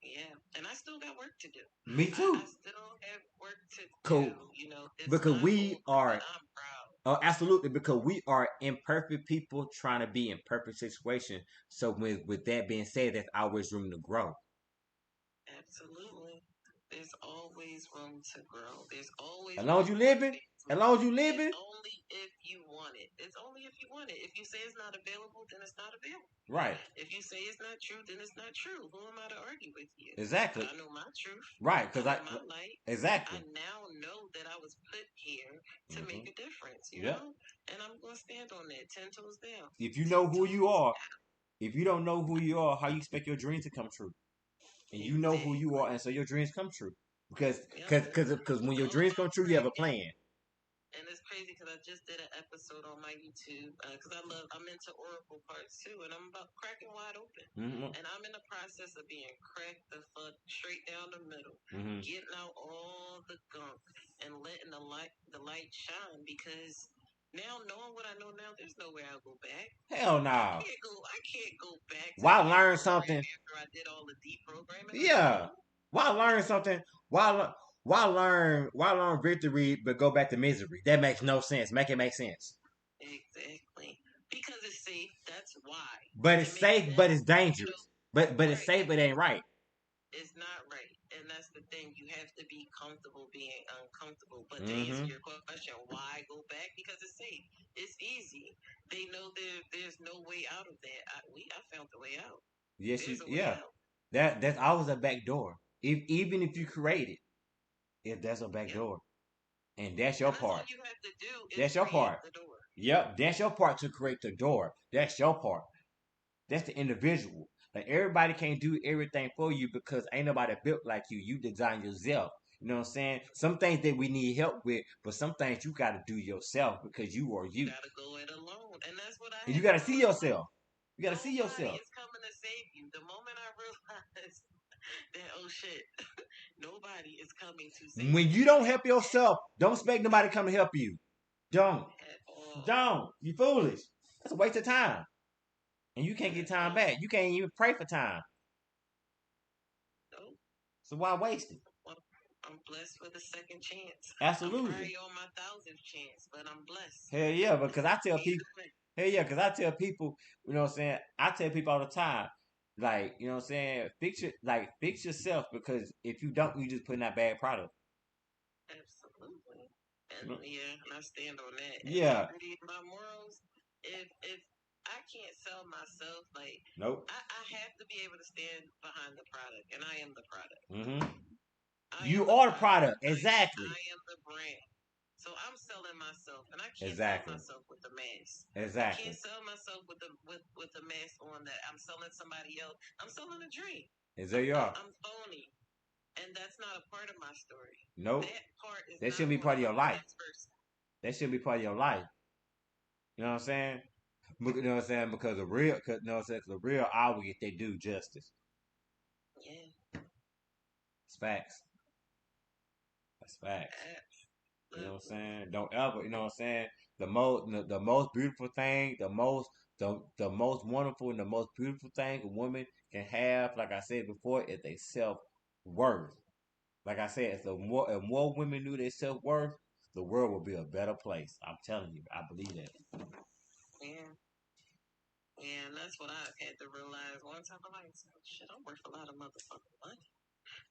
Yeah, and I still got work to do. Me too. I still have work to do. You know, because we are. I'm proud. Oh, absolutely, because we are imperfect people trying to be in perfect situations. So with that being said, there's always room to grow. Absolutely. There's always room to grow. There's always as long as you living. It's only if you want it. It's only if you want it. If you say it's not available, then it's not available. Right. If you say it's not true, then it's not true. Who am I to argue with you? Exactly. I know my truth. Right, because I know my light. Exactly. I now know that I was put here to make a difference. You know, and I'm going to stand on that 10 toes down. If you know who you are, if you don't know who you are, how you expect your dreams to come true? And you know who you are, and so your dreams come true. Because when your dreams come true, you have a plan. And it's crazy because I just did an episode on my YouTube because I'm into Oracle parts too, and I'm about cracking wide open. And I'm in the process of being cracked the fuck straight down the middle, getting out all the gunk and letting the light shine. Because now, knowing what I know now, there's no way I'll go back. Hell no. I can't go back. Why learn something after I did all the deprogramming? Yeah. Why learn something? Why learn victory but go back to misery? That makes no sense. Make it make sense. Exactly. Because it's safe. That's why. But it's safe, but it's dangerous. But it's safe, but it ain't right. It's not right. And that's the thing. You have to be comfortable being uncomfortable. But to answer your question, why go back? Because it's safe. It's easy. They know there's no way out of that. I found the way out. Yes, That's always a back door. Even if you create it, if there's a back door, and that's your part. All you have to do is that's your part. The door. Yep, that's your part to create the door. That's your part. That's the individual. Like everybody can't do everything for you because ain't nobody built like you. You design yourself. You know what I'm saying? Some things that we need help with, but some things you got to do yourself because you are you. You gotta go it alone, and that's what I And had you got to to see realize. yourself. You got to see Nobody yourself. is coming to save you. The moment I realized that, oh shit, nobody is coming to save When you don't help yourself, don't expect nobody to come to help you. Don't. at all. Don't. You foolish. That's a waste of time. And you can't get time back. You can't even pray for time. Nope. So why waste it? Well, I'm blessed with a second chance. Absolutely. I'm probably on my 1,000th chance, but I'm blessed. Hell yeah, because I tell Either people, way. hell yeah, because I tell people, you know what I'm saying? I tell people all the time, like, you know what I'm saying? Fix yourself because if you don't, you just putting out bad product. Absolutely. You know? And yeah, and I stand on that. Yeah. Integrity of my morals. If I can't sell myself, like Nope. I have to be able to stand behind the product, and I am the product. Mm-hmm. I You am the are the product. Exactly. I am the brand. So I'm selling myself, and I can't Exactly. sell myself with the mask. Exactly. I can't sell myself with the mask on that I'm selling somebody else. I'm selling a dream. And there you are. I'm phony, and that's not a part of my story. Nope. That part is That not shouldn't be on part of my your life. next person. That shouldn't be part of your life. You know what I'm saying? You know what I'm saying? Because the real, cause, you know what I'm saying? 'Cause the real always get they do justice. Yeah. It's facts. That's facts. You know what I'm Absolutely. saying? Don't ever, you know what I'm saying? The most beautiful thing, the most wonderful and the most beautiful thing a woman can have, like I said before, is their self worth. Like I said, if more women knew their self worth, the world would be a better place. I'm telling you, I believe that. Yeah. Yeah, and that's what I had to realize one time. I'm like, shit, I'm worth a lot of motherfucking money.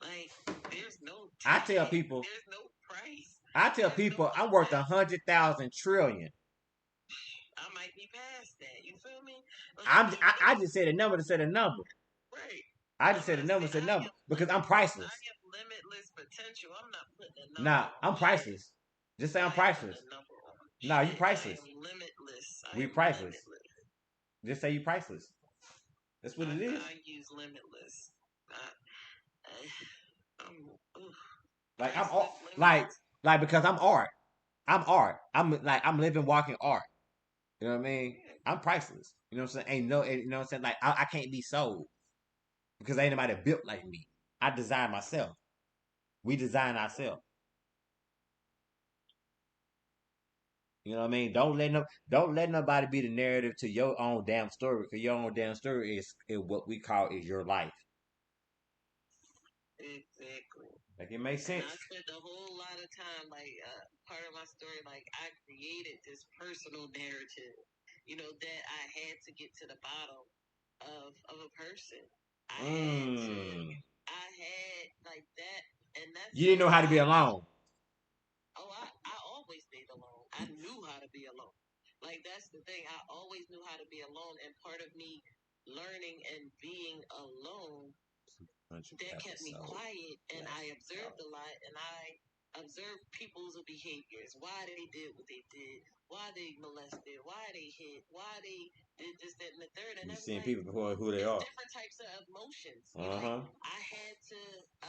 Like, there's no I tag, tell people, there's no price. I tell There's no people, I'm worth amount. 100,000 trillion. I might be past that. You feel me? Like, I just said a number to say a number. right. I I'm just said a not number saying to say a I number have because I'm I priceless. have limitless potential. I'm not putting a number Nah, on I'm shit. priceless. Just say I'm I ain't putting priceless. a number on Nah, you shit. priceless. I am limitless. I We am priceless. limitless. Just say you priceless. That's what it is. I use limitless. I'm oof, Like I'm priceless, like limitless. because I'm art. I'm art. I'm living, walking art. You know what I mean? Yeah. I'm priceless. You know what I'm saying? Ain't no, you know what I'm saying? Like I can't be sold because ain't nobody built like me. I design myself. We design ourselves. You know what I mean? Don't let nobody be the narrative to your own damn story because your own damn story is what we call is your life. Exactly. Like it makes And sense. I spent a whole lot of time, like, part of my story, like, I created this personal narrative, that I had to get to the bottom of a person. Mm. I had, like, that, and that's You didn't know how to be alone. I always stayed alone. I knew how to be alone. Like, that's the thing. I always knew how to be alone, and part of me learning and being alone that kept me quiet, and I observed a lot, and I observed people's behaviors, why they did what they did, why they molested, why they hit, why they did this, that, and the third. And You I was seeing like, people before who they it's are. different types of emotions. Uh-huh. I had to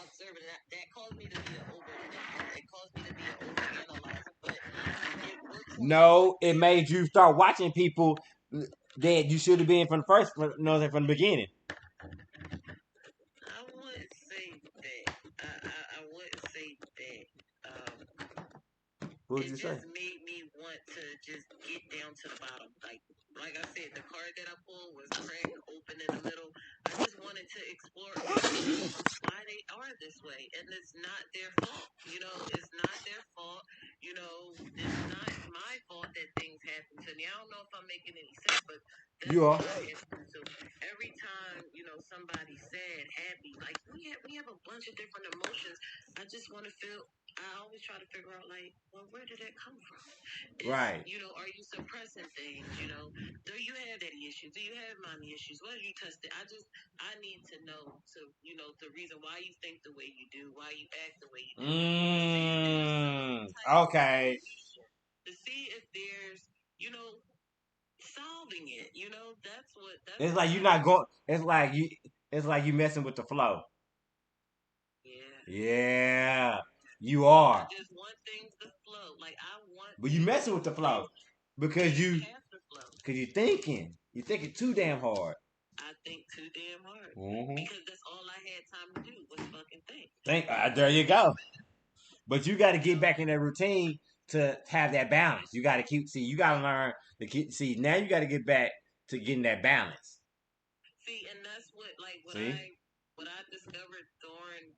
observe it. And that caused me to be an overthinker. It caused me to be an overanalyzer. But it works. No, it made you start watching people that you should have been from the first, from the beginning. I wouldn't say that. I wouldn't say that. What would you It say? just made me want to just get down to the bottom. Like I said, the card that I pulled was cracked open in the middle. I just wanted to explore why they are this way, and it's not their fault. It's not their fault. It's not my fault that things happen to me. I don't know if I'm making any sense, but that's You are. what I have to. So every time somebody's sad, happy, like we have a bunch of different emotions. I just want to feel. I always try to figure out, like, well, where did that come from? Right. Are you suppressing things? Do you have daddy issues? Do you have mommy issues? What have you tested? I need to know, the reason why you think the way you do, why you act the way you do. Okay. To see if there's, solving it. That's It's like you're not going. It's like you messing with the flow. Yeah. Yeah. You are. I just want things to flow. Like I want. But you messing with the flow because you thinking. You thinking too damn hard. I think too damn hard Mm-hmm. because that's all I had time to do was fucking think. There you go. But you got to get back in that routine to have that balance. You got to you got to learn to keep. See, now you got to get back to getting that balance. See, and that's what See? what I discovered during,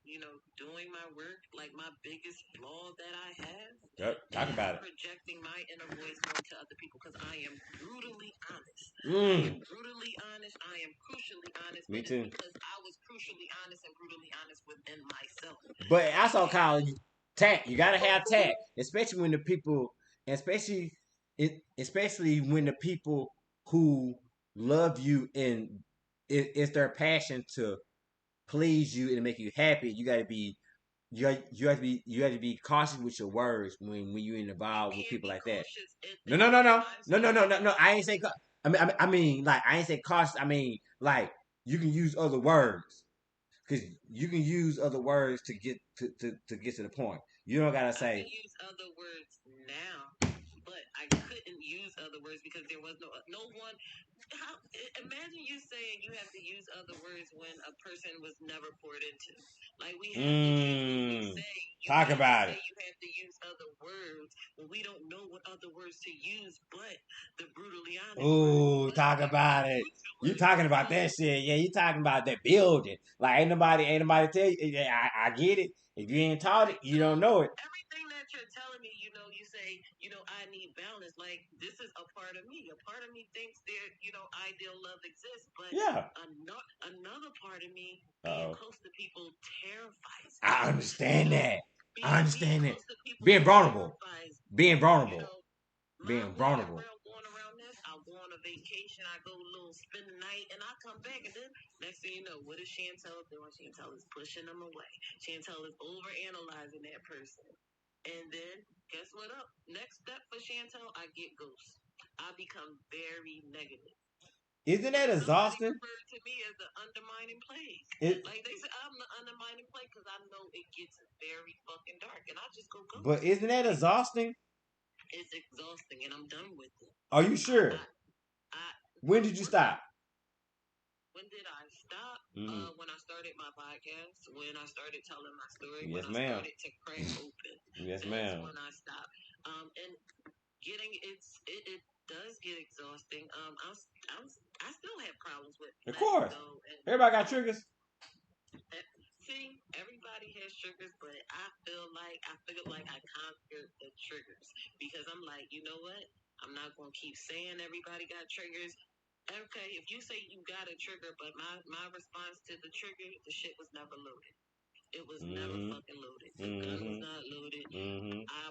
doing my work, like my biggest flaw that I have. Yep, talk about it. Projecting my inner voice onto other people because I am brutally honest. I am brutally honest. I am crucially honest. Me too. Because I was crucially honest and brutally honest within myself. But I saw Kyle tact. You gotta have tact, especially when the people, especially when the people who love you and it's their passion to please you and make you happy. You gotta be. You have to be cautious with your words when you're involved with people like that. No. I ain't say. I mean, like I ain't say cautious. I mean, like you can use other words because you can use other words to get to get to the point. You don't gotta say. I can use other words now, but I couldn't use other words because there was no one. Imagine you saying you have to use other words when a person was never poured into. Like we have to say. Talk about it. You have to use other words when we don't know what other words to use, but the brutally honest. Ooh, talk about it. You talking about that shit? Yeah, you talking about that building? Like ain't nobody tell you. Yeah, I get it. If you ain't taught it, you don't know it. Everything that you're telling me, you say, I need balance. Like this is a part of me. A part of me thinks there, ideal love exists, but yeah, another part of me being close to people terrifies me. I understand that. I understand that. Being vulnerable. Being vulnerable. Being vulnerable. Going around this, I'll go on a vacation. I go a little spend the night, and I come back, and then next thing you know, what is Chantel doing? Chantel is pushing them away. Chantel is over analyzing that person, and then guess what? Next step for Chantel, I get ghosts. I become very negative. Isn't that exhausting? To me, as the undermining plague. Like they say, I'm the undermining plague because I know it gets very fucking dark, and I just go ghost. But isn't that exhausting? It's exhausting, and I'm done with it. Are you sure? When did you stop? When did I stop? When I started my podcast, when I started telling my story, yes, when I started to crack open. Yes, ma'am. When I stopped. And getting it does get exhausting. I still have problems with. Of course, everybody got triggers. See, everybody has triggers, but I feel like I conquered the triggers because I'm like, you know what? I'm not gonna keep saying everybody got triggers. Okay, if you say you got a trigger, but my response to the trigger, the shit was never loaded. It was never fucking loaded. The gun was not loaded. I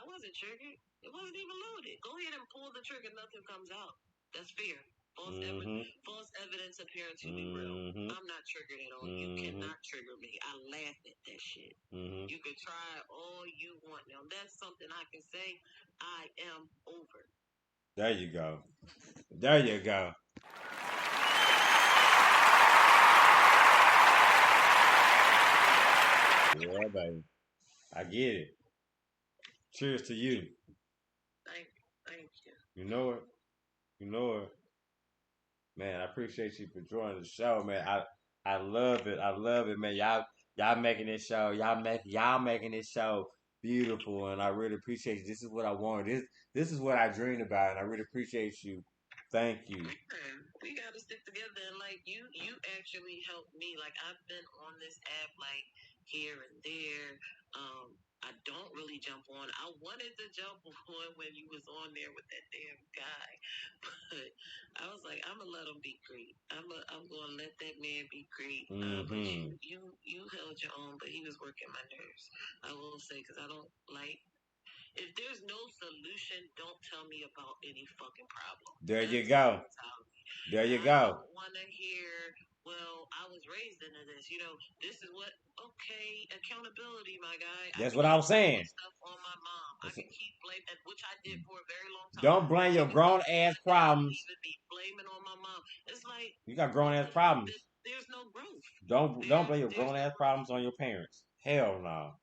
wasn't triggered. It wasn't even loaded. Go ahead and pull the trigger. Nothing comes out. That's fear. False evidence appearing to be real. I'm not triggered at all. You cannot trigger me. I laugh at that shit. You can try all you want. Now that's something I can say. I am over. There you go. There you go. Yeah, baby. I get it. Cheers to you. Thank you. You know it. You know it. Man, I appreciate you for joining the show, man. I love it. I love it, man. Y'all making this show. Y'all making this show beautiful, and I really appreciate you. This is what I wanted. This is what I dreamed about, and I really appreciate you. Thank you. We gotta stick together, and like you actually helped me. Like I've been on this app like here and there. I don't really jump on. I wanted to jump on when you was on there with that damn guy, but I was like, I'm gonna let him be great. I'm gonna let that man be great. But you held your own, but he was working my nerves. I will say because I don't like. If there's no solution, don't tell me about any fucking problem. There you go. There you go. I don't want to hear, well, I was raised into this. This is what, okay, accountability, my guy. That's what I was saying. Stuff on my mom. I can keep blaming, which I did for a very long time. Don't blame your grown-ass problems. Even be blaming on my mom. It's like... You got grown-ass problems. There's no growth. Don't blame your grown-ass problems on your parents. Hell no.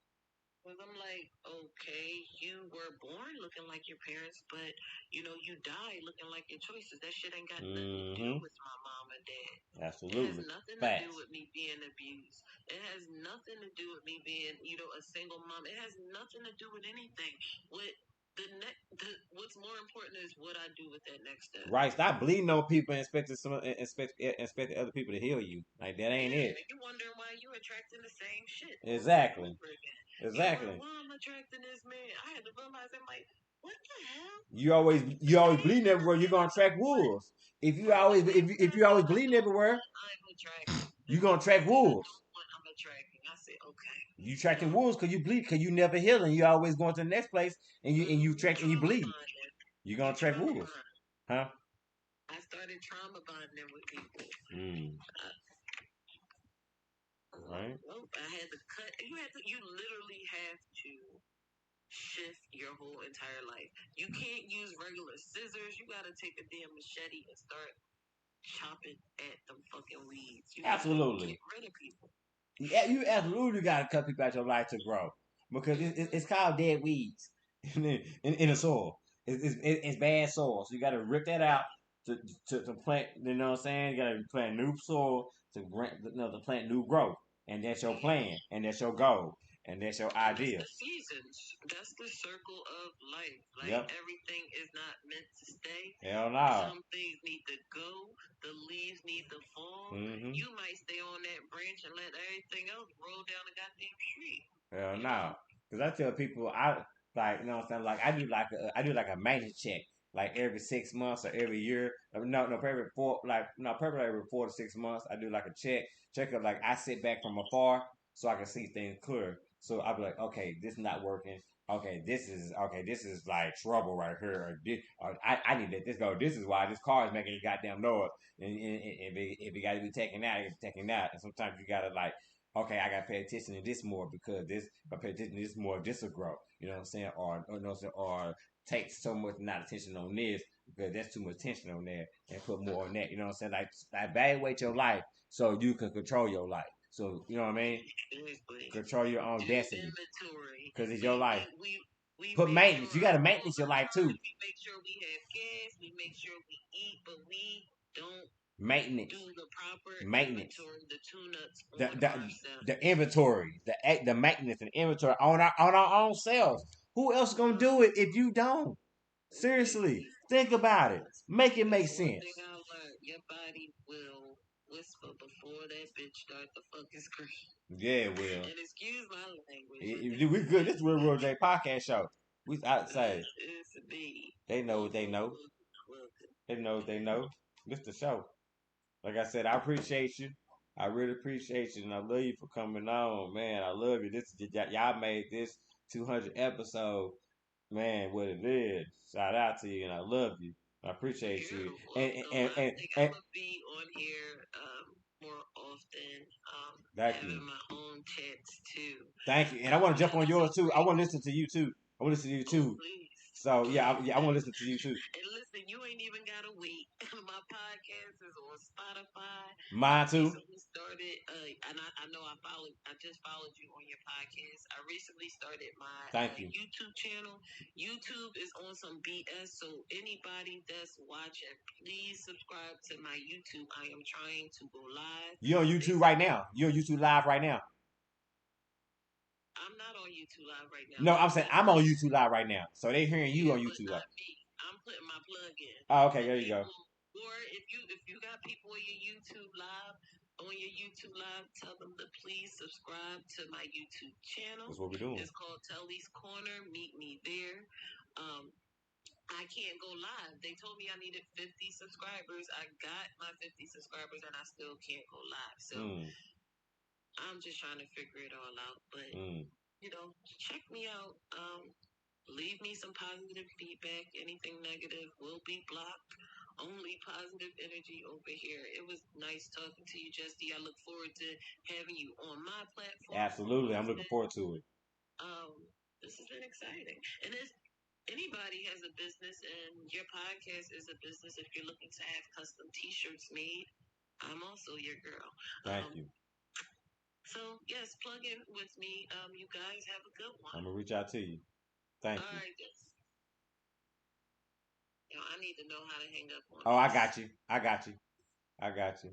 Because I'm like, okay, you were born looking like your parents, but you die looking like your choices. That shit ain't got nothing to do with my mom and dad. Absolutely. It has nothing to do with me being abused. It has nothing to do with me being, a single mom. It has nothing to do with anything. What what's more important is what I do with that next step. Right. Stop bleeding on people and expecting other people to heal you. Like that ain't it. And you're wondering why you're attracting the same shit. Exactly. Exactly. Why I'm attracting this man? I had to realize, I'm like, what the hell? You always bleeding everywhere. You're gonna attract wolves. If you always bleeding everywhere, I'm attracting. you're gonna attract wolves. I'm attracting. I said, okay. You attracting wolves because you bleed, because you never healing. You always going to the next place and you attract and you bleed. You're gonna attract wolves, huh? I started trauma bonding with people. Right. Well, I had to cut. You literally have to shift your whole entire life. You can't use regular scissors. You gotta take a damn machete and start chopping at them fucking weeds. You Absolutely. get rid of people. Yeah, you absolutely gotta cut people out your life to grow because it's called dead weeds in the soil. It's bad soil, so you gotta rip that out to plant. You know what I'm saying? You gotta plant new soil to plant new growth, and that's your plan, and that's your goal, and that's your idea. That's the seasons. That's the circle of life. Like everything is not meant to stay. Hell no. Some things need to go. The leaves need to fall. You might stay on that branch and let everything else roll down the goddamn tree. Hell no. Because I tell people I like, you know what I'm saying? Like I do like a maintenance check. Like every 6 months or every year. Probably every 4 to 6 months I do like a check up. Like I sit back from afar so I can see things clear. So I'll be like, okay, this is not working. Okay, this is like trouble right here. Or I need to let this go. This is why this car is making a goddamn noise. And if it got to be taken out, it's taken out. And sometimes you gotta like, okay, I gotta pay attention to this more because if I pay attention to this more, this will grow. You know what I'm saying? Or take so much not attention on this because that's too much attention on there and put more on that. You know what I'm saying? Like evaluate your life so you can control your life. So you know what I mean? Control your own destiny because it's your life. We put maintenance. You got to maintenance your life too. We make sure we have gas. We make sure we eat, but we don't maintenance. Do the proper maintenance. Inventory, the tune-ups the inventory, the maintenance and inventory on our own selves. Who else gonna do it if you don't? Seriously, think about it. Make it make sense. Your body will whisper before that bitch start the fucking scream. Yeah, it will. And excuse my language. We good. This is Real J podcast show. We outside. It's me. They know what they know. They know what they know. This the show. Like I said, I appreciate you. I really appreciate you, and I love you for coming on, man. I love you. Y'all made this 200 episode, man. What it is. Shout out to you, and I love you. I appreciate you. And I think I'm gonna be on here more often. Having my own chats too. Thank you, and I want to jump on yours too. I want to listen to you too. I want to listen to you too. Please. So I want to listen to you too. And listen, you ain't even gotta wait. My podcast is on Spotify. Mine too. I started, and I know I just followed you on your podcast. I recently started my YouTube channel. YouTube is on some BS, so anybody that's watching, please subscribe to my YouTube. I am trying to go live. You're on YouTube right now. You're on YouTube live right now. I'm not on YouTube Live right now. No, I'm saying I'm on YouTube Live right now. So they hearing you on YouTube Live. I'm putting my plug in. Oh, okay, there you go. Or if you got people on your YouTube Live, tell them to please subscribe to my YouTube channel. That's what we're doing. It's called Telly's Corner. Meet me there. I can't go live. They told me I needed 50 subscribers. I got my 50 subscribers and I still can't go live. So I'm just trying to figure it all out. But, check me out. Leave me some positive feedback. Anything negative will be blocked. Only positive energy over here. It was nice talking to you, Justy. I look forward to having you on my platform. Absolutely. I'm looking forward to it. This has been exciting. And if anybody has a business and your podcast is a business, if you're looking to have custom t-shirts made, I'm also your girl. Thank you. So yes, plug in with me. You guys have a good one. I'm gonna reach out to you. Thank All you. right, yes. I need to know how to hang up on Oh, I this. got you. I got you. I got you.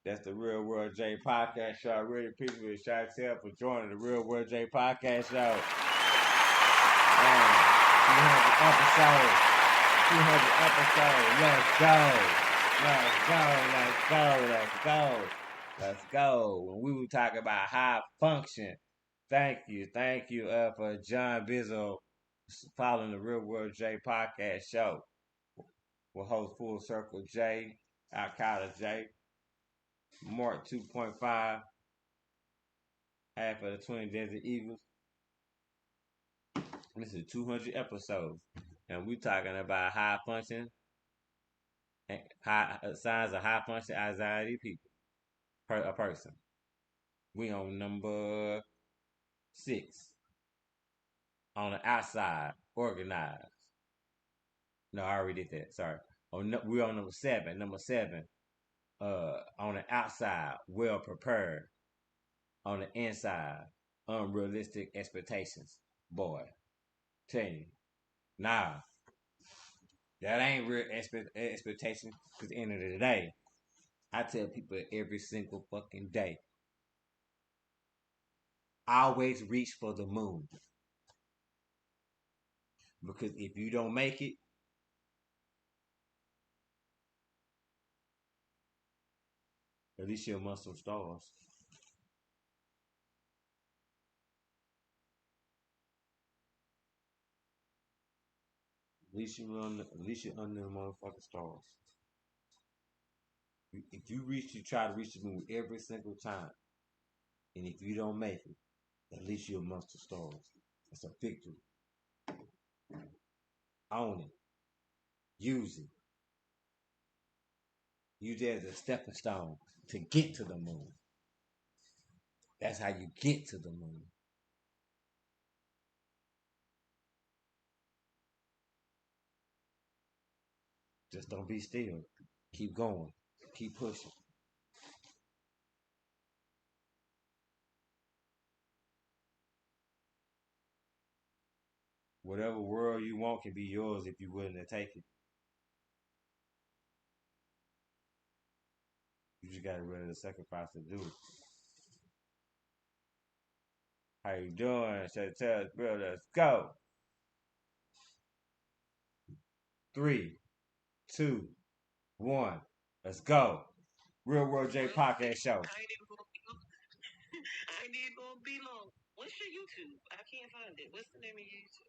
That's the Real World J podcast show. I really appreciate Chantel for joining the Real World J podcast show. Man, 200 episodes. 200 episodes. Let's go. Let's go. Let's go. Let's go. Let's go. When we were talking about high function, thank you for John Bizzo following the Real World J podcast show. We'll host Full Circle J, Al-Qaeda J, Mark 2.5, half of the Twin Desert Eagles. This is 200 episodes, and we talking about high function, signs of high function anxiety people per a person. We on number 6 on the outside, organized. No, I already did that. Sorry. We're on number 7. Number 7, on the outside, well prepared. On the inside, unrealistic expectations. Boy, tell you, nah, that ain't real expectation. Cause at the end of the day, I tell people every single fucking day, always reach for the moon. Because if you don't make it, at least you're among some stars. At least you're under the motherfucking stars. If you try to reach the moon every single time, and if you don't make it, at least you're amongst the stars. It's a victory. Own it. Use it. Use it as a stepping stone to get to the moon. That's how you get to the moon. Just don't be still. Keep going. Keep pushing. Whatever world you want can be yours if you're willing to take it. You just gotta ready to sacrifice to do it. How you doing? Chantel, bro, let's go. 3, 2, 1. Let's go. Real World J Well, podcast show. I ain't even gonna be long. What's your YouTube? I can't find it. What's the name of your YouTube?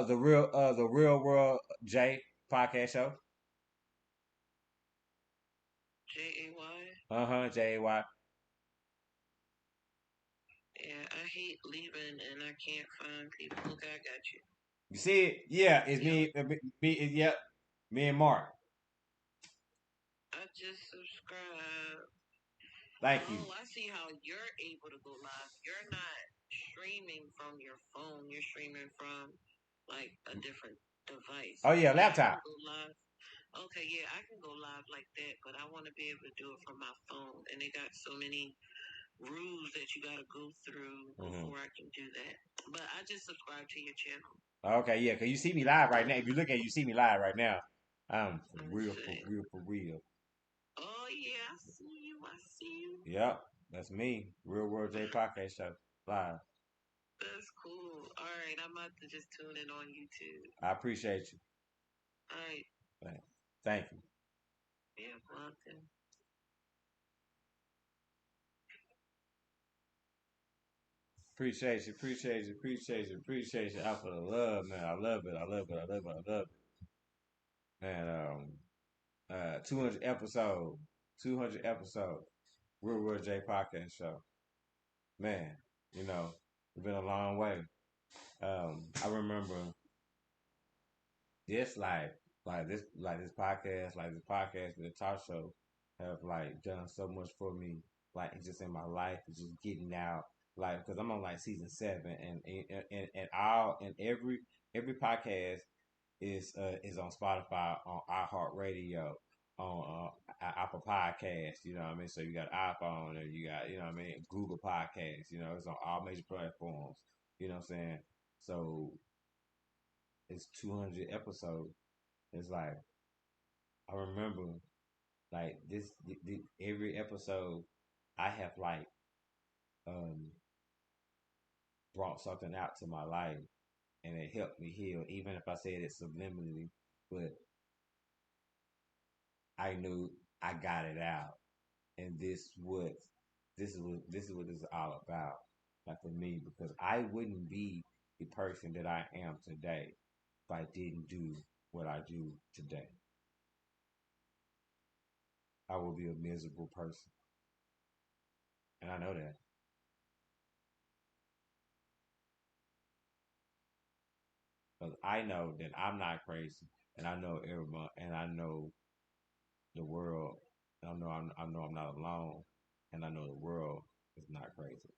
The Real World J podcast show. JAY. JAY. Yeah, I hate leaving and I can't find people. Okay, I got you. You see it? Yeah, it's Yep. yep, me and Mark. I just subscribed. Thank you. Oh, I see how you're able to go live. You're not streaming from your phone. You're streaming from like a different device. Oh yeah, I laptop. can go live. Okay, yeah, I can go live like that, but I want to be able to do it from my phone. And they got so many rules that you got to go through before I can do that. But I just subscribed to your channel. Okay, yeah, cause you see me live right now. If you look at it, you see me live right now. For Let me real, see. for real. Oh yeah, I see you. I see you. Yep, that's me. Real World J podcast show live. That's cool. All right, I'm about to just tune in on YouTube. I appreciate you. All right. Thank you. Yeah, welcome. Appreciate you. Out for the love, man. I love it. Man, 200 episodes. 200 episodes. Real World J podcast show. Man, it's been a long way. I remember this this podcast, the talk show have like done so much for me. Like it's just in my life, it's just getting out. Like because I'm on like season 7, and all and every podcast is on Spotify, on iHeartRadio, on Apple Podcasts. You know what I mean? So you got iPhone and you got, you know what I mean, Google Podcasts. You know, it's on all major platforms. You know what I'm saying? So it's 200 episodes. It's like I remember like every episode I have like um brought something out to my life and it helped me heal, even if I said it subliminally. But I knew I got it out, and this is what this is all about. Like for me, because I wouldn't be the person that I am today if I didn't do what I do today. I would be a miserable person, and I know that. Because I know that I'm not crazy, and I know everyone, and I know the world, and I know I'm not alone, and I know the world is not crazy.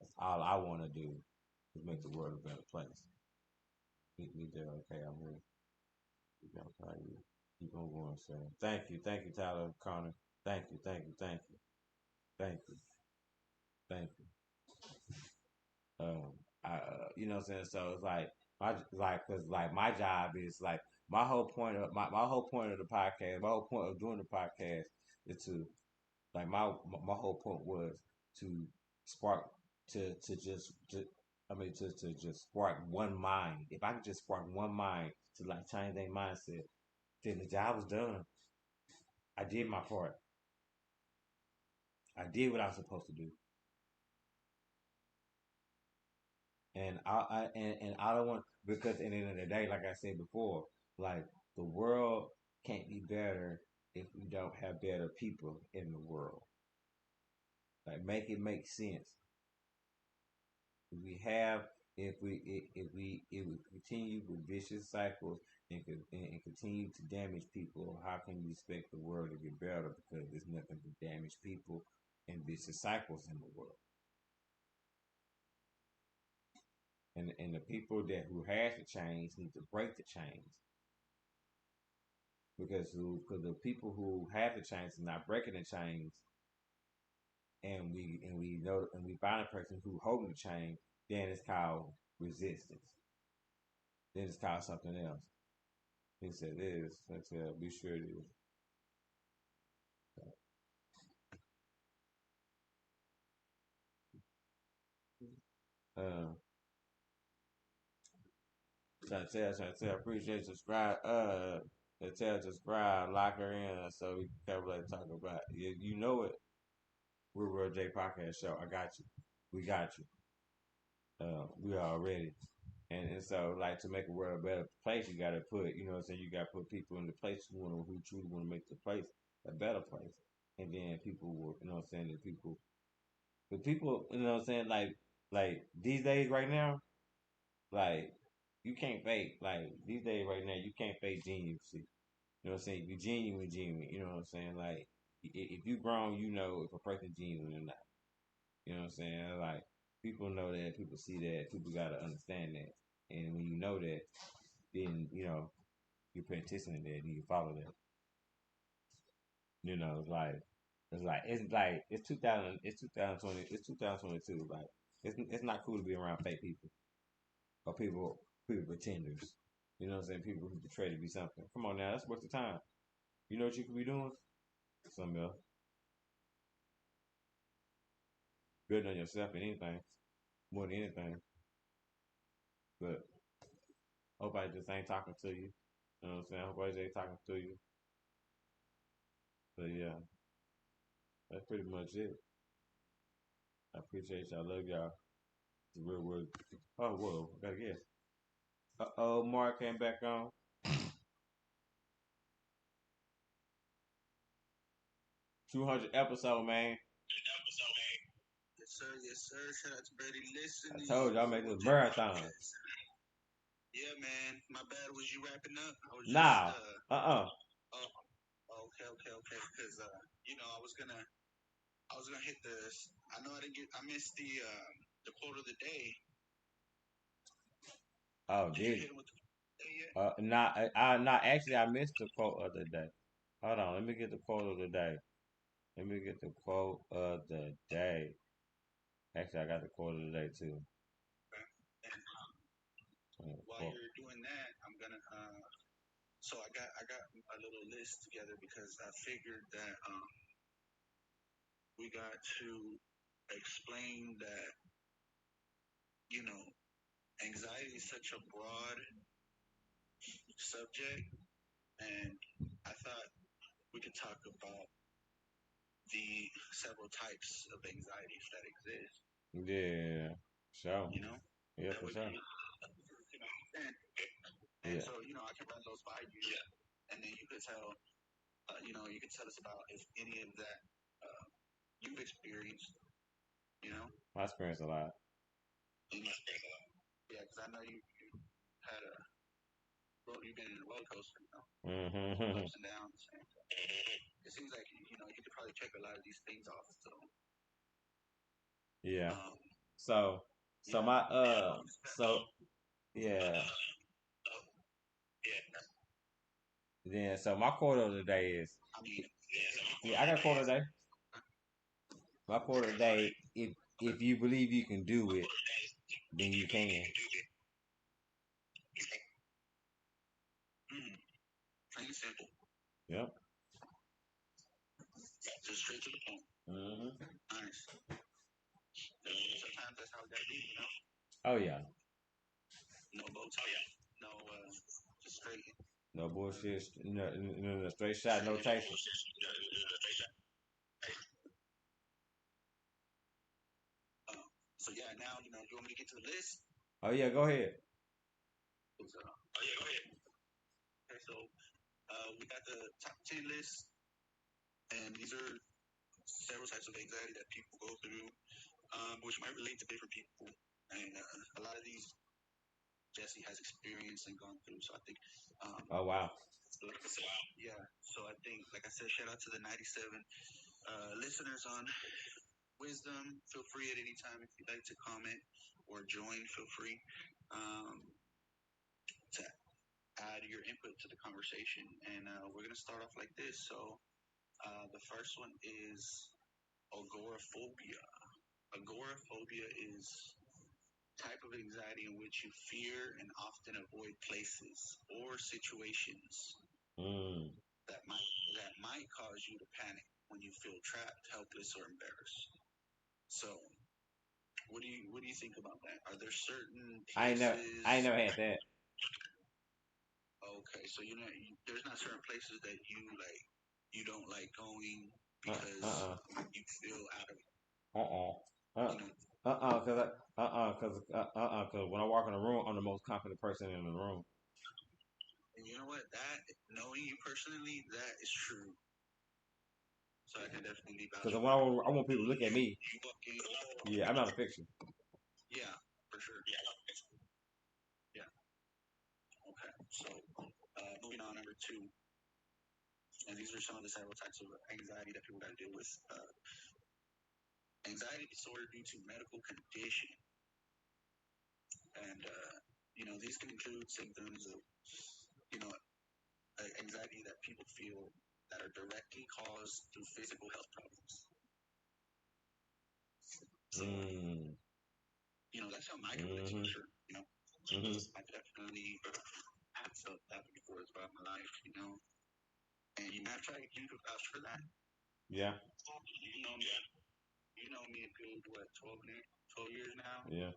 That's all I want to do is make the world a better place. We did okay. I'm here. We gonna try you. Keep on going, sir. Thank you, Tyler Connor. Thank you, thank you, thank you. You know what I'm saying? So it's like cause like my job is like my whole point of the podcast, my whole point of doing the podcast is to like my whole point was to spark to just spark one mind. If I could just spark one mind to like change their mindset, then the job was done. I did my part. I did what I was supposed to do, and I don't want because at the end of the day, like I said before, like the world can't be better if we don't have better people in the world. Like make it make sense. If we have if we continue with vicious cycles and continue to damage people, how can you expect the world to get better? Because there's nothing but damaged people and vicious cycles in the world. And the people that who has to change need to break the chains because the people who have the chains are not breaking the chains, and we know and we find a person who holding the chain, then it's called resistance. Then it's called something else. He said, "It is." I said, "Be sure it is." Uh, appreciate subscribe. Subscribe, lock her in, so we can cover like talk about. You know it. We're Real J Podcast Show. I got you. We got you. We are ready. And so like to make a world a better place, you gotta put, you know what I'm saying, you gotta put people in the place who truly want to make the place a better place. And then people will, you know what I'm saying, the people, you know what I'm saying, like these days right now, like you can't fake, like these days right now, you can't fake genius. You know what I'm saying? You genuine, you know what I'm saying? Like if you grown, you know if a person genuine or not. You know what I'm saying? Like people know that, people see that, people gotta understand that. And when you know that, then you know you pay attention to that and you follow that. You know, it's 2000 it's 2020 it's 2022. Like it's not cool to be around fake people or people pretenders. You know what I'm saying? People who portray to be something. Come on now, that's worth the time. You know what you could be doing? Something else. Building on yourself and anything. More than anything. But hope I just ain't talking to you. You know what I'm saying? Hope I just ain't talking to you. But yeah, that's pretty much it. I appreciate y'all. Love y'all. It's a real word. Oh, whoa. I gotta guess. Uh-oh, Mark came back on. 200 episode, man. Yes, sir. Yes, sir. Shout out to Brady I listening. told y'all make this marathon. Yeah, man. My bad. Was you wrapping up? I was just Nah. Uh-uh. oh, okay. Because I was gonna hit this. I know I missed the quote of the day. Oh, Did you did hit it with the day yet? not actually I missed the quote of the day. Hold on, let me get the quote of the day. Let me get the quote of the day. Actually, I got the quote of the day too. And while Quote. you're doing that, I'm gonna. So I got a little list together because I figured that we got to explain that anxiety is such a broad subject, and I thought we could talk about the several types of anxieties that exist. Yeah, sure. Yeah, That for would sure. be, and Yeah. so I can run those by you, and then you could tell, you could tell us about if any of that you've experienced, you know. I experienced a lot. Yeah, because I know you had you've been in a roller coaster, Mm-hmm. ups and downs. And it seems like you could probably check a lot of these things off. So, Yeah. um, So, so yeah, my so yeah, yeah. So my quote of the day is, I mean, yeah, I got a quote of the day. My quote of the day: if you believe you can do it, then you can. plain and simple, Yep. just straight to the point. Mm-hmm. Nice. Sometimes that's how it gotta be, Oh yeah. No bow tie, no, just straight. No bullshit. No, no straight shot. No chaser. Uh, so yeah, now you want me to get to the list? Oh yeah. Go ahead. Okay, so we got the top 10 list, and these are several types of anxiety that people go through, which might relate to different people. And a lot of these Jesse has experienced and gone through. So I think, Oh wow. like I said, yeah. So I think, like I said, shout out to the 97 listeners on Wisdom. Feel free at any time if you'd like to comment or join. Feel free to add your input to the conversation. And we're gonna start off like this. So the first one is agoraphobia. Agoraphobia is type of anxiety in which you fear and often avoid places or situations Mm. that might cause you to panic when you feel trapped, helpless, or embarrassed. So, what do you think about that? Are there certain places? I ain't never had that. Okay, so there's not certain places that you don't like going Uh because uh you feel out of uh uh uh you know. cause when I walk in the room, I'm the most confident person in the room. And you know what? That knowing you personally, that is true. So I can definitely vouch Cause for when that. I want people to look at me, You walk in, yeah, I'm not a fiction. yeah, for sure. Yeah. Okay. So moving on, number two, and these are some of the several types of anxiety that people got to deal with. Anxiety disorder due to medical condition, and these can include symptoms of you know anxiety that people feel that are directly caused through physical health problems. So that's how my relates for sure. I definitely have felt that before throughout my life. And you could vouch for that. Yeah. You know me. You know me a good 12 years now. Yeah.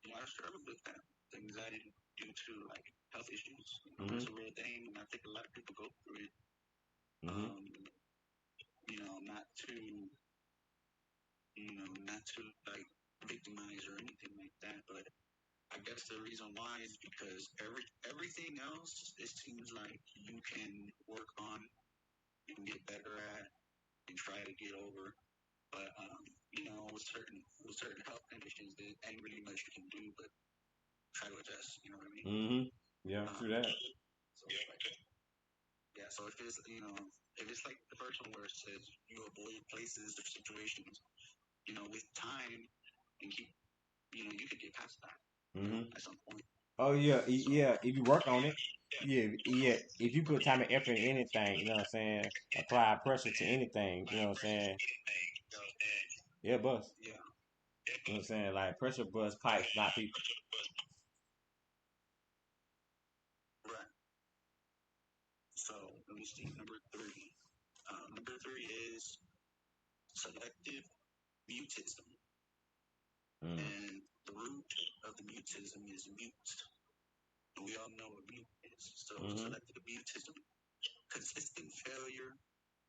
And I've struggled with that anxiety due to like health issues. It's a real thing, and I think a lot of people go through it. Not to like victimize or anything like that, but I guess the reason why is because everything else it seems like you can work on, you can get better at, and try to get over. But with certain health conditions, there ain't really much you can do but try to adjust. You know what I mean? Yeah, true that. So so if it's like the first one where it says you avoid places or situations, with time and keep, you could get past that. At some point. Oh yeah. If you work on it, yeah. If you put time and effort in anything, you know what I'm saying. Apply pressure to anything, you know what I'm saying. Yeah, bust. Yeah, You know what I'm saying. Like pressure bust pipes, not people. right. So let me see. Number three. Number three is selective mutism, Mm. and the root of the mutism is mute. And we all know what mute is. So Mm-hmm. selective mutism, consistent failure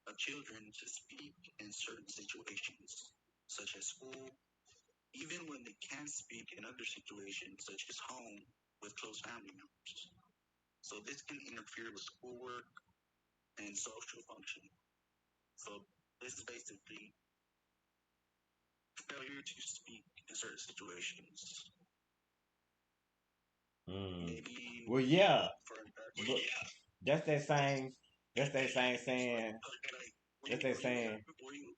of children to speak in certain situations, such as school, even when they can speak in other situations, such as home with close family members. So this can interfere with schoolwork and social functioning. So this is basically failure to speak in certain situations. Mm. Maybe Well, yeah, for but that's that same. That's that same saying. That's that saying. were you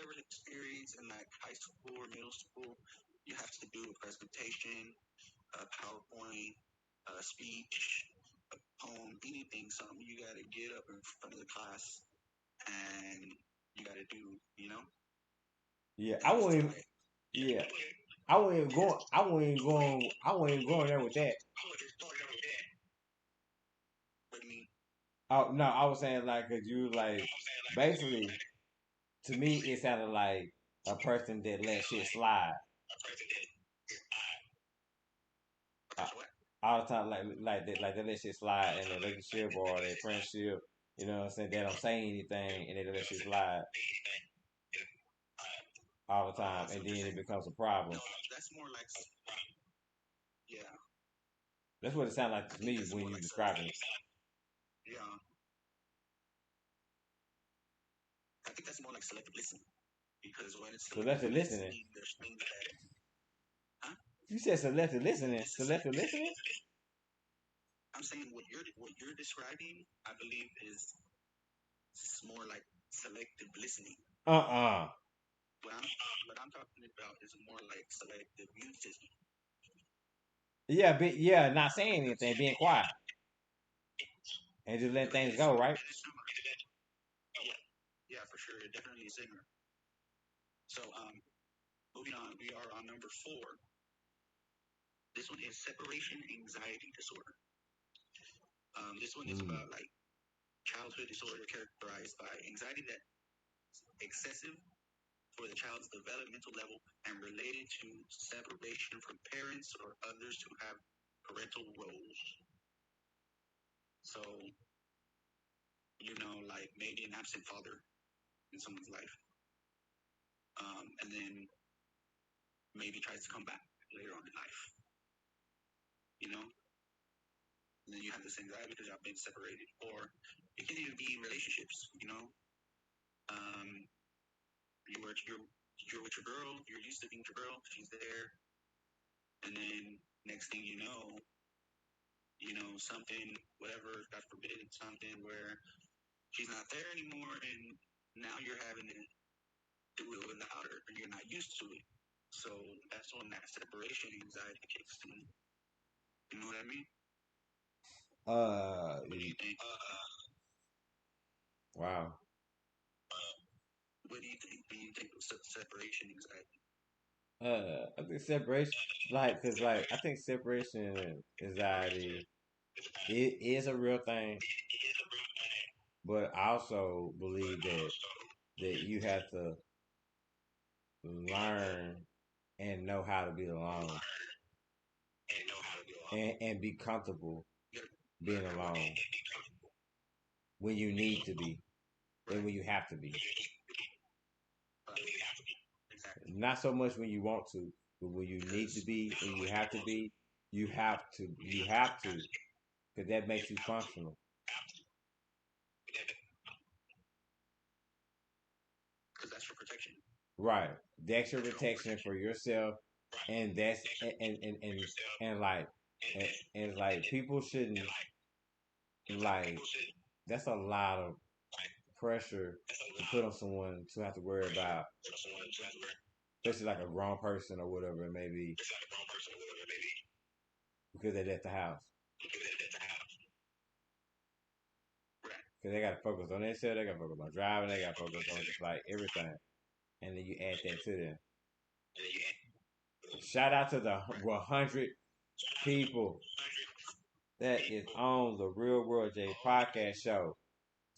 ever experience in like high school or middle school, you have to do a presentation, a PowerPoint, a speech, a poem, anything, something you got to get up in front of the class and you got to do, you know? Yeah, And I it's wouldn't. like, Yeah, I wouldn't even go. I wouldn't even going. I wouldn't even going there with that. what do you mean? Oh no, I was saying like, cause you like basically to me it sounded like a person that let shit slide A uh, person what? all the time, like they let shit slide in their relationship or their friendship. You know what I'm saying? They don't say anything and they let shit slide all the Oh, I time, see and what you're then it saying. becomes a No, problem. that's more like, yeah, That's what it sounded like I to think me that's when more you like describing selective. it. Yeah, I think that's more like selective listening because when it's selective Selective listening. listening, there's things that, huh? You said selective listening. This is Selective listening? I'm saying what you're describing, I believe, is more like selective listening. Uh-uh. What I'm what I'm talking about is more like selective mutism. Yeah, yeah, not saying anything, being quiet and just letting But it things is go, similar. right? It is similar. Yeah, yeah, for sure. It definitely is similar. So, moving on, we are on number four. This one is separation anxiety disorder. This one is Mm. about like childhood disorder characterized by anxiety that's excessive for the child's developmental level and related to separation from parents or others who have parental roles. So, like maybe an absent father in someone's life, and then maybe tries to come back later on in life, you know? And then you have this anxiety because y'all been separated. Or it can even be in relationships, you know? Um, you're with your girl, you're used to being with your girl, she's there, and then next thing something, whatever, God forbid, something where she's not there anymore, and now you're having to do it without her, and you're not used to it. So that's when that separation anxiety kicks in. You know what I mean? What do you think? Wow. What do you think when you think of separation anxiety? I think separation, like, cause like I think separation anxiety it is a real thing, but I also believe that you have to learn and know how to be alone and be comfortable being alone when you need to be and Right. when you have to be. Exactly. Not so much when you want to, but when you need to Because be, when you have to be, you have to, because that makes you functional. that's for protection. Right. The extra That's your own protection protection. for yourself, and that's and like and it's like people shouldn't like that's a lot of pressure to put on someone to have to worry about, especially like a grown person or whatever it may be. because they left the house. Right. Because they got to focus on themselves, they got to focus on driving, they got to focus on just like everything. And then you add that to them. Shout out to the 100 people that is on the Real World J podcast show.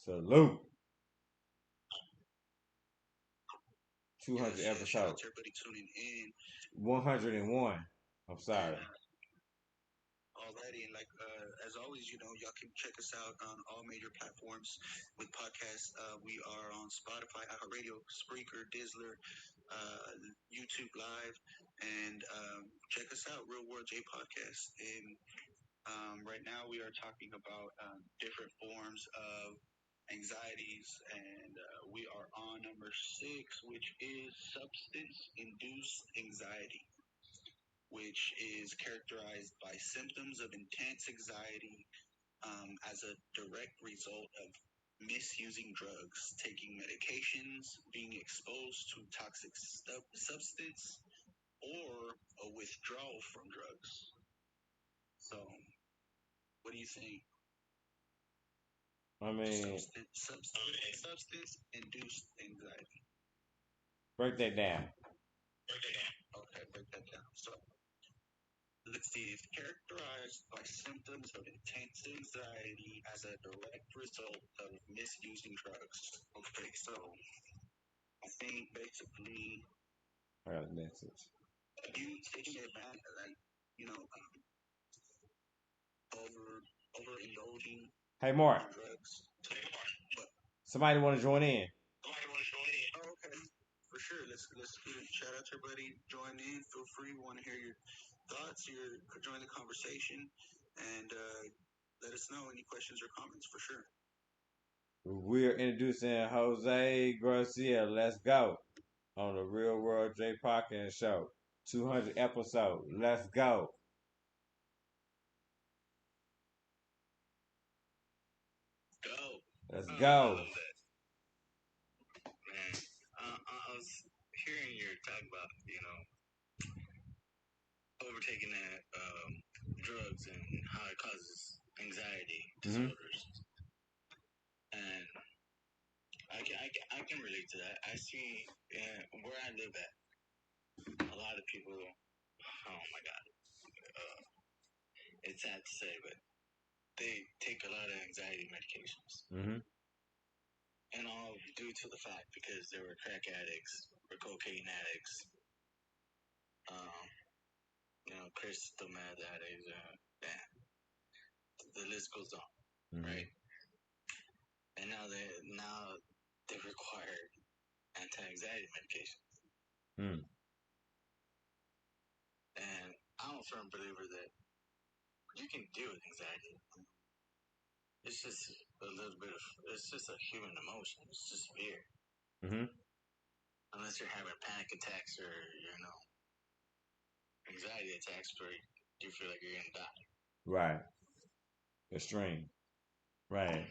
Salute. 200 Shout out episodes. to everybody tuning in. 101. I'm sorry. Alrighty, and like as always, y'all can check us out on all major platforms with podcasts. We are on Spotify, iHeartRadio, Spreaker, Dizzler, YouTube Live, and check us out, Real World J Podcast. And right now we are talking about different forms of anxieties, and we are on number 6, which is substance-induced anxiety, which is characterized by symptoms of intense anxiety as a direct result of misusing drugs, taking medications, being exposed to toxic substance, or a withdrawal from drugs. So, what do you think? I mean, Substance-induced anxiety. break that down. Okay, break that down. So, let's see, it's characterized by symptoms of intense anxiety as a direct result of misusing drugs. Okay, so I think basically I got a message. you taking advantage, like, overindulging Hey, in Mark. drugs. But, Somebody want to join in? oh, okay. For sure. Let's get it. Shout out to everybody. Join in. Feel free. We want to hear your thoughts. Join the conversation, and let us know any questions or comments. For sure. We're introducing Jose Garcia. Let's go on the Real World J podcast show. 200 episodes. Let's go. Go. Let's I go. love that. Man, I was hearing you talk about, overtaking that drugs and how it causes anxiety disorders. And I can relate to that. I see where I live at, a lot of people, oh my God, it's sad to say, but they take a lot of anxiety medications. And all due to the fact because they were crack addicts or cocaine addicts, crystal meth addicts, the list goes on, right? And now they require anti-anxiety medications. And I'm a firm believer that you can deal with anxiety. It's just it's just a human emotion. It's just fear. Unless you're having panic attacks or, anxiety attacks where you feel like you're going to die. Right. Extreme. Right.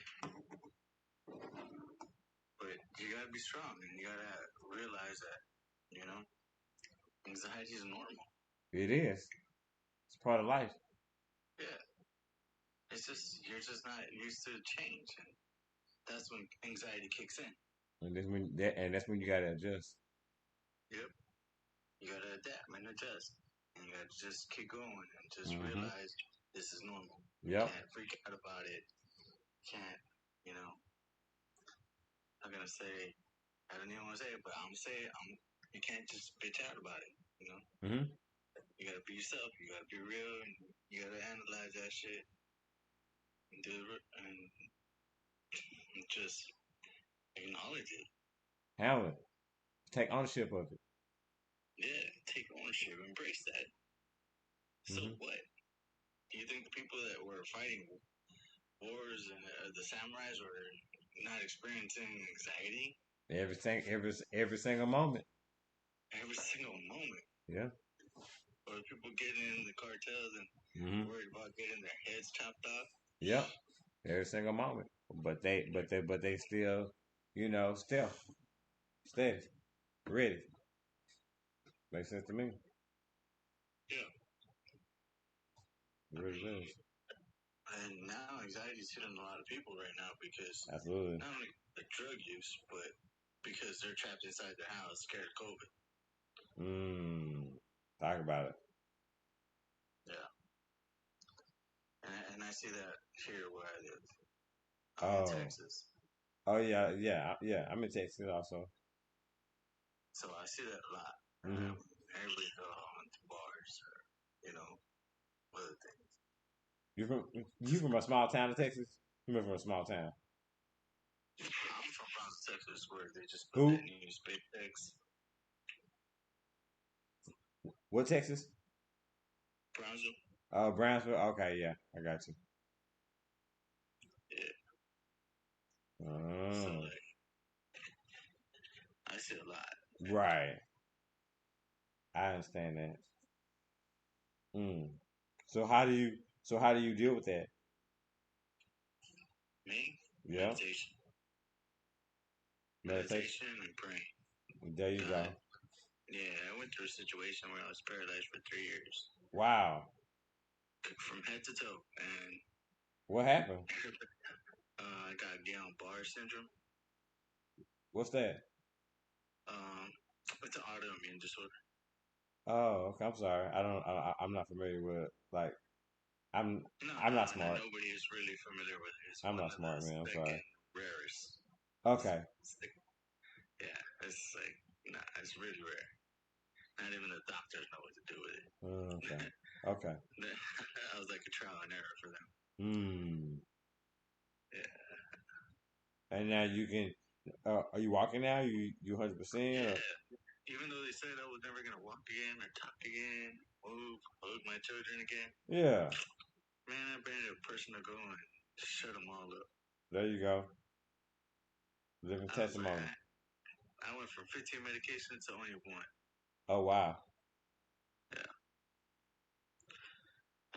But you got to be strong and you got to realize that, anxiety is normal. It is. It's part of life. Yeah. It's just, you're just not used to change. And that's when anxiety kicks in. And that's when you got to adjust. Yep. You got to adapt and adjust. And you got to just keep going and just realize this is normal. Yep. You can't freak out about it. Can't, I'm going to say, I don't even want to say it, but I'm going to say it. You can't just bitch out about it, You got to be yourself. You got to be real. And you got to analyze that shit. And just acknowledge it. Handle it. Take ownership of it. Yeah, take ownership. Embrace that. So what? Do you think the people that were fighting wars and the samurais were not experiencing anxiety? Every single moment. Every single moment. Yeah. Or people getting in the cartels and worried about getting their heads chopped off. Yep. Every single moment. But they still, stealth. Steady. Ready. Makes sense to me. Yeah. It really does. And now anxiety is hitting a lot of people right now because Absolutely. not only the drug use, but because they're trapped inside their house, scared of COVID. Talk about it. Yeah. And I see that here where I live. Oh. In Texas. Oh yeah. I'm in Texas also. So I see that a lot. Mm-hmm. Everybody go to bars or, other things. You from a small town in Texas? You from a small town? I'm from Brownsville, Texas, where they just put Who? that new SpaceX. What Texas? Brownsville. Oh, Brownsville. Okay, yeah, I got you. Yeah. Oh. So like, I see a lot. Right. I understand that. So how do you deal with that? Me? Yeah. Meditation and praying. There you go. Yeah, I went through a situation where I was paralyzed for 3 years. Wow. From head to toe. And what happened? I got Guillain-Barré syndrome. What's that? It's an autoimmune disorder. Oh, okay. I'm sorry. I'm not familiar with like. I'm not smart. Nobody is really familiar with it. It's I'm not smart, man. I'm sorry. Rarest. Okay. It's like it's really rare. Not even the doctors know what to do with it. Okay. Okay. I was like a trial and error for them. Yeah. And now you can. Are you walking now? You 100%? Yeah. Even though they said I was never gonna walk again or talk again, move, hug my children again. Yeah. Man, I've been a person to go and shut them all up. There you go. Living testimony. I went from 15 medications to only 1. Oh wow. Yeah.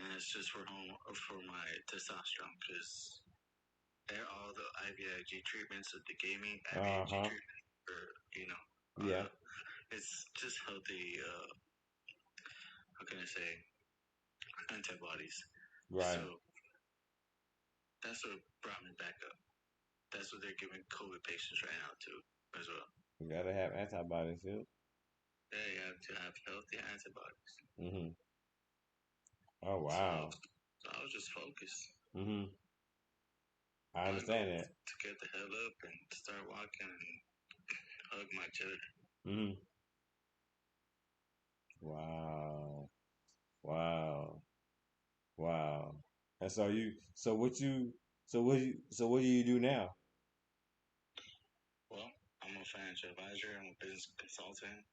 And it's just for my testosterone because all the IVIG treatments that they gave me, IVIG treatment, or yeah, it's just healthy. How can I say antibodies? right. So that's what brought me back up. That's what they're giving COVID patients right now too, as well. You gotta have antibodies, too. Yeah, you have to have healthy antibodies. Mm-hmm. Oh wow. So I was just focused. Mm-hmm. I understand that. To get the hell up and start walking and hug my children. Mm-hmm. Wow. Wow. Wow. And so what do you do now? Well, I'm a financial advisor. I'm a business consultant.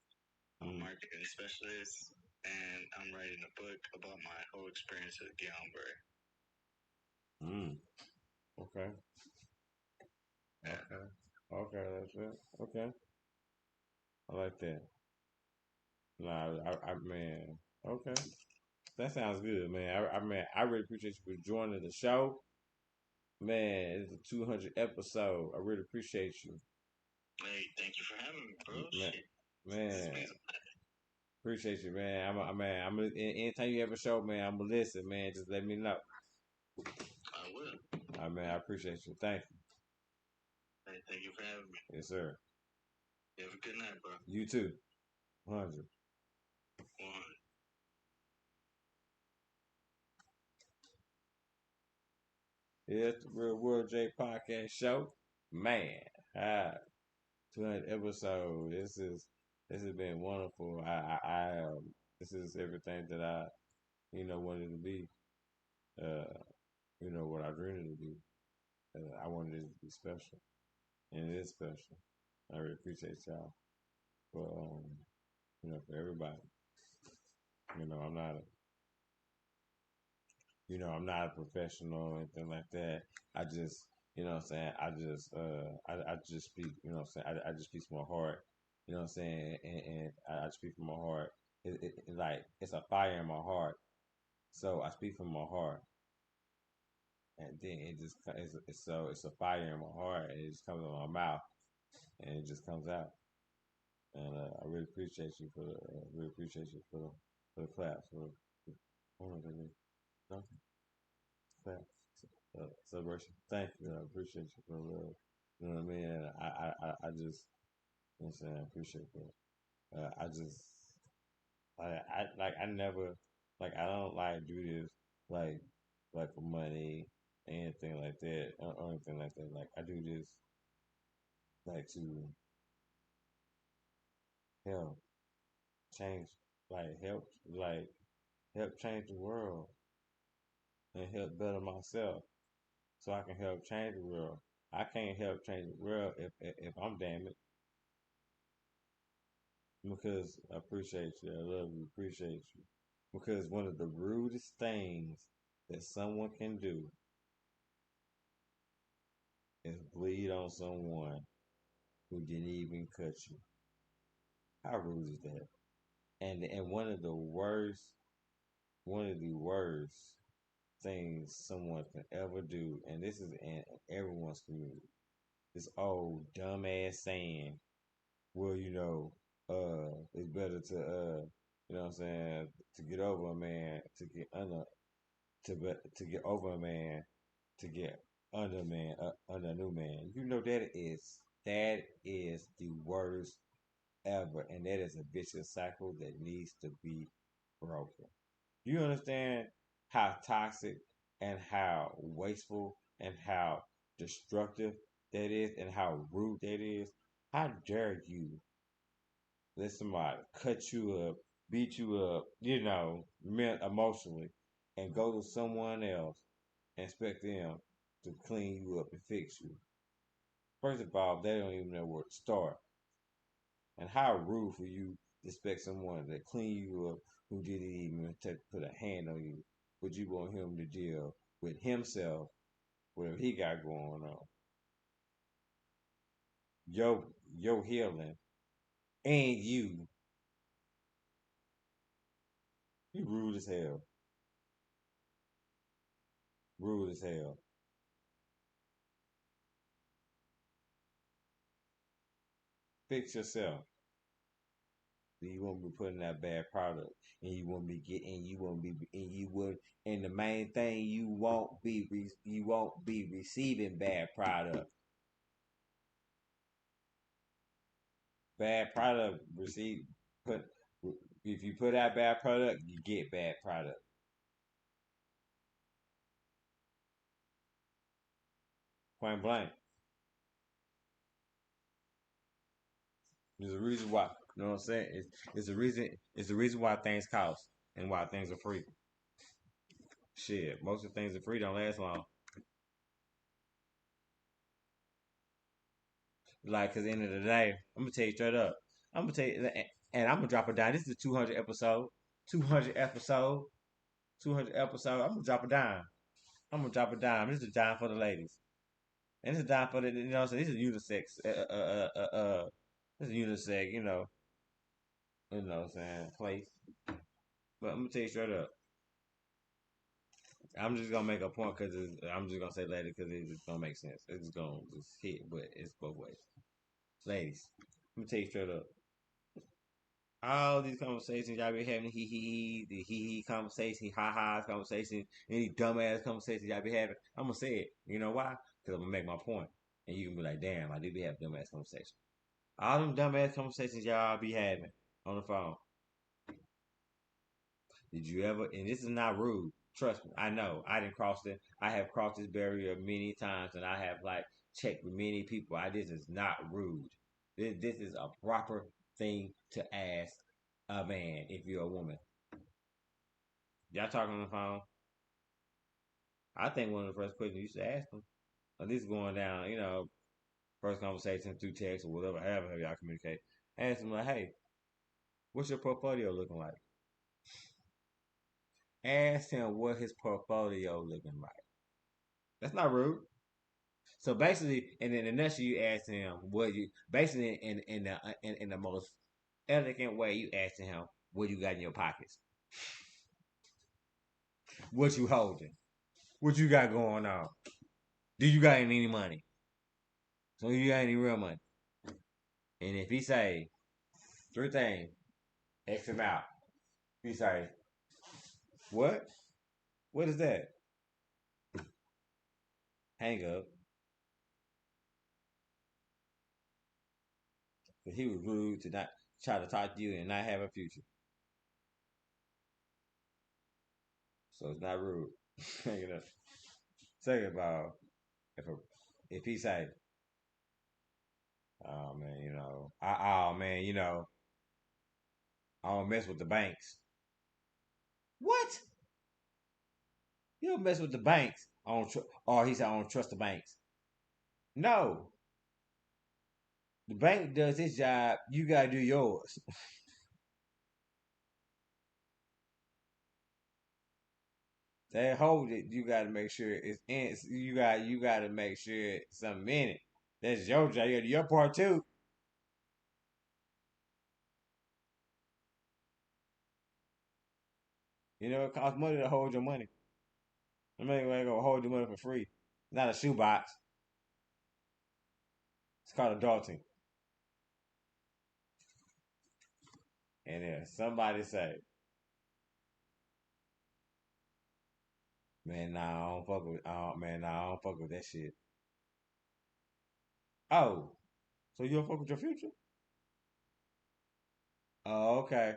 I'm a marketing specialist, and I'm writing a book about my whole experience with Guillain-Barré. Okay. Yeah. Okay, that's it. Okay. I like that. Nah, man. Okay. That sounds good, man. I really appreciate you for joining the show. Man, it's a 200 episode. I really appreciate you. Hey, thank you for having me, bro. Man. Appreciate you, man. Anytime you ever show, man, I'm gonna listen, man. Just let me know. I will. All right, man. I appreciate you. Thank you. Hey, thank you for having me. Yes, sir. You have a good night, bro. You too. 100. 100. It's the Real World J Podcast Show. Man, 200 episode. This has been wonderful. This is everything that I wanted to be. What I dreamed it to be. I wanted it to be special, and it is special. I really appreciate y'all for for everybody. I'm not a professional or anything like that. I just, what I'm saying, I just speak, what I'm saying, I just speak from my heart, what I'm saying, and I speak from my heart. Like it's a fire in my heart, so I speak from my heart, and then it's a fire in my heart, and it just comes out my mouth, and it just comes out, and I really appreciate you for the claps. No, facts. Celebration. Thank you. I appreciate you for real. You know what I mean? And I just, you know what I'm saying, I appreciate that. I just, I never, like, I don't like do this, like, for money, anything like that, or anything like that. Like, I do this, like, to help change, help change the world and help better myself so I can help change the world. I can't help change the world if I'm damaged because I appreciate you. I love you. Appreciate you. Because one of the rudest things that someone can do is bleed on someone who didn't even cut you. How rude is that? And one of the worst things someone can ever do, and this is in everyone's community. This old dumbass saying, well, it's better to you know what I'm saying, to get over a man, to get over a man, to get under a man, under a new man. You know that is the worst ever, and that is a vicious cycle that needs to be broken. You understand how toxic and how wasteful and how destructive that is and how rude that is? How dare you let somebody cut you up, beat you up, emotionally, and go to someone else and expect them to clean you up and fix you? First of all, they don't even know where to start. And how rude for you to expect someone to clean you up who didn't even put a hand on you, but you want him to deal with himself, whatever he got going on. Your healing and you rude as hell. Rude as hell. Fix yourself. You won't be putting that bad product, and you won't be getting, you won't be, and you would, and the main thing, you won't be receiving bad product. Bad product receive put if you put out bad product, you get bad product. Point blank. There's a reason why. You know what I'm saying? It's the reason. It's the reason why things cost and why things are free. Shit, most of the things that are free don't last long. Like, cause at the end of the day, I'm gonna tell you straight up. I'm gonna tell you, and I'm gonna drop it down. This is the 200 episode. 200 episode. 200 episode. I'm gonna drop it down. I'm gonna drop it down. This is a dime for the ladies. And this is down for the, you know what I'm saying? This is unisex. This is unisex, you know what I'm saying, place. But I'm gonna tell you straight up. I'm just gonna make a point because I'm just gonna say lady because it's just gonna make sense. It's just gonna just hit, but it's both ways. Ladies, let me tell you straight up. All these conversations y'all be having, the he conversation, ha ha conversation, any dumbass conversations y'all be having, I'm gonna say it. You know why? Because I'm gonna make my point, and you can be like, damn, I do be having dumbass conversations. All them dumbass conversations y'all be having on the phone. Did you ever? And this is not rude. Trust me, I know. I didn't cross it. I have crossed this barrier many times, and I have like checked with many people. This is not rude. This is a proper thing to ask a man if you're a woman. Y'all talking on the phone? I think one of the first questions you should ask them, at least going down, first conversation through text or whatever, however y'all communicate. Ask them like, hey, what's your portfolio looking like? Ask him what his portfolio looking like. That's not rude. So basically, and in a nutshell, you ask him what you basically in the most elegant way. You ask him what you got in your pockets, what you holding, what you got going on. Do you got any money? So you got any real money? And if he say three things, X him out. He say what? What is that? Hang up. Because he was rude to not try to talk to you and not have a future. So it's not rude. Hang it up. Second of all, if a, if he say, "Oh man, I don't mess with the banks." What? You don't mess with the banks. Or he said, "I don't trust the banks." No, the bank does its job. You gotta do yours. They hold it. You gotta make sure it's in. You gotta make sure something in it. That's your job. You gotta do your part too. You know, it costs money to hold your money. I mean, ain't gonna hold your money for free. Not a shoebox. It's called adulting. And then somebody say, "Man, nah, I don't fuck with. Man, nah, I don't fuck with that shit." Oh, so you don't fuck with your future? Oh, okay.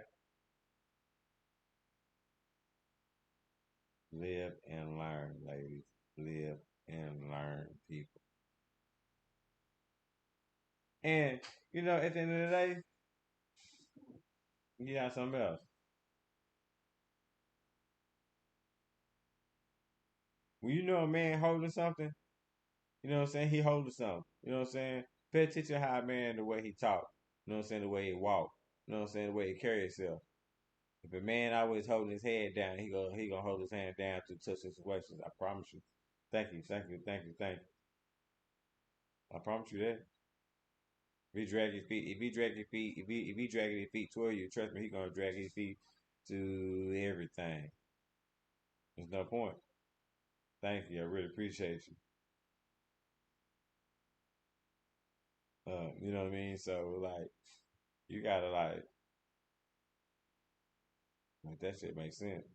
Live and learn, ladies. Live and learn, people. And at the end of the day, you got something else. When you know a man holding something, you know what I'm saying? He holding something. You know what I'm saying? Pay attention to how a man the way he talk. You know what I'm saying? The way he walk. You know what I'm saying? The way he carry himself. If a man always holding his head down, he gonna hold his hand down through tough situations. I promise you. Thank you, thank you, thank you, thank you. I promise you that. If he dragging his feet toward you, trust me, he gonna drag his feet to everything. There's no point. Thank you. I really appreciate you. You know what I mean? So like, you gotta like that shit makes sense.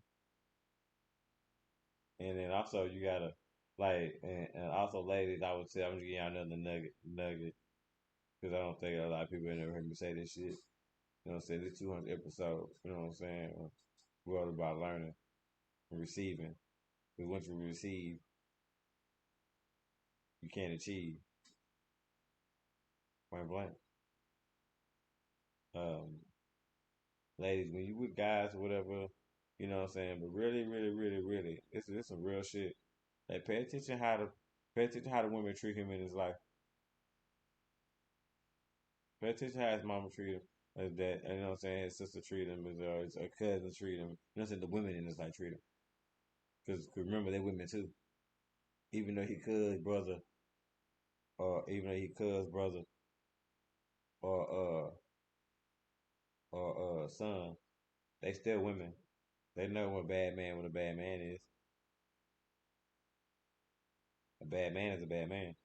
And then also you gotta and also ladies, I would say I'm gonna give y'all another nugget, because I don't think a lot of people have never heard me say this shit. You know what I'm saying? This 200 episodes. You know what I'm saying? We're all about learning and receiving. Because once you receive, you can't achieve. Point blank. Um, Ladies, when you with guys or whatever, you know what I'm saying? But really, really, really, really, it's some real shit. Like pay attention how the women treat him in his life. Pay attention how his mama treat him. His dad, you know what I'm saying? His sister treat him, his cousin treat him. You know what I'm saying? The women in his life treat him. Because remember, they're women too. Even though he cuz brother, or even though he cuz brother, or son, they still women. They know what a bad man is. A bad man is a bad man.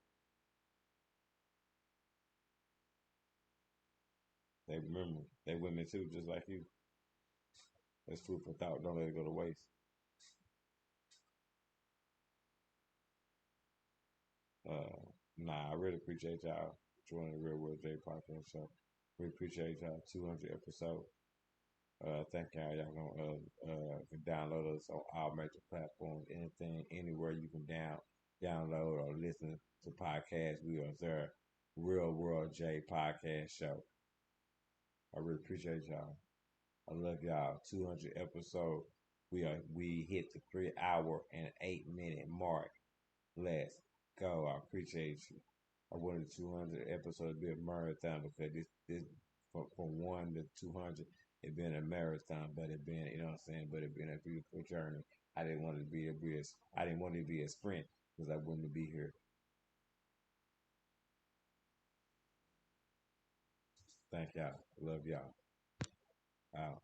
They remember they women too, just like you. That's food for thought. Don't let it go to waste. Nah, I really appreciate y'all joining the Real World J podcast show. We appreciate y'all 200 episode. Thank y'all. Y'all can download us on all major platforms. Anything, anywhere you can download or listen to podcasts. We are there. Real World J podcast show. I really appreciate y'all. I love y'all. 200 episode. We hit the 3 hour and 8 minute mark. Let's go. I appreciate you. I wanted 200 episodes to be a marathon, because this from 1 to 200, it been a marathon, but it been, you know what I'm saying, but it been a beautiful journey. I didn't want it to I didn't want it to be a sprint, because I wouldn't be here. Thank y'all. Love y'all. Out.